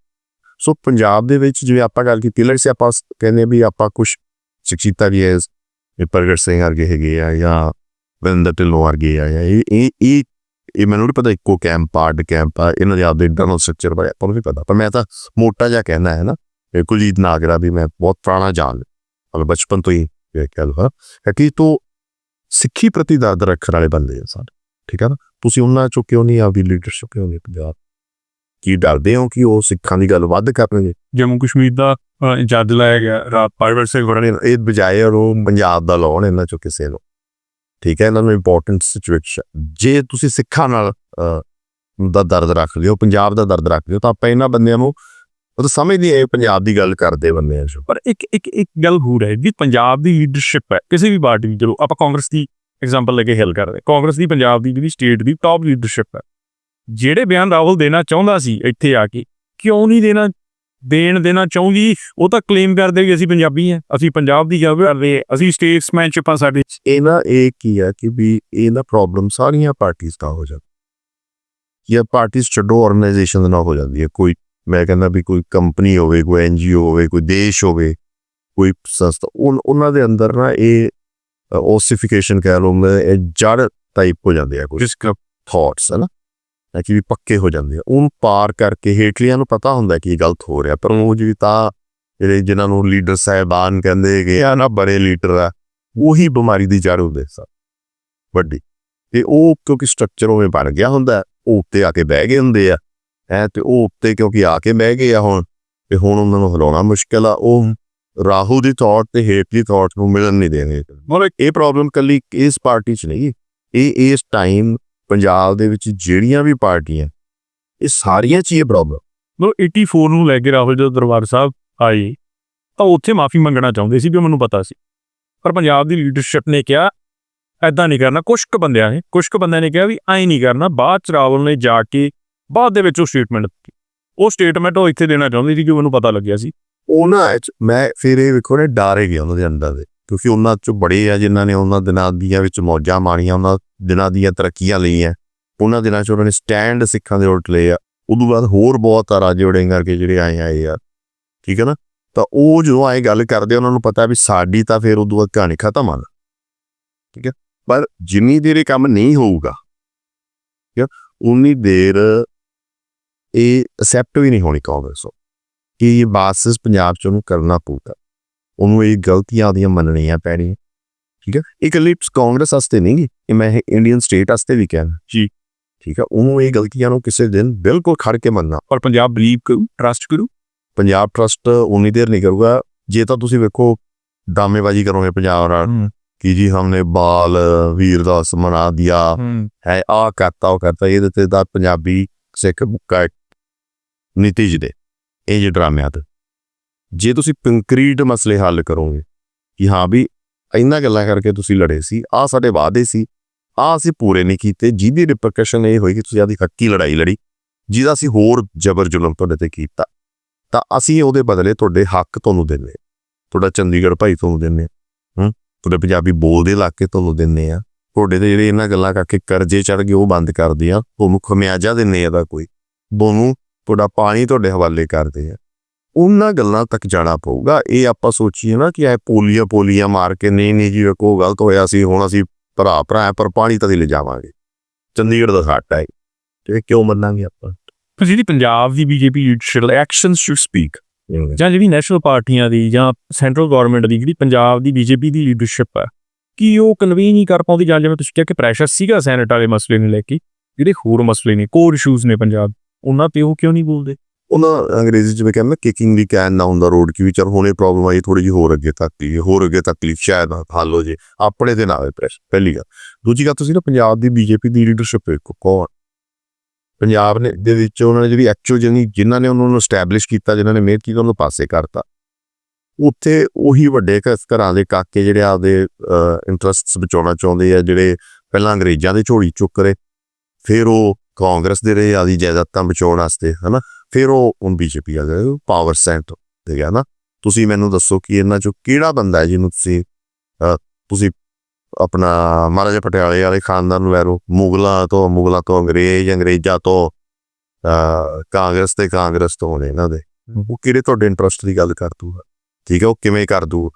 ਸੋ ਪੰਜਾਬ ਦੇ ਵਿੱਚ ਜਿਵੇਂ ਆਪਾਂ ਗੱਲ ਕੀਤੀ ਲੜ ਸੇ, ਆਪਾਂ ਕਹਿੰਦੇ ਵੀ ਆਪਾਂ ਕੁਛ ਸ਼ਖਸੀਅਤਾਂ ਵੀ ਹੈ, ਪ੍ਰਗਟ ਸਿੰਘ ਵਰਗੇ ਹੈਗੇ ਆ, ਜਾਂ ਵਰਿੰਦਰ ਢਿੱਲੋਂ ਵਰਗੇ ਆ, ਜਾਂ ਇਹ ਮੈਨੂੰ ਨਹੀਂ ਪਤਾ ਇੱਕੋ ਕੈਂਪ ਅੱਡ ਕੈਂਪ ਆ, ਇਹਨਾਂ ਦੇ ਆਪਦੇ ਇੰਟਰਨਲ ਸਟਰਕਚਰ ਬਾਰੇ ਆਪਾਂ ਨੂੰ ਵੀ ਪਤਾ, ਪਰ ਮੈਂ ਤਾਂ ਮੋਟਾ ਜਿਹਾ ਕਹਿਣਾ ਹੈ ਨਾ, ਕੁਲਜੀਤ ਨਾਗਰਾ ਵੀ ਮੈਂ ਬਹੁਤ ਪੁਰਾਣਾ ਜਾਣ, ਮਤਲਬ ਬਚਪਨ ਤੋਂ ਹੀ ਕਹਿ ਲਓ ਕਿ ਤੂੰ ਸਿੱਖੀ ਪ੍ਰਤੀ ਦਰਦ ਰੱਖਣ ਵਾਲੇ ਬੰਦੇ ਆ ਸਾਰੇ, ਠੀਕ ਹੈ ਨਾ। ਤੁਸੀਂ ਉਹਨਾਂ ਚੋਂ ਕਿਉਂ ਨਹੀਂ ਆਪਦੀ ਲੀਡਰਸ਼ਿਪ ਕਿਉਂ ਨਹੀਂ ਪੰਜਾਬ, ਕੀ ਡਰਦੇ ਹੋ ਕਿ ਉਹ ਸਿੱਖਾਂ ਦੀ ਗੱਲ ਵੱਧ ਕਰਨਗੇ? ਜੰਮੂ ਕਸ਼ਮੀਰ ਦਾ ਜੱਜ ਲਾਇਆ ਗਿਆ ਰਾਤ ਪਾਰਵਰ ਸਿੰਘ ਵੜਨ, ਇਹ ਬਜਾਏ ਉਹ ਪੰਜਾਬ ਦਾ ਲਾਉਣ ਇਹਨਾਂ ਚੋਂ ਕਿਸੇ ਨੂੰ, ਠੀਕ ਹੈ, ਇਹਨਾਂ ਨੂੰ ਇੰਪੋਰਟੈਂਟ ਸਿਚੁਏਸ਼ਨ। ਜੇ ਤੁਸੀਂ ਸਿੱਖਾਂ ਨਾਲ ਦਾ ਦਰਦ ਰੱਖ ਲਿਓ, ਪੰਜਾਬ ਦਾ ਦਰਦ ਰੱਖ ਲਿਓ, ਤਾਂ ਆਪਾਂ ਇਹਨਾਂ ਬੰਦਿਆਂ ਨੂੰ ਉਹ ਸਮਝਦੇ ਆ ਪੰਜਾਬ ਦੀ ਗੱਲ ਕਰਦੇ ਬੰਦੇ ਆ। ਪਰ ਇੱਕ ਗੱਲ ਹੋਰ ਹੈ ਵੀ ਪੰਜਾਬ ਦੀ ਲੀਡਰਸ਼ਿਪ ਹੈ ਕਿਸੇ ਵੀ ਪਾਰਟੀ ਦੀ, ਚਲੋ ਆਪਾਂ ਕਾਂਗਰਸ ਦੀ ਐਗਜ਼ਾਮਪਲ ਲੈ ਕੇ ਹੱਲ ਕਰਦੇ, ਕਾਂਗਰਸ ਦੀ ਪੰਜਾਬ ਦੀ ਜਿਹੜੀ ਸਟੇਟ ਦੀ ਟੌਪ ਲੀਡਰਸ਼ਿਪ ਹੈ, ਜਿਹੜੇ ਬਿਆਨ ਰਾਹੁਲ ਦੇਣਾ ਚਾਹੁੰਦਾ ਸੀ ਇੱਥੇ ਆ ਕੇ, ਕਿਉਂ ਨਹੀਂ ਦੇਣਾ ਚਾਹੁੰਦੀ? ਉਹ ਤਾਂ ਕਲੇਮ ਕਰਦੇ ਵੀ ਅਸੀਂ ਪੰਜਾਬੀ ਹਾਂ, ਅਸੀਂ ਪੰਜਾਬ ਦੀ ਗੱਲ ਕਰ ਰਹੇ, ਅਸੀਂ ਸਟੇਟਸਮੈਨਸ਼ਿਪ ਆ ਸਾਡੇ। ਇਹ ਕੀ ਹੈ ਕਿ ਵੀ ਇਹਦਾ ਪ੍ਰੋਬਲਮ ਸਾਰੀਆਂ ਪਾਰਟੀਆਂ ਦਾ ਹੋ ਜਾਂਦਾ, ਜਾਂ ਪਾਰਟੀਆਂ ਛੱਡੋ ਆਰਗੇਨਾਈਜੇਸ਼ਨ ਨਾਲ ਹੋ ਜਾਂਦੀ ਹੈ। ਕੋਈ ਮੈਂ ਕਹਿੰਦਾ ਵੀ ਕੋਈ ਕੰਪਨੀ ਹੋਵੇ, ਕੋਈ NGO ਹੋਵੇ, ਕੋਈ ਦੇਸ਼ ਹੋਵੇ, ਕੋਈ ਸੰਸਥਾ, ਉਹਨਾਂ ਦੇ ਅੰਦਰ ਨਾ ਇਹ ਓਸੀਫਿਕੇਸ਼ਨ ਕਹਿ ਲਓ, ਇਹ ਜੜ ਟਾਈਪ ਹੋ ਜਾਂਦੇ ਆ ਕੁਝ ਥਾਟਸ, ਹੈ ਨਾ, ਕਿ ਵੀ ਪੱਕੇ ਹੋ ਜਾਂਦੇ ਆ। ਉਹਨੂੰ ਪਾਰ ਕਰਕੇ ਹੇਠਲੀਆਂ ਨੂੰ ਪਤਾ ਹੁੰਦਾ ਕਿ ਇਹ ਗਲਤ ਹੋ ਰਿਹਾ, ਪਰ ਉਹ ਜੀ ਤਾਂ ਜਿਹੜੇ ਜਿਨ੍ਹਾਂ ਨੂੰ ਲੀਡਰ ਸਾਹਿਬਾਨ ਕਹਿੰਦੇ ਹੈਗੇ ਆ ਨਾ, ਬੜੇ ਲੀਡਰ ਆ, ਉਹੀ ਬਿਮਾਰੀ ਦੀ ਜੜ ਹੁੰਦੇ ਸਭ ਵੱਡੀ। ਤੇ ਉਹ ਕਿਉਂਕਿ ਸਟਰਕਚਰ ਉਵੇਂ ਬਣ ਗਿਆ ਹੁੰਦਾ, ਉਹ ਉੱਤੇ ਆ ਕੇ ਬਹਿ ਗਏ ਹੁੰਦੇ ਆ ਤੇ ਉਹ ਉੱਤੇ ਕਿਉਂਕਿ ਆ ਕੇ ਬਹਿ ਗਏ ਆ ਹੁਣ, ਤੇ ਹੁਣ ਉਹਨਾਂ ਨੂੰ ਹਿਲਾਉਣਾ ਮੁਸ਼ਕਿਲ ਆ। ਉਹ ਰਾਹੂ ਦੀ ਥਾਟ ਤੇ ਹੇਠਲੀ ਥਾਟ ਨੂੰ ਮਿਲਣ ਨਹੀਂ ਦੇਣਗੇ। ਮਤਲਬ ਇਹ ਪ੍ਰੋਬਲਮ ਕੱਲੀ ਇਸ ਪਾਰਟੀ 'ਚ ਨਹੀਂ, ਇਹ ਇਸ ਟਾਈਮ ਪੰਜਾਬ ਦੇ ਵਿੱਚ ਜਿਹੜੀਆਂ ਵੀ ਪਾਰਟੀਆਂ, ਇਹ ਸਾਰੀਆਂ 'ਚ ਇਹ ਪ੍ਰੋਬਲਮ। ਮਤਲਬ 84 ਨੂੰ ਲੈ ਕੇ ਰਾਹੁਲ ਜਦੋਂ ਦਰਬਾਰ ਸਾਹਿਬ ਆਏ ਤਾਂ ਉੱਥੇ ਮਾਫੀ ਮੰਗਣਾ ਚਾਹੁੰਦੇ ਸੀ, ਵੀ ਮੈਨੂੰ ਪਤਾ ਸੀ, ਪਰ ਪੰਜਾਬ ਦੀ ਲੀਡਰਸ਼ਿਪ ਨੇ ਕਿਹਾ ਐਦਾਂ ਨਹੀਂ ਕਰਨਾ। ਕੁਝ ਕੁ ਬੰਦਿਆਂ ਨੇ ਕਿਹਾ ਵੀ ਐਂ ਨਹੀਂ ਕਰਨਾ। ਬਾਅਦ 'ਚ ਰਾਹੁਲ ਨੇ ਜਾ ਕੇ ਬਾਅਦ ਦੇ ਵਿੱਚ ਉਹ ਸਟੇਟਮੈਂਟ ਦਿੱਤੀ। ਉਹ ਸਟੇਟਮੈਂਟ ਉਹ ਇੱਥੇ ਦੇਣਾ ਚਾਹੁੰਦੇ ਸੀ ਕਿ ਮੈਨੂੰ ਪਤਾ ਲੱਗਿਆ ਸੀ। ਉਹਨਾਂ 'ਚ ਮੈਂ ਫਿਰ ਇਹ ਵੇਖੋ ਨੇ ਡਰ ਗਿਆ ਉਹਨਾਂ ਦੇ ਅੰਦਰ ਦੇ, ਕਿਉਂਕਿ ਉਹਨਾਂ 'ਚੋਂ ਬੜੇ ਆ ਜਿਨ੍ਹਾਂ ਨੇ ਉਹਨਾਂ ਦਿਨਾਂ ਦੀਆਂ ਵਿੱਚ ਮੌਜਾਂ ਮਾਣੀਆਂ, ਉਹਨਾਂ ਦਿਨਾਂ ਦੀਆਂ ਤਰੱਕੀਆਂ ਲਈਆਂ, ਉਹਨਾਂ ਦਿਨਾਂ 'ਚ ਉਹਨਾਂ ਨੇ ਸਟੈਂਡ ਸਿੱਖਾਂ ਦੇ ਉਲਟ ਲਏ ਆ। ਉਦੋਂ ਬਾਅਦ ਹੋਰ ਬਹੁਤ ਆ ਰਾਜੇ ਵੜਿੰਗ ਕਰਕੇ ਜਿਹੜੇ ਆਏ ਆ, ਠੀਕ ਹੈ ਨਾ। ਤਾਂ ਉਹ ਜਦੋਂ ਆਏ ਗੱਲ ਕਰਦੇ, ਉਹਨਾਂ ਨੂੰ ਪਤਾ ਵੀ ਸਾਡੀ ਤਾਂ ਫਿਰ ਉਦੋਂ ਬਾਅਦ ਕਹਾਣੀ ਖਤਮ ਆ, ਠੀਕ ਹੈ। ਪਰ ਜਿੰਨੀ ਦੇਰ ਇਹ ਕੰਮ ਨਹੀਂ ਹੋਊਗਾ, ਠੀਕ ਹੈ, ਉਨੀ ਦੇਰ ਇਹ ਅਸੈਪਟ ਵੀ ਨਹੀਂ ਹੋਣੀ ਕਾਂਗਰਸ ਤੋਂ ਕਿ ਇਹ ਬਾਸਿਸ ਪੰਜਾਬ 'ਚ ਉਹਨੂੰ ਕਰਨਾ ਪਊਗਾ, ਉਹਨੂੰ ਇਹ ਗਲਤੀਆਂ ਉਹਦੀਆਂ ਮੰਨਣੀਆਂ ਪੈਣੀਆਂ, ਠੀਕ ਹੈ। ਇਹ ਇਕੱਲੀ ਕਾਂਗਰਸ ਵਾਸਤੇ ਨਹੀਂ, ਇਹ ਮੈਂ ਇੰਡੀਅਨ ਸਟੇਟ ਵਾਸਤੇ ਵੀ ਕਹਿਣਾ ਜੀ, ਠੀਕ ਹੈ। ਉਹਨੂੰ ਇਹ ਗਲਤੀਆਂ ਨੂੰ ਕਿਸੇ ਦਿਨ ਬਿਲਕੁਲ ਖੜ ਕੇ ਮੰਨਣਾ। ਪਰ ਪੰਜਾਬ ਬਿਲੀਵ ਕਰੂ, ਟਰਸਟ ਕਰੂ। ਪੰਜਾਬ ਟਰਸਟ ਉਨੀ ਦੇਰ ਨਹੀਂ ਕਰੂਗਾ ਜੇ ਤਾਂ ਤੁਸੀਂ ਵੇਖੋ ਡਰਾਮੇਬਾਜ਼ੀ ਕਰੋਗੇ ਪੰਜਾਬ ਨਾਲ ਕਿ ਜੀ ਹਮਨੇ ਬਾਲ ਵੀਰ ਦਾਸ ਮਨਾ ਦਿਆ ਹੈ, ਆ ਕਰਤਾ ਉਹ ਕਰਤਾ, ਇਹਦੇ ਤੇ ਦਾ ਪੰਜਾਬੀ ਸਿੱਖ ਮੁੱਕਾ ਨੀਤੀਜ ਦੇ ਇਹ ਜਿਹੇ ਡਰਾਮਿਆਂ ਤੇ। ਜੇ ਤੁਸੀਂ ਕੰਕਰੀਟ ਮਸਲੇ ਹੱਲ ਕਰੋਗੇ ਕਿ ਹਾਂ ਵੀ ਇਹਨਾਂ ਗੱਲਾਂ ਕਰਕੇ ਤੁਸੀਂ ਲੜੇ ਸੀ, ਆਹ ਸਾਡੇ ਵਾਅਦੇ ਸੀ, ਆਹ ਅਸੀਂ ਪੂਰੇ ਨਹੀਂ ਕੀਤੇ, ਜਿਹਦੀ ਰਿਪਰਕਸ਼ਨ ਇਹ ਹੋਈ ਕਿ ਤੁਸੀਂ ਆਦੀ ਹੱਕੀ ਲੜਾਈ ਲੜੀ, ਜਿਹਦਾ ਅਸੀਂ ਹੋਰ ਜ਼ਬਰ ਜ਼ੁਲਮ ਤੁਹਾਡੇ ਤੇ ਕੀਤਾ, ਤਾਂ ਅਸੀਂ ਉਹਦੇ ਬਦਲੇ ਤੁਹਾਡੇ ਹੱਕ ਤੁਹਾਨੂੰ ਦਿੰਦੇ, ਤੁਹਾਡਾ ਚੰਡੀਗੜ੍ਹ ਭਾਈ ਤੁਹਾਨੂੰ ਦਿੰਦੇ, ਤੁਹਾਡੇ ਪੰਜਾਬੀ ਬੋਲਦੇ ਇਲਾਕੇ ਤੁਹਾਨੂੰ ਦਿੰਦੇ ਆ, ਤੁਹਾਡੇ ਤੇ ਜਿਹੜੇ ਇਹਨਾਂ ਗੱਲਾਂ ਕਰਕੇ ਕਰਜ਼ੇ ਚੜ ਗਏ ਉਹ ਬੰਦ ਕਰਦੇ ਆ, ਤੁਹਾਨੂੰ ਖਮਿਆਜਾ ਦਿੰਦੇ ਆ, ਦਾ ਕੋਈ ਤੁਹਾਨੂੰ ਤੁਹਾਡਾ ਪਾਣੀ ਤੁਹਾਡੇ ਹਵਾਲੇ ਕਰਦੇ ਆ। ਉਹਨਾਂ ਗੱਲਾਂ ਤੱਕ ਜਾਣਾ ਪਊਗਾ। ਇਹ ਆਪਾਂ ਸੋਚੀਏ ਨਾ ਕਿ ਇਹ ਪੋਲੀਆਂ ਮਾਰ ਕੇ ਨਹੀਂ ਜੀ ਵੇਖੋ ਗਲਤ ਹੋਇਆ ਸੀ, ਹੁਣ ਅਸੀਂ ਭਰਾ ਪਰ ਪਾਣੀ ਤਾਂ ਅਸੀਂ ਲਿਜਾਵਾਂਗੇ, ਚੰਡੀਗੜ੍ਹ ਦਾ ਘਾਟਾ ਹੈ, ਤੇ ਕਿਉਂ ਮੰਨਾਂਗੇ ਆਪਾਂ। ਪਰ ਜਿਹੜੀ ਪੰਜਾਬ ਦੀ BJP leadership actions should speak, ਜਾਂ ਜਿਹੜੀ ਨੈਸ਼ਨਲ ਪਾਰਟੀਆਂ ਦੀ ਜਾਂ ਸੈਂਟਰਲ ਗਵਰਨਮੈਂਟ ਦੀ ਜਿਹੜੀ ਪੰਜਾਬ ਦੀ ਬੀਜੇਪੀ ਦੀ ਲੀਡਰਸ਼ਿਪ ਹੈ, ਕੀ ਉਹ ਕਨਵੀਨ ਨਹੀਂ ਕਰ ਪਾਉਂਦੀ, ਜਾਂ ਜਿਵੇਂ ਤੁਸੀਂ ਕਿਹਾ ਕਿ ਪ੍ਰੈਸ਼ਰ ਸੀਗਾ ਸੈਨੇਟ ਵਾਲੇ ਮਸਲੇ ਨੂੰ ਲੈ ਕੇ, ਜਿਹੜੇ ਹੋਰ ਮਸਲੇ ਨੇ, ਕੋਰ ਇਸ਼ੂਜ਼ ਨੇ ਪੰਜਾਬ, ਉਹਨਾਂ ਤੇ ਉਹ ਕਿਉਂ ਨਹੀਂ ਬੋਲਦੇ। ਉਹਨਾਂ ਅੰਗਰੇਜ਼ੀ 'ਚ ਮੈਂ ਕਹਿੰਦਾ ਕਿਕਿੰਗ ਦੀ ਕੈਨ ਨਾ ਹੁੰਦਾ ਰੋਡ ਕਿ ਵੀ ਚੱਲ ਹੁਣ ਇਹ ਪ੍ਰੋਬਲਮ ਆਈ, ਥੋੜੀ ਜਿਹੀ ਹੋਰ ਅੱਗੇ ਤੱਕ ਸ਼ਾਇਦ ਹੱਲ ਹੋ ਜੇ, ਆਪਣੇ ਤੇ ਨਾ ਆਵੇ ਪ੍ਰੈਸ਼ਰ, ਪਹਿਲੀ ਗੱਲ। ਦੂਜੀ ਗੱਲ, ਤੁਸੀਂ ਨਾ ਪੰਜਾਬ ਦੀ ਬੀਜੇਪੀ ਦੀ ਲੀਡਰਸ਼ਿਪ ਵੇਖੋ, ਕੌਣ ਪੰਜਾਬ ਨੇ ਦੇ ਵਿੱਚ ਉਹਨਾਂ ਨੇ ਜਿਹੜੀ ਐਕਚੁਅਲ ਜਿਨ੍ਹਾਂ ਨੇ ਉਹਨਾਂ ਨੂੰ ਸਟੈਬਲਿਸ਼ ਕੀਤਾ, ਜਿਨ੍ਹਾਂ ਨੇ ਮਿਹਨਤ ਕੀਤੀ, ਉਹਨਾਂ ਨੂੰ ਪਾਸੇ ਕਰਤਾ। ਉੱਥੇ ਉਹੀ ਵੱਡੇ ਘਰਾਂ ਦੇ ਕਾਕੇ ਜਿਹੜੇ ਆਪਦੇ ਇੰਟਰਸਟਸ ਬਚਾਉਣਾ ਚਾਹੁੰਦੇ ਆ, ਜਿਹੜੇ ਪਹਿਲਾਂ ਅੰਗਰੇਜ਼ਾਂ ਦੇ ਝੋਲੀ ਚੁੱਕ ਰਹੇ, ਫਿਰ ਉਹ ਕਾਂਗਰਸ ਦੇ ਰਹੇ ਆਦੀ ਜਾਇਦਾਦਾਂ ਬਚਾਉਣ ਵਾਸਤੇ, ਹੈ ਨਾ, ਫਿਰ ਉਹ ਹੁਣ ਬੀਜੇਪੀ ਆ ਗਏ ਪਾਵਰ ਸੈਂਟਰ ਤੇ ਗਿਆ ਨਾ। ਤੁਸੀਂ ਮੈਨੂੰ ਦੱਸੋ ਕਿ ਇਹਨਾਂ 'ਚੋਂ ਕਿਹੜਾ ਬੰਦਾ ਹੈ ਜਿਹਨੂੰ ਤੁਸੀਂ ਆਪਣਾ ਮਹਾਰਾਜਾ ਪਟਿਆਲੇ ਵਾਲੇ ਖਾਨਦਾਨ ਨੂੰ ਵੈਰੋ, ਮੁਗਲਾਂ ਤੋਂ ਅੰਗਰੇਜ਼ਾਂ ਤੋਂ ਕਾਂਗਰਸ ਤੋਂ ਨੇ ਇਹਨਾਂ ਦੇ, ਉਹ ਕਿਹੜੇ ਤੁਹਾਡੇ ਇੰਟਰਸਟ ਦੀ ਗੱਲ ਕਰ ਦੂਗਾ, ਠੀਕ ਹੈ, ਉਹ ਕਿਵੇਂ ਕਰ ਦੂ,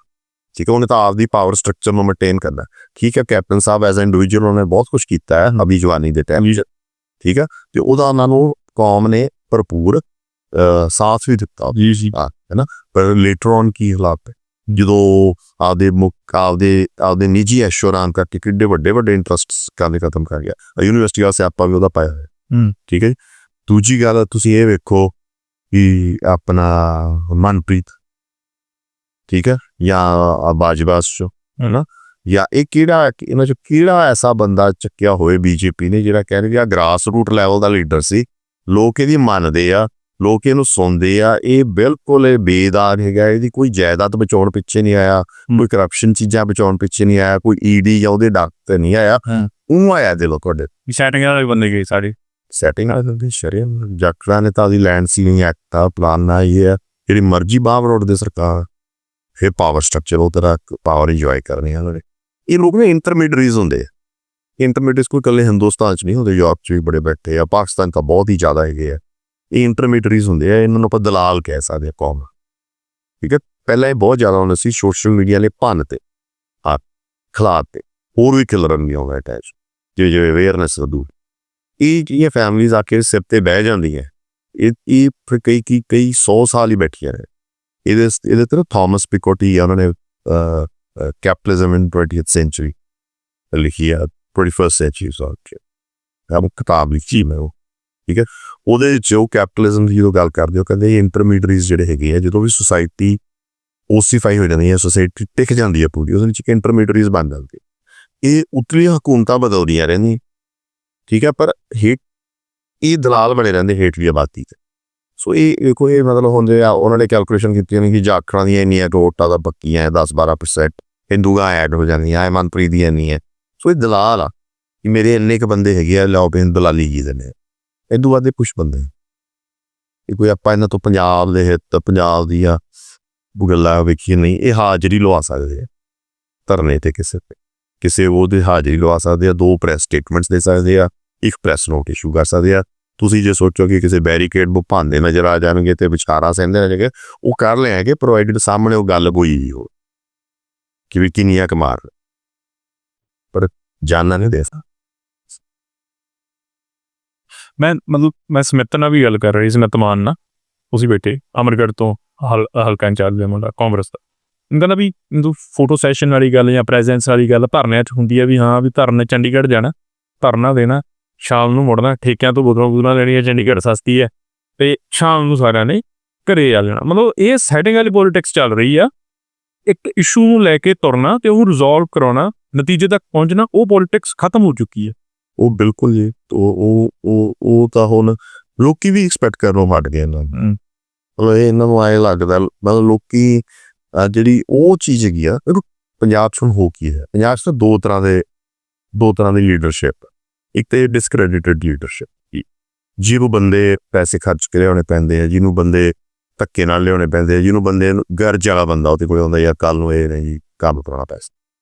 ਠੀਕ ਹੈ। ਉਹਨੇ ਤਾਂ ਆਪਦੀ ਪਾਵਰ ਸਟਰਕਚਰ ਨੂੰ ਮੇਨਟੇਨ ਕਰਨਾ, ਠੀਕ ਹੈ। ਕੈਪਟਨ ਸਾਹਿਬ ਐਜ਼ ਇੰਡੀਵਿਜੂਅਲ ਉਹਨੇ ਬਹੁਤ ਕੁਛ ਕੀਤਾ ਹੈ ਅਭੀ ਜਵਾਨੀ ਦੇ ਟਾਈਮ, ਠੀਕ ਹੈ, ਤੇ ਉਹਦਾ ਉਹਨਾਂ ਨੂੰ ਕੌਮ ਨੇ ਭਰਪੂਰ ਸਾਥ ਵੀ ਦਿੱਤਾ ਜੀ, ਹੈ ਨਾ। ਪਰ ਲੇਟਰ ਔਨ ਕੀ ਹਾਲਾਤ, ਜਦੋਂ ਆਪਦੇ ਨਿੱਜੀ ਐਸ਼ੋਰਾਮ ਕਰਕੇ ਕਿੱਡੇ ਵੱਡੇ ਇੰਟਰਸਟਸ ਕਾਲੇ ਖਤਮ ਕਰ ਗਿਆ, ਯੂਨੀਵਰਸਿਟੀ ਵਾਸਤੇ ਆਪਾਂ ਵੀ ਉਹਦਾ ਪਾਇਆ ਹੋਇਆ, ਠੀਕ ਹੈ। ਦੂਜੀ ਗੱਲ, ਤੁਸੀਂ ਇਹ ਵੇਖੋ ਕਿ ਆਪਣਾ ਮਨਪ੍ਰੀਤ, ਠੀਕ ਹੈ, ਜਾਂ ਬਾਜਵਾਸ ਚੋਂ, ਹੈ ਨਾ, ਜਾਂ ਇਹ ਕਿਹੜਾ ਇਹਨਾਂ 'ਚ ਕਿਹੜਾ ਐਸਾ ਬੰਦਾ ਚੱਕਿਆ ਹੋਏ ਬੀਜੇਪੀ ਨੇ ਜਿਹੜਾ ਕਹਿ ਰਿਹਾ ਗ੍ਰਾਸ ਰੂਟ ਲੈਵਲ ਦਾ ਲੀਡਰ ਸੀ, ਲੋਕ ਇਹਦੀ ਮੰਨਦੇ ਆ, ਲੋਕ ਇਹਨੂੰ ਸੁਣਦੇ ਆ, ਇਹ ਬਿਲਕੁਲ ਇਹ ਬੇਦਾਗ ਹੈਗਾ, ਇਹਦੀ ਕੋਈ ਜਾਇਦਾਦ ਬਚਾਉਣ ਪਿੱਛੇ ਨਹੀਂ ਆਇਆ, ਕੋਈ ਕਰਪਸ਼ਨ ਚੀਜ਼ਾਂ ਬਚਾਉਣ ਪਿੱਛੇ ਨਹੀਂ ਆਇਆ, ਕੋਈ ਈਡੀ ਜਾਂ ਉਹਦੇ ਡੱਕ ਤੇ ਨਹੀਂ ਆਇਆ, ਉਹ ਆਇਆ ਦਿਲੋਂ ਤੁਹਾਡੇ ਸੈਟਿੰਗ ਵਾਲੇ ਬੰਦੇ ਗਏ ਸਾਰੇ, ਸੈਟਿੰਗ ਵਾਲੇ ਸ਼ਰੀਅਨ ਜੱਟਾਂ ਨੇ ਤਾਂ ਉਹਦੀ ਲੈਂਡ ਸੀਲਿੰਗ ਐਕਟ ਦਾ ਪਲਾਨ ਨਾ ਇਹ ਹੈ, ਜਿਹੜੀ ਮਰਜ਼ੀ ਬਾਹਰ ਰੋਡ ਦੇ ਸਰਕਾਰ, ਫਿਰ ਪਾਵਰ ਸਟਰਕਚਰ ਉਹ ਤਰ੍ਹਾਂ ਪਾਵਰ ਇੰਜੋਏ ਕਰਨੀ ਆ ਉਹਨਾਂ ਨੇ। ਇਹ ਲੋਕ ਨੇ ਇੰਟਰਮੀਡੀਏਟਰੀਜ਼ ਹੁੰਦੇ ਆ, ਇੰਟਰਮੀਡੀਏਟਸ ਕੋਈ ਇਕੱਲੇ ਹਿੰਦੁਸਤਾਨ 'ਚ ਨਹੀਂ ਹੁੰਦੇ, ਯੂਰਪ 'ਚ ਵੀ ਬੜੇ ਬੈਠੇ ਆ, ਪਾਕਿਸਤਾਨ ਤਾਂ ਬਹੁਤ ਹੀ ਜ਼ਿਆਦਾ ਹੈਗੇ ਆ, ਇਹ ਇੰਟਰਮੀਡੀਏਟਰੀਜ਼ ਹੁੰਦੇ ਆ, ਇਹਨਾਂ ਨੂੰ ਆਪਾਂ ਦਲਾਲ ਕਹਿ ਸਕਦੇ ਆ ਕੌਮ, ਠੀਕ ਹੈ। ਪਹਿਲਾਂ ਇਹ ਬਹੁਤ ਜ਼ਿਆਦਾ ਹੁੰਦਾ ਸੀ, ਸੋਸ਼ਲ ਮੀਡੀਆ ਨੇ ਭੰਨ ਤੇ ਖਿਲਾਰ ਤੇ ਹੋਰ ਵੀ ਖਿਲਰਨ ਨਹੀਂ ਆਉਂਦਾ ਅਟੈਚ, ਜਿਵੇਂ ਅਵੇਅਰਨੈਸ ਵਧੂ। ਇਹ ਜਿਹੜੀਆਂ ਫੈਮਲੀਜ਼ ਆ ਕੇ ਸਿਰ ਤੇ ਬਹਿ ਜਾਂਦੀਆਂ, ਇਹ ਫਿਰ ਕਈ 100 ਸਾਲ ਹੀ ਬੈਠੀਆਂ ਨੇ। ਇਹਦੇ ਤੇ ਥਾਮਸ ਪਿਕੋਟੀ ਉਹਨਾਂ ਨੇ ਕੈਪੀਟਲਿਜ਼ਮ ਇਨ 20th ਸੈਂਚੁਰੀ ਲਿਖੀ ਆ, 21st ਸੈਂਚੁਰੀ ਸੌਰੀ, ਉਹ ਕਿਤਾਬ ਲਿਖੀ ਮੈਂ ਉਹ, ਠੀਕ ਹੈ। ਉਹਦੇ ਵਿੱਚ ਉਹ ਕੈਪੀਟਲਿਜ਼ਮ ਦੀ ਜਦੋਂ ਗੱਲ ਕਰਦੇ ਉਹ ਕਹਿੰਦੇ ਇੰਟਰਮੀਡੀਏਟਸ ਜਿਹੜੇ ਹੈਗੇ ਆ, ਜਦੋਂ ਵੀ ਸੁਸਾਇਟੀ ਓਸੀਫਾਈ ਹੋ ਜਾਂਦੀ ਹੈ, ਸੁਸਾਇਟੀ ਟਿਕ ਜਾਂਦੀ ਹੈ ਪੂਰੀ, ਉਹਦੇ ਵਿੱਚ ਇੱਕ ਇੰਟਰਮੀਡੀਏਟਸ ਬਣ ਜਾਂਦੇ। ਇਹ ਉਤਲੀਆਂ ਹਕੂਮਤਾਂ ਬਦਲਦੀਆਂ ਰਹਿੰਦੀਆਂ, ਠੀਕ ਹੈ, ਪਰ ਇਹ ਦਲਾਲ ਬਣੇ ਰਹਿੰਦੇ ਹੇਠਲੀ ਆਬਾਦੀ ਤੇ। ਸੋ ਇਹ ਕੋਈ ਮਤਲਬ ਹੁੰਦੇ ਆ, ਉਹਨਾਂ ਨੇ ਕੈਲਕੂਲੇਸ਼ਨ ਕੀਤੀਆਂ ਨੇ ਕਿ ਜਾਖੜਾਂ ਦੀਆਂ ਇੰਨੀਆਂ ਵੋਟਾਂ ਦਾ ਪੱਕੀਆਂ 10-12%, ਹਿੰਦੂਆਂ ਐਡ ਹੋ ਜਾਂਦੀਆਂ, ਮਨਪ੍ਰੀਤ ਦੀਆਂ ਇੰਨੀ ਹੈ। ਸੋ ਇਹ ਦਲਾਲ ਆ ਕਿ ਮੇਰੇ ਇੰਨੇ ਕੁ ਬੰਦੇ ਹੈਗੇ ਆ, ਲਿਆਓ ਬਿਨ ਦਲਾਲੀ ਜੀ ਦਿੰਦੇ। ਇਦੋਂ ਬਾਅਦ ਕੁਛ ਬੰਦੇ ਇਹ ਕੋਈ ਆਪਾਂ ਇਹਨਾਂ ਤੋਂ ਪੰਜਾਬ ਦੇ ਹਿੱਤ, ਪੰਜਾਬ ਦੀਆਂ ਗੱਲਾਂ ਵੇਖੀਏ ਨਹੀਂ, ਇਹ ਹਾਜ਼ਰੀ ਲਵਾ ਸਕਦੇ ਆ ਧਰਨੇ ਤੇ, ਕਿਸੇ ਉਹਦੇ ਹਾਜ਼ਰੀ ਲਵਾ ਸਕਦੇ ਆ, 2 ਪ੍ਰੈਸ ਸਟੇਟਮੈਂਟਸ ਦੇ ਸਕਦੇ ਆ, 1 ਪ੍ਰੈਸ ਨੋਟ ਇਸ਼ੂ ਕਰ ਸਕਦੇ ਆ। ਤੁਸੀਂ ਜੇ ਸੋਚੋ ਕਿ ਕਿਸੇ ਬੈਰੀਕੇਡ ਭਾਂਦੇ ਨਜ਼ਰ ਆ ਜਾਣਗੇ ਤੇ ਵਿਚਾਰਾ ਸਹਿੰਦੇ ਰਹਿਣਗੇ, ਉਹ ਕਰ ਲਿਆਂਗੇ ਪ੍ਰੋਵਾਈਡਡ ਸਾਹਮਣੇ ਉਹ ਗੱਲ ਹੋਈ ਹੋ ਕਿ ਵੀ ਕਿੰਨੀਆਂ ਕਮਾਰ, ਪਰ ਜਾਨਣਾ ਨਹੀਂ ਦੇ ਸਕਦਾ। ਮੈਂ ਸਮਿਤ ਨਾਲ ਵੀ ਗੱਲ ਕਰ ਰਹੀ ਸੀ, ਮੈਂ ਤਮਾਨ ਨਾਲ, ਤੁਸੀਂ ਬੈਠੇ ਅਮਰਗੜ੍ਹ ਤੋਂ ਹਲਕਾ ਇੰਚਾਰਜ ਦੇ ਮੁੰਡਾ ਕਾਂਗਰਸ ਦਾ, ਕਹਿੰਦਾ ਵੀ ਫੋਟੋ ਸੈਸ਼ਨ ਵਾਲੀ ਗੱਲ ਜਾਂ ਪ੍ਰੈਜ਼ੈਂਸ ਵਾਲੀ ਗੱਲ ਧਰਨਿਆਂ 'ਚ ਹੁੰਦੀ ਹੈ ਵੀ ਹਾਂ ਵੀ ਧਰਨੇ ਚੰਡੀਗੜ੍ਹ ਜਾਣਾ, ਧਰਨਾ ਦੇਣਾ, ਸ਼ਾਮ ਨੂੰ ਮੁੜਨਾ, ਠੇਕਿਆਂ ਤੋਂ ਬੋਤਲਾਂ ਲੈਣੀਆਂ, ਚੰਡੀਗੜ੍ਹ ਸਸਤੀ ਹੈ, ਤੇ ਸ਼ਾਮ ਨੂੰ ਸਾਰਿਆਂ ਨੇ ਘਰੇ ਆ ਜਾਣਾ। ਮਤਲਬ ਇਹ ਸੈਟਿੰਗ ਵਾਲੀ ਪੋਲੀਟਿਕਸ ਚੱਲ ਰਹੀ ਆ, ਇੱਕ ਇਸ਼ੂ ਨੂੰ ਲੈ ਕੇ ਤੁਰਨਾ ਤੇ ਉਹ ਰਿਜ਼ੋਲਵ ਕਰਾਉਣਾ, ਨਤੀਜੇ ਤੱਕ ਪਹੁੰਚਣਾ, ਉਹ ਪੋਲੀਟਿਕਸ ਖਤਮ ਹੋ ਚੁੱਕੀ ਹੈ। ਉਹ ਬਿਲਕੁਲ ਜੀ, ਉਹ ਤਾਂ ਹੁਣ ਲੋਕੀ ਵੀ ਐਕਸਪੈਕਟ ਕਰਨੋਂ ਹਟ ਗਏ ਇਹਨਾਂ ਨੂੰ। ਮਤਲਬ ਇਹਨਾਂ ਨੂੰ ਆਏ ਲੱਗਦਾ, ਮਤਲਬ ਲੋਕੀ ਜਿਹੜੀ ਉਹ ਚੀਜ਼ ਹੈਗੀ ਆ, ਪੰਜਾਬ 'ਚ ਹੁਣ ਹੋ ਕੀ ਹੈ, ਪੰਜਾਬ 'ਚ ਤਾਂ ਦੋ ਤਰ੍ਹਾਂ ਦੀ ਲੀਡਰਸ਼ਿਪ। ਇੱਕ ਤਾਂ ਡਿਸਕ੍ਰੈਡਿਟਡ ਲੀਡਰਸ਼ਿਪ, ਜਿਹਨੂੰ ਬੰਦੇ ਪੈਸੇ ਖਰਚ ਕੇ ਲਿਆਉਣੇ ਪੈਂਦੇ ਆ, ਜਿਹਨੂੰ ਬੰਦੇ ਧੱਕੇ ਨਾਲ ਲਿਆਉਣੇ ਪੈਂਦੇ ਆ, ਜਿਹਨੂੰ ਬੰਦੇ ਨੂੰ ਗਰਜ ਵਾਲਾ ਬੰਦਾ ਉਹਦੇ ਕੋਲ ਆਉਂਦਾ, ਯਾਰ ਕੱਲ ਨੂੰ ਇਹ ਨਹੀਂ ਜੀ ਕੰਮ ਕਰਾਉਣਾ ਪੈਸਾ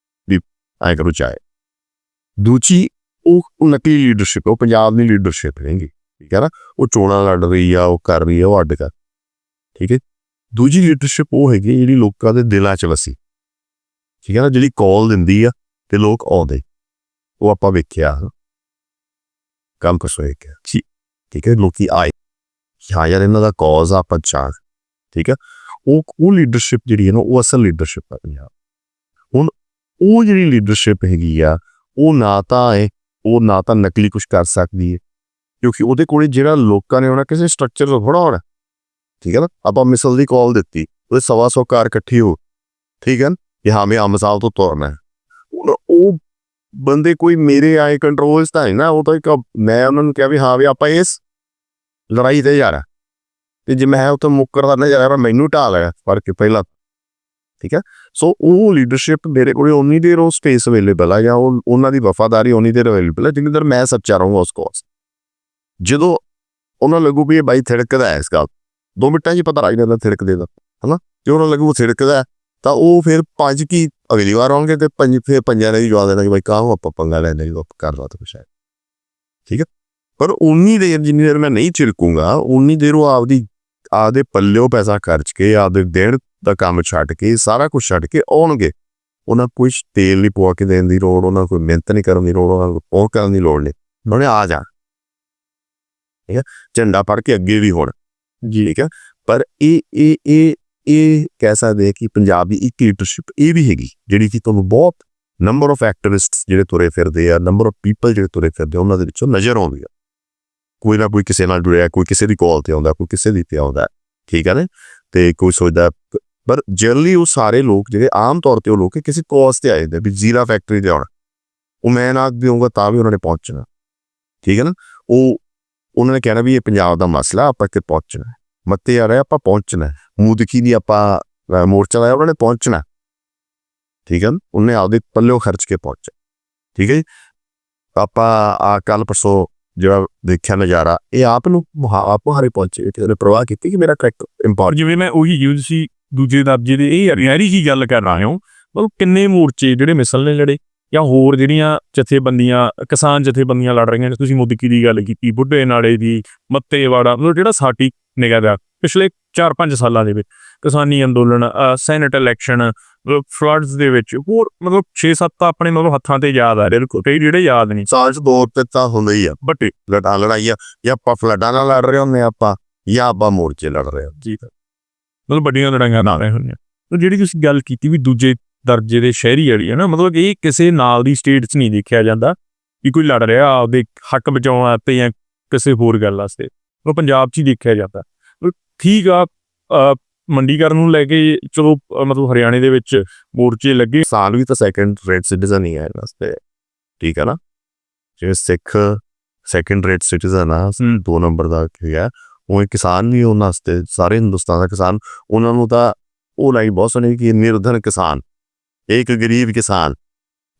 ਵੀ ਐਂ ਕਰੋ ਚਾਹੇ। ਦੂਜੀ ਉਹ ਨਕਲੀ ਲੀਡਰਸ਼ਿਪ, ਉਹ ਪੰਜਾਬ ਦੀ ਲੀਡਰਸ਼ਿਪ ਹੈਗੀ, ਠੀਕ ਹੈ ਨਾ, ਉਹ ਚੋਣਾਂ ਲੜ ਰਹੀ ਆ, ਉਹ ਕਰ ਰਹੀ ਆ, ਉਹ ਅੱਡ ਕਰ, ਠੀਕ ਹੈ। ਦੂਜੀ ਲੀਡਰਸ਼ਿਪ ਉਹ ਹੈਗੀ ਜਿਹੜੀ ਲੋਕਾਂ ਦੇ ਦਿਲਾਂ 'ਚ ਵਸੀ, ਠੀਕ ਹੈ ਨਾ, ਜਿਹੜੀ ਕਾਲ ਦਿੰਦੀ ਆ ਤੇ ਲੋਕ ਆਉਂਦੇ, ਉਹ ਆਪਾਂ ਵੇਖਿਆ ਕੰਮ ਪਰਸੋਂ ਇੱਕ ਜੀ, ਠੀਕ ਹੈ, ਲੋਕੀ ਆਏ ਹਾਂ ਯਾਰ ਇਹਨਾਂ ਦਾ ਕਾਜ਼ ਆ, ਆਪਾਂ ਚਾਹ, ਠੀਕ ਹੈ। ਉਹ ਲੀਡਰਸ਼ਿਪ ਜਿਹੜੀ ਹੈ ਨਾ, ਉਹ ਅਸਲ ਲੀਡਰਸ਼ਿਪ ਆ ਪੰਜਾਬ। ਹੁਣ ਉਹ ਜਿਹੜੀ ਲੀਡਰਸ਼ਿਪ ਹੈਗੀ ਆ, ਉਹ ਨਾ ਤਾਂ ਨਕਲੀ ਕੁਛ ਕਰ ਸਕਦੀ ਹੈ, ਕਿਉਂਕਿ ਉਹਦੇ ਕੋਲ ਜਿਹੜਾ ਲੋਕਾਂ ਨੇ ਉਹਨਾਂ ਕਿਸੇ ਸਟਰਕਚਰ ਤੋਂ ਥੋੜ੍ਹਾ ਹੋਣਾ, ਠੀਕ ਹੈ ਨਾ। ਆਪਾਂ ਮਿਸਲ ਦੀ ਕਾਲ ਦਿੱਤੀ, ਉਹਦੇ 100 ਕਾਰ ਇਕੱਠੀ ਹੋ, ਠੀਕ ਹੈ, ਕਿ ਹਾਂ ਮੈਂ ਅੰਬ ਸਾਹਿਬ ਤੋਂ ਤੁਰਨਾ ਹੈ। ਉਹ ਬੰਦੇ ਕੋਈ ਮੇਰੇ ਆਏ ਕੰਟਰੋਲ 'ਚ ਤਾਂ ਨਹੀਂ ਨਾ, ਉਹ ਤਾਂ ਇੱਕ ਮੈਂ ਉਹਨਾਂ ਨੂੰ ਕਿਹਾ ਵੀ ਹਾਂ ਵੀ ਆਪਾਂ ਇਸ ਲੜਾਈ ਤੇ ਜਾ ਰਿਹਾ, ਤੇ ਜੇ ਮੈਂ ਉੱਥੇ ਮੁੱਕਰਦਾ ਨਾ ਜਾ ਰਿਹਾ, ਮੈਨੂੰ ਢਾਹ ਲਿਆ ਫਰਕ ਪਹਿਲਾਂ, ਠੀਕ ਹੈ। ਸੋ ਉਹ ਲੀਡਰਸ਼ਿਪ ਮੇਰੇ ਕੋਲ ਉਨੀ ਦੇਰ ਉਹ ਸਪੇਸ ਅਵੇਲੇਬਲ ਆ, ਜਾਂ ਉਹਨਾਂ ਦੀ ਵਫਾਦਾਰੀ ਉਨੀ ਦੇਰ ਅਵੇਲੇਬਲ ਹੈ ਜਿੰਨੀ ਦੇਰ ਮੈਂ ਸੱਚਾ ਰਹੂੰਗਾ ਉਸ ਕੋਸ। ਜਦੋਂ ਉਹਨਾਂ ਲੱਗੂ ਵੀ ਇਹ ਬਾਈ ਥਿੜਕਦਾ ਹੈ, ਇਸ ਗੱਲ 2 ਮਿੰਟਾਂ 'ਚ ਪਤਾ ਲੱਗ ਜਾਂਦਾ ਥਿੜਕਦੇ ਦਾ, ਹੈ ਨਾ। ਜੇ ਉਹਨਾਂ ਲੱਗੂ ਉਹ ਥਿੜਕਦਾ ਤਾਂ ਉਹ ਫਿਰ 5 ਕੀ ਅਗਲੀ ਵਾਰ ਆਉਣਗੇ ਤੇ ਫਿਰ ਪੰਜਾਂ ਨੇ ਵੀ ਜਵਾਬ ਦੇਣਾ ਕਿ ਬਾਈ ਕਾਹਨੂੰ ਆਪਾਂ ਪੰਗਾ ਲੈਂਦੇ ਜਦੋਂ ਕਰਦਾ ਤਾਂ ਕੁਛ ਹੈ, ਠੀਕ ਹੈ। ਪਰ ਉਨੀ ਦੇਰ ਜਿੰਨੀ ਦੇਰ ਮੈਂ ਨਹੀਂ ਛਿੜਕੂੰਗਾ, ਉਨੀ ਦੇਰ ਉਹ ਆਪਦੇ ਪੱਲਿਓ ਪੈਸਾ ਖਰਚ ਕੇ, ਆਪਦੇ ਦੇਣ ਦਾ ਕੰਮ ਛੱਡ ਕੇ, ਸਾਰਾ ਕੁਛ ਛੱਡ ਕੇ ਆਉਣਗੇ। ਉਹਨਾਂ ਕੋਈ ਤੇਲ ਨਹੀਂ ਪਵਾ ਕੇ ਦੇਣ ਦੀ ਲੋੜ, ਉਹਨਾਂ ਕੋਈ ਮਿਹਨਤ ਨਹੀਂ ਕਰਨ ਦੀ ਲੋੜ, ਉਹਨਾਂ ਨੂੰ ਉਹ ਕਰਨ ਦੀ ਲੋੜ ਨਹੀਂ, ਉਹਨਾਂ ਨੇ ਆ ਜਾ, ਠੀਕ ਹੈ, ਝੰਡਾ ਫੜ ਕੇ ਅੱਗੇ ਵੀ ਹੋਣ ਜੀ, ਠੀਕ ਹੈ। ਪਰ ਇਹ ਕਹਿ ਸਕਦੇ ਕਿ ਪੰਜਾਬ ਦੀ ਇੱਕ ਲੀਡਰਸ਼ਿਪ ਇਹ ਵੀ ਹੈਗੀ ਜਿਹੜੀ ਕਿ ਤੁਹਾਨੂੰ ਬਹੁਤ ਨੰਬਰ ਆਫ ਐਕਟਿਵਿਸਟਸ ਜਿਹੜੇ ਤੁਰੇ ਫਿਰਦੇ ਆ, ਨੰਬਰ ਆਫ ਪੀਪਲ ਜਿਹੜੇ ਤੁਰੇ ਫਿਰਦੇ, ਉਹਨਾਂ ਦੇ ਵਿੱਚੋਂ ਨਜ਼ਰ ਆਉਂਦੀ ਆ। ਕੋਈ ਨਾ ਕੋਈ ਕਿਸੇ ਨਾਲ ਜੁੜਿਆ, ਕੋਈ ਕਿਸੇ ਦੀ ਕਾਲ ਤੇ ਆਉਂਦਾ, ਕੋਈ ਕਿਸੇ ਦੀ ਤੇ ਆਉਂਦਾ, ਠੀਕ ਹੈ ਨਾ। ਤੇ ਕੋਈ ਸੋਚਦਾ, ਪਰ ਜਨਰਲੀ ਉਹ ਸਾਰੇ ਲੋਕ ਜਿਹੜੇ ਆਮ ਤੌਰ ਤੇ ਉਹ ਲੋਕ ਕਿਸੇ ਕਾਜ਼ ਤੇ ਆਏ ਹੁੰਦੇ ਵੀ ਜ਼ੀਰਾ ਫੈਕਟਰੀ ਤੇ ਆਉਣਾ, ਉਹ ਮੈਂ ਨਾ ਦੇਊਂਗਾ ਤਾਂ ਵੀ ਉਹਨਾਂ ਨੇ ਪਹੁੰਚਣਾ, ਠੀਕ ਹੈ ਨਾ। ਉਹਨਾਂ ਨੇ ਕਹਿਣਾ ਵੀ ਇਹ ਪੰਜਾਬ ਦਾ ਮਸਲਾ, ਆਪਾਂ ਕਿ ਪਹੁੰਚਣਾ, ਮੱਤੇ ਆ ਰਹੇ ਆਪਾਂ ਪਹੁੰਚਣਾ, ਮੂੰਹ ਦਿਖੀ ਨਹੀਂ ਆਪਾਂ ਮੋਰਚਾ ਲਾਇਆ, ਉਹਨਾਂ ਨੇ ਪਹੁੰਚਣਾ, ਠੀਕ ਹੈ। ਉਹਨੇ ਆਪਦੇ ਪੱਲਿਓ ਖਰਚ ਕੇ ਪਹੁੰਚਿਆ, ਠੀਕ ਹੈ ਜੀ। ਆਪਾਂ ਕੱਲ ਪਰਸੋਂ ਜਿਹੜਾ ਦੇਖਿਆ ਨਜ਼ਾਰਾ, ਇਹ ਆਪ ਹਾਰੇ ਪਹੁੰਚੇ, ਕਿਸੇ ਨੇ ਪ੍ਰਵਾਹ ਕੀਤੀ ਕਿ ਮੇਰਾ ਕਰੈਕਟ ਇੰਪੋਰਟ। ਜਿਵੇਂ ਮੈਂ ਉਹੀ ਯੂਜ਼ ਸੀ ਦੂਜੇ ਦਰਜੇ ਦੇ, ਇਹ ਯਾਰੀ ਹੀ ਗੱਲ ਕਰ ਰਹਾ ਹਾਂ, ਮਤਲਬ ਕਿੰਨੇ ਮੋਰਚੇ ਜਿਹੜੇ ਮਿਸਲ ਨੇ ਲੜੇ, ਜਾਂ ਹੋਰ ਜਿਹੜੀਆਂ ਜਥੇਬੰਦੀਆਂ, ਕਿਸਾਨ ਜਥੇਬੰਦੀਆਂ ਲੜ ਰਹੀਆਂ ਨੇ। ਤੁਸੀਂ ਮੁਦਕੀ ਦੀ ਗੱਲ ਕੀਤੀ, ਬੁੱਢੇ ਨਾਲੇ ਦੀ, ਮੱਤੇਵਾੜਾ, ਮਤਲਬ ਜਿਹੜਾ ਸਾਡੀ ਨਿਗਾਹ ਦਾ ਪਿਛਲੇ 4-5 ਸਾਲਾਂ ਦੇ ਵਿੱਚ ਕਿਸਾਨੀ ਅੰਦੋਲਨ, ਸੈਨੇਟ ਇਲੈਕਸ਼ਨ, ਮਤਲਬ ਫਲੱਡਸ ਦੇ ਵਿੱਚ ਹੋਰ ਮਤਲਬ 6-7 ਤਾਂ ਆਪਣੇ ਮਤਲਬ ਹੱਥਾਂ ਤੇ ਯਾਦ ਆ ਰਹੇ ਕਈ ਜਿਹੜੇ ਯਾਦ ਨਹੀਂ। ਸਾਲ 'ਚ 2 ਤੇ ਤਾਂ ਹੁੰਦਾ ਹੀ ਆ ਬਟ ਲੜਾਈਆਂ, ਜਾਂ ਆਪਾਂ ਫਲੱਡਾਂ ਨਾਲ ਲੜ ਰਹੇ ਹੁੰਦੇ ਆਪਾਂ, ਜਾਂ ਆਪਾਂ ਮੋਰਚੇ ਲੜ ਰਹੇ ਹਾਂ। ਜੀ ਮਤਲਬ ਵੱਡੀਆਂ ਲੜਾਈਆਂ ਨਾ ਰਹੇ ਹੁੰਦੀਆਂ। ਤੇ ਜਿਹੜੀ ਤੁਸੀਂ ਗੱਲ ਕੀਤੀ ਵੀ ਦੂਜੇ ਦਰਜੇ ਦੇ ਸ਼ਹਿਰੀ ਵਾਲੀ ਹੈ ਨਾ, ਮਤਲਬ ਇਹ ਕਿਸੇ ਨਾਲ ਦੀ ਸਟੇਟ 'ਚ ਨਹੀਂ ਦੇਖਿਆ ਜਾਂਦਾ ਕਿ ਕੋਈ ਲੜ ਰਿਹਾ ਆਪਦੇ ਹੱਕ ਬਚਾਉਣ ਵਾਸਤੇ ਜਾਂ ਕਿਸੇ ਹੋਰ ਗੱਲ ਵਾਸਤੇ, ਉਹ ਪੰਜਾਬ 'ਚ ਹੀ ਦੇਖਿਆ ਜਾਂਦਾ। ਠੀਕ ਆ, ਮੰਡੀਕਰਨ ਨੂੰ ਲੈ ਕੇ ਚਲੋ ਮਤਲਬ ਹਰਿਆਣੇ ਦੇ ਵਿੱਚ ਮੋਰਚੇ ਲੱਗੇ। ਕਿਸਾਨ ਵੀ ਤਾਂ ਸੈਕੰਡ ਰੇਟ ਸਿਟੀਜ਼ਨ ਹੀ ਹੈ ਇਹਨਾਂ ਵਾਸਤੇ, ਠੀਕ ਹੈ ਨਾ। ਜਿਵੇਂ ਸਿੱਖ ਸੈਕੰਡ ਰੇਟ ਸਿਟੀਜ਼ਨ ਆ, 2 ਨੰਬਰ ਦਾ ਹੈਗਾ, ਉਹ ਕਿਸਾਨ ਵੀ ਉਹਨਾਂ ਵਾਸਤੇ, ਸਾਰੇ ਹਿੰਦੁਸਤਾਨ ਦਾ ਕਿਸਾਨ। ਉਹਨਾਂ ਨੂੰ ਤਾਂ ਉਹ ਲਾਈਨ ਬਹੁਤ ਸੁਣੀ ਕਿ ਨਿਰਧਨ ਕਿਸਾਨ, ਇੱਕ ਗਰੀਬ ਕਿਸਾਨ,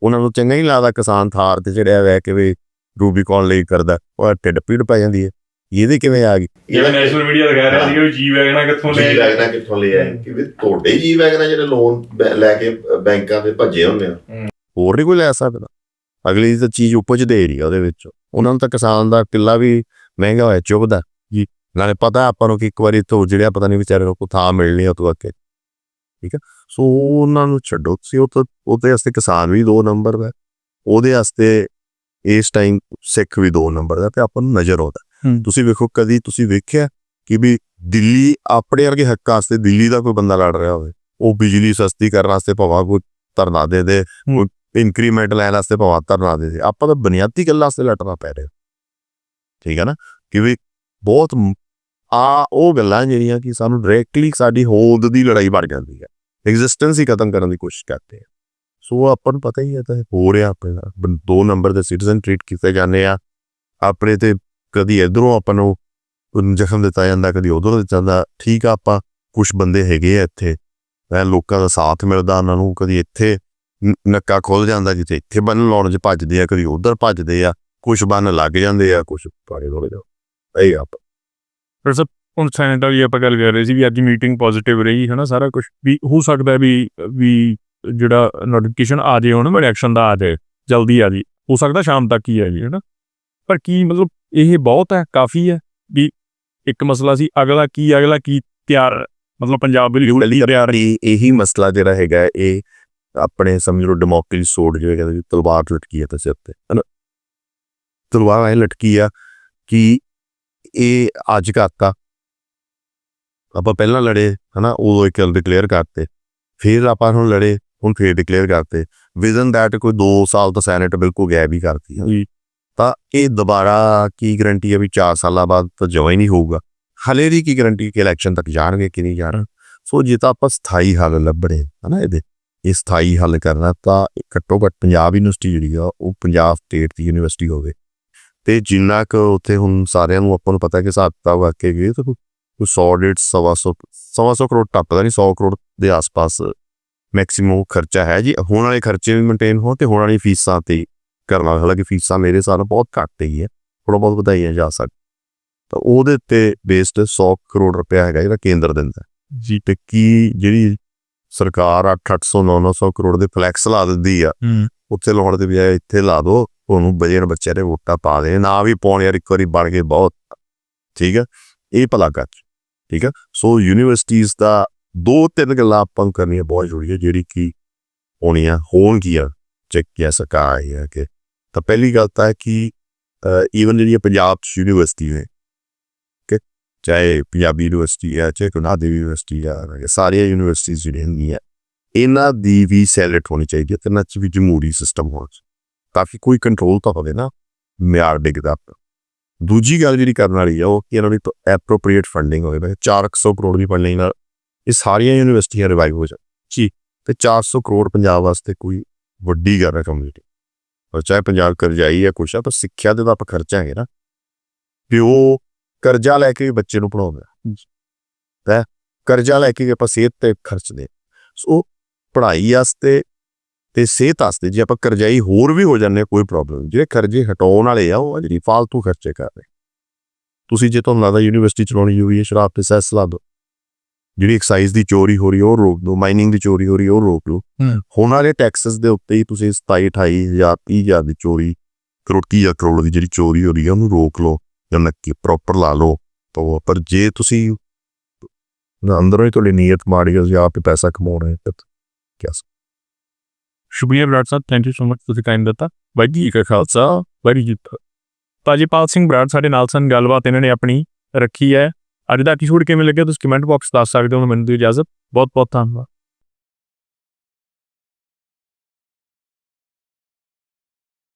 ਉਹਨਾਂ ਨੂੰ ਚੰਗਾ ਹੀ ਲੱਗਦਾ ਕਿਸਾਨ ਥਾਰ ਤੇ ਚੜਿਆ ਹੋਇਆ ਕਿ ਵੀ ਰੂਬੀਕੌਨ ਲਈ ਕਰਦਾ, ਉਹ ਢਿੱਡ ਪੀੜ ਪੈ ਜਾਂਦੀ ਹੈ। ਇਹਦੇ ਕਿਵੇਂ ਆ ਗਈ? ਜਿਵੇਂ ਨੈਸ਼ਨਲ ਮੀਡੀਆ ਦਿਖਾ ਰਿਹਾ ਸੀ ਜੀ ਵੈਗਨਾਂ ਕਿੱਥੋਂ ਲਿਆ ਕਿ ਵੀ ਤੁਹਾਡੇ ਜੀ ਵੈਗਨਾਂ ਜਿਹੜੇ ਲੋਨ ਲੈ ਕੇ ਬੈਂਕਾਂ ਦੇ ਭੱਜੇ ਹੁੰਦੇ ਆ, ਹੋਰ ਨਹੀਂ ਕੋਈ ਲੈ ਸਕਦਾ। ਅਗਲੀ ਤਾਂ ਚੀਜ਼ ਉਪਜ ਦੇ ਰਹੀ ਆ ਉਹਦੇ ਵਿੱਚ। ਉਹਨਾਂ ਨੂੰ ਤਾਂ ਕਿਸਾਨ ਦਾ ਕਿੱਲਾ ਵੀ ਮਹਿੰਗਾ ਹੋਇਆ ਚੁੱਭਦਾ ਜੀ। ਨਾਲੇ ਪਤਾ ਆਪਾਂ ਨੂੰ ਕਿ ਇੱਕ ਵਾਰੀ ਤੋਂ ਜਿਹੜਿਆ ਪਤਾ ਨਹੀਂ ਵਿਚਾਰੇ ਨੂੰ ਕੋਈ ਥਾਂ ਮਿਲਣੀ ਉਹ ਤੋਂ ਅੱਗੇ, ਠੀਕ ਹੈ। ਸੋ ਉਹਨਾਂ ਨੂੰ ਛੱਡੋ ਤੁਸੀਂ, ਉਹਦੇ ਵਾਸਤੇ ਕਿਸਾਨ ਵੀ 2 ਨੰਬਰ ਦਾ, ਉਹਦੇ ਵਾਸਤੇ ਇਸ ਟਾਈਮ ਸਿੱਖ ਵੀ 2 ਨੰਬਰ ਦਾ, ਤੇ ਆਪਾਂ ਨੂੰ ਨਜ਼ਰ ਆਉਂਦਾ। ਤੁਸੀਂ ਵੇਖੋ, ਕਦੀ ਤੁਸੀਂ ਵੇਖਿਆ ਕਿ ਵੀ ਦਿੱਲੀ ਆਪਣੇ ਵਰਗੇ ਹੱਕਾਂ ਵਾਸਤੇ ਦਿੱਲੀ ਦਾ ਕੋਈ ਬੰਦਾ ਲੜ ਰਿਹਾ ਹੋਵੇ, ਉਹ ਬਿਜਲੀ ਸਸਤੀ ਕਰਨ ਵਾਸਤੇ ਭਾਵੇਂ ਕੋਈ ਧਰਨਾ ਦੇ ਦੇ, ਕੋਈ ਇਨਕਰੀਮੈਂਟ ਲੈਣ ਵਾਸਤੇ ਭਾਵੇਂ ਧਰਨਾ ਦੇ ਦੇ। ਆਪਾਂ ਤਾਂ ਬੁਨਿਆਦੀ ਗੱਲਾਂ ਵਾਸਤੇ ਲੜਨਾ ਪੈ ਰਿਹਾ, ਠੀਕ ਹੈ ਨਾ। ਕਿ ਵੀ ਬਹੁਤ ਉਹ ਗੱਲਾਂ ਜਿਹੜੀਆਂ ਕਿ ਸਾਨੂੰ ਡਾਇਰੈਕਟਲੀ ਸਾਡੀ ਹੋਂਦ ਦੀ ਲੜਾਈ ਬਣ ਜਾਂਦੀ ਹੈ, ਐਗਜ਼ਿਸਟੈਂਸ ਹੀ ਖਤਮ ਕਰਨ ਦੀ ਕੋਸ਼ਿਸ਼ ਕਰਦੇ ਆ। ਸੋ ਆਪਾਂ ਨੂੰ ਪਤਾ ਹੀ ਹੈ ਤਾਂ ਹੋ ਰਿਹਾ ਆਪਣੇ ਨਾਲ। 2 ਨੰਬਰ ਦੇ ਸਿਟੀਜ਼ਨ ਟ੍ਰੀਟ ਕੀਤੇ ਜਾਂਦੇ ਆ ਆਪਣੇ ਤੇ। ਕਦੀ ਇੱਧਰੋਂ ਆਪਾਂ ਨੂੰ ਜ਼ਖਮ ਦਿੱਤਾ ਜਾਂਦਾ, ਕਦੀ ਉੱਧਰੋਂ ਦਿੱਤਾ ਜਾਂਦਾ। ਠੀਕ ਆ, ਆਪਾਂ ਕੁਛ ਬੰਦੇ ਹੈਗੇ ਆ ਇੱਥੇ, ਲੋਕਾਂ ਦਾ ਸਾਥ ਮਿਲਦਾ ਉਹਨਾਂ ਨੂੰ। ਕਦੀ ਇੱਥੇ ਨੱਕਾ ਖੁੱਲ ਜਾਂਦਾ, ਜਿੱਥੇ ਇੱਥੇ ਬੰਨ ਲਾਉਣ 'ਚ ਭੱਜਦੇ ਆ, ਕਦੀ ਉੱਧਰ ਭੱਜਦੇ ਆ, ਕੁਛ ਬੰਨ ਲੱਗ ਜਾਂਦੇ ਆ, ਕੁਛ ਪਾੜੇ ਰੋਲੇ ਜਾਓ। ਇਹ ਆਪਾਂ ਫਿਰ ਸਭ ਹੁਣ ਸੈਨੇਟ ਵਾਲੀ ਆਪਾਂ ਗੱਲ ਕਰ ਰਹੇ ਸੀ ਵੀ ਅੱਜ ਮੀਟਿੰਗ ਪੋਜ਼ੀਟਿਵ ਰਹੀ ਹੈ ਨਾ, ਸਾਰਾ ਕੁਛ ਵੀ ਹੋ ਸਕਦਾ ਵੀ ਜਿਹੜਾ ਨੋਟੀਫਿਕੇਸ਼ਨ ਆ ਜਾਏ ਹੁਣ ਇਲੈਕਸ਼ਨ ਦਾ ਆ ਜਾਏ, ਜਲਦੀ ਆ ਜੀ, ਹੋ ਸਕਦਾ ਸ਼ਾਮ ਤੱਕ ਹੀ ਆ ਜੀ, ਹੈ ਨਾ। ਪਰ ਕੀ ਮਤਲਬ ਇਹ ਬਹੁਤ ਹੈ, ਕਾਫੀ ਹੈ ਵੀ ਇੱਕ ਮਸਲਾ ਸੀ, ਅਗਲਾ ਕੀ ਤਿਆਰ, ਮਤਲਬ ਪੰਜਾਬ ਲਈ ਤਿਆਰ। ਇਹੀ ਮਸਲਾ ਜਿਹੜਾ ਹੈਗਾ, ਇਹ ਆਪਣੇ ਸਮਝ ਲਓ ਡੈਮੋਕ੍ਰੇਸੀ ਸੋਡ ਜਿਵੇਂ ਕਹਿੰਦੇ ਤਲਵਾਰ ਲਟਕੀ ਹੈ ਤਾਂ ਸਿਰ ਤੇ, ਹੈ ਨਾ। ਤਲਵਾਰ ਐ ਲਟਕੀ ਆ ਕਿ ਇਹ ਅੱਜ ਕਰਤਾ, ਆਪਾਂ ਪਹਿਲਾਂ ਲੜੇ ਹੈ ਨਾ, ਉਦੋਂ ਇੱਕ ਡਿਕਲੇਅਰ ਕਰਤੇ, ਫਿਰ ਆਪਾਂ ਹੁਣ ਲੜੇ, ਹੁਣ ਫਿਰ ਡਿਕਲੇਅਰ ਕਰਤੇ। ਵਿਜ਼ਨ ਦੈਟ ਕੋਈ 2 ਸਾਲ ਤਾਂ ਸੈਨੇਟ ਬਿਲਕੁਲ ਗੈਪ ਹੀ ਕਰਤੀ ਹੈ। ਤਾਂ ਇਹ ਦੁਬਾਰਾ ਕੀ ਗਰੰਟੀ ਹੈ ਵੀ 4 ਸਾਲਾਂ ਬਾਅਦ ਤਾਂ ਜਮਾਂ ਹੀ ਨਹੀਂ ਹੋਊਗਾ। ਹਲੇ ਦੀ ਕੀ ਗਰੰਟੀ ਕਿ ਇਲੈਕਸ਼ਨ ਤੱਕ ਜਾਣਗੇ ਕਿ ਨਹੀਂ ਜਾਣ। ਸੋ ਜੇ ਤਾਂ ਆਪਾਂ ਸਥਾਈ ਹੱਲ ਲੱਭਣੇ ਹੈ ਨਾ, ਇਹ ਸਥਾਈ ਹੱਲ ਕਰਨਾ, ਤਾਂ ਘੱਟੋ ਘੱਟ ਪੰਜਾਬ ਯੂਨੀਵਰਸਿਟੀ ਜਿਹੜੀ ਆ ਉਹ ਪੰਜਾਬ ਸਟੇਟ ਦੀ ਯੂਨੀਵਰਸਿਟੀ ਹੋਵੇ। ਤੇ ਜਿੰਨਾ ਕੁ ਉੱਥੇ ਹੁਣ ਸਾਰਿਆਂ ਨੂੰ ਆਪਾਂ ਨੂੰ ਪਤਾ ਕਿ ਹਿਸਾਬ ਕਿਤਾਬ ਵਾਕੇ ਗਏ ਤਾਂ ਕੋਈ 100-150 ਕਰੋੜ ਟੱਪਦਾ ਨਹੀਂ, 100 ਕਰੋੜ ਦੇ ਆਸ-ਪਾਸ ਮੈਕਸਿਮਮ ਖਰਚਾ ਹੈ ਜੀ। ਹੋਣ ਵਾਲੇ ਖਰਚੇ ਵੀ ਮੇਨਟੇਨ ਹੋਣ ਤੇ ਹੋਣ ਵਾਲੀ ਫੀਸਾਂ ਤੇ ਕਰਨਾ। ਹਾਲਾਂਕਿ ਫੀਸਾਂ ਮੇਰੇ ਹਿਸਾਬ ਨਾਲ ਬਹੁਤ ਘੱਟ ਹੀ ਹੈ, ਥੋੜ੍ਹਾ ਬਹੁਤ ਵਧਾਈਆਂ ਜਾ ਸਕਦਾ। ਤਾਂ ਉਹਦੇ ਤੇ ਬੇਸਡ 100 ਕਰੋੜ ਰੁਪਇਆ ਹੈਗਾ ਜਿਹੜਾ ਕੇਂਦਰ ਦਿੰਦਾ ਜੀ। ਤੇ ਕੀ ਜਿਹੜੀ ਸਰਕਾਰ 800 900 ਕਰੋੜ ਦੇ ਫਲੈਕਸ ਲਾ ਦਿੰਦੀ ਆ, ਉੱਥੇ ਲਾਉਣ ਦੇ ਬਜਾਏ ਇੱਥੇ ਲਾ ਦੋ, ਉਹਨੂੰ ਬਜੇ ਬੱਚਿਆਂ ਦੇ ਵੋਟਾਂ ਪਾ ਦੇ, ਨਾ ਵੀ ਪਾਉਣ ਯਾਰ, ਇੱਕ ਵਾਰੀ ਬਣ ਕੇ ਬਹੁਤ, ਠੀਕ ਹੈ। ਇਹ ਭਲਾ ਕਰ, ਠੀਕ ਹੈ। ਸੋ ਯੂਨੀਵਰਸਿਟੀਜ਼ ਦਾ 2-3 ਗੱਲਾਂ ਆਪਾਂ ਨੂੰ ਕਰਨੀਆਂ ਬਹੁਤ ਜ਼ਰੂਰੀ ਹੈ, ਜਿਹੜੀ ਕਿ ਹੋਣੀਆਂ ਹੋਣਗੀਆਂ ਚੈੱਕ ਕਿਆ ਸਕਾ ਹੈ ਕਿ। ਤਾਂ ਪਹਿਲੀ ਗੱਲ ਤਾਂ ਹੈ ਕਿ ਈਵਨ ਜਿਹੜੀਆਂ ਪੰਜਾਬ 'ਚ ਯੂਨੀਵਰਸਿਟੀ ਨੇ, ਕਿ ਚਾਹੇ ਪੰਜਾਬੀ ਯੂਨੀਵਰਸਿਟੀ ਆ, ਚਾਹੇ ਗੁਰੂ ਨਾਨਕ ਦੇਵ ਯੂਨੀਵਰਸਿਟੀ ਆ, ਸਾਰੀਆਂ ਯੂਨੀਵਰਸਿਟੀਜ਼ ਜਿਹੜੀਆਂ ਹੁੰਦੀਆਂ ਇਹਨਾਂ ਦੀ ਵੀ ਸੈਲਟ ਹੋਣੀ ਚਾਹੀਦੀ ਹੈ, ਤੇ ਇਹਨਾਂ 'ਚ ਵੀ ਜਮਹੂਰੀ ਸਿਸਟਮ ਹੋਣਾ ਚਾਹੀਦਾ ਤਾਂ ਕਿ ਕੋਈ ਕੰਟਰੋਲ ਤਾਂ ਹੋਵੇ ਨਾ, ਮਿਆਰ ਡਿੱਗਦਾ। ਦੂਜੀ ਗੱਲ ਜਿਹੜੀ ਕਰਨ ਵਾਲੀ ਆ ਉਹ ਕਿ ਇਹਨਾਂ ਦੀ ਐਪਰੋਪਰੀਏਟ ਫੰਡਿੰਗ ਹੋਵੇ। 400 ਕਰੋੜ ਦੀ ਫੰਡਿੰਗ ਨਾਲ ਇਹ ਸਾਰੀਆਂ ਯੂਨੀਵਰਸਿਟੀਆਂ ਰਿਵਾਈਵ ਹੋ ਜਾਣ ਜੀ। ਤੇ 400 ਕਰੋੜ ਪੰਜਾਬ ਵਾਸਤੇ ਕੋਈ ਵੱਡੀ ਗੱਲ ਹੈ ਕਮਿਊਨਿਟੀ, ਔਰ ਚਾਹੇ ਪੰਜਾਬ ਕਰਜ਼ਾਈ ਹੈ ਕੁਛ ਆ, ਪਰ ਸਿੱਖਿਆ ਦੇ ਤਾਂ ਆਪਾਂ ਖਰਚਾ ਹੈਗੇ ਨਾ, ਵੀ ਉਹ ਕਰਜ਼ਾ ਲੈ ਕੇ ਬੱਚੇ ਨੂੰ ਪੜ੍ਹਾਉਂਦਾ ਹੈ, ਕਰਜ਼ਾ ਲੈ ਕੇ ਆਪਾਂ ਸਿਹਤ ਤੇ ਖਰਚਦੇ। ਸੋ ਪੜ੍ਹਾਈ ਵਾਸਤੇ ਤੇ ਸਿਹਤ ਵਾਸਤੇ ਜੇ ਆਪਾਂ ਕਰਜ਼ਾਈ ਹੋਰ ਵੀ ਹੋ ਜਾਂਦੇ ਕੋਈ ਪ੍ਰੋਬਲਮ। ਜਿਹੜੇ ਕਰਜ਼ੇ ਹਟਾਉਣ ਵਾਲੇ ਆ ਉਹ ਜਿਹੜੀ ਫਾਲਤੂ ਖਰਚੇ ਕਰ ਰਹੇ। ਤੁਸੀਂ ਜੇ ਤੁਹਾਨੂੰ ਲੱਗਦਾ ਯੂਨੀਵਰਸਿਟੀ ਚਲਾਉਣੀ ਹੋਈ ਹੈ, ਸ਼ਰਾਬ ਤੇ ਸੈਸ ਲਾ ਦਿਓ, ਜਿਹੜੀ ਐਕਸਾਈਜ਼ ਦੀ ਚੋਰੀ ਹੋ ਰਹੀ ਉਹ ਰੋਕ ਦਿਓ, ਮਾਈਨਿੰਗ ਦੀ ਚੋਰੀ ਹੋ ਰਹੀ ਉਹ ਰੋਕ ਲਓ। ਹੁਣ ਵਾਲੇ ਟੈਕਸਸ ਦੇ ਉੱਤੇ ਹੀ ਤੁਸੀਂ 27-28,000 30,000 ਦੀ ਚੋਰੀ, ਕਰੋੜ ਦੀ ਜਿਹੜੀ ਚੋਰੀ ਹੋ ਰਹੀ ਹੈ ਉਹਨੂੰ ਰੋਕ ਲਓ, ਜਾਂ ਨੱਕੀ ਪ੍ਰੋਪਰ ਲਾ ਲਓ। ਤਾਂ ਪਰ ਜੇ ਤੁਸੀਂ ਅੰਦਰੋਂ ਹੀ ਤੁਹਾਡੀ ਨੀਅਤ ਮਾੜੀ ਹੈ, ਤੁਸੀਂ ਆਪ ਹੀ ਪੈਸਾ ਕਮਾਉਣਾ ਹੈ, ਕਿਆ ਸ਼ੁਕਰੀਆ ਬਰਾੜ ਸਾਹਿਬ, ਥੈਂਕ ਯੂ ਸੋ ਮਚ, ਤੁਸੀਂ ਟਾਈਮ ਦਿੱਤਾ। ਵਾਹਿਗੁਰੂ ਜੀ ਕਾ ਖਾਲਸਾ, ਵਾਹਿਗੁਰੂ ਜੀ ਕੀ ਫਤਿਹ। ਭਾਜੀਪਾਲ ਸਿੰਘ ਬਰਾੜ ਸਾਡੇ ਨਾਲ ਸਨ, ਗੱਲਬਾਤ ਇਹਨਾਂ ਨੇ ਆਪਣੀ ਰੱਖੀ ਹੈ। ਅੱਜ ਦਾ ਐਪੀਸੋਡ ਕਿਵੇਂ ਲੱਗਿਆ ਤੁਸੀਂ ਕਮੈਂਟ ਬਾਕਸ ਦੱਸ ਸਕਦੇ ਹੋ। ਮੈਨੂੰ ਦੀ ਇਜਾਜ਼ਤ, ਬਹੁਤ ਬਹੁਤ ਧੰਨਵਾਦ।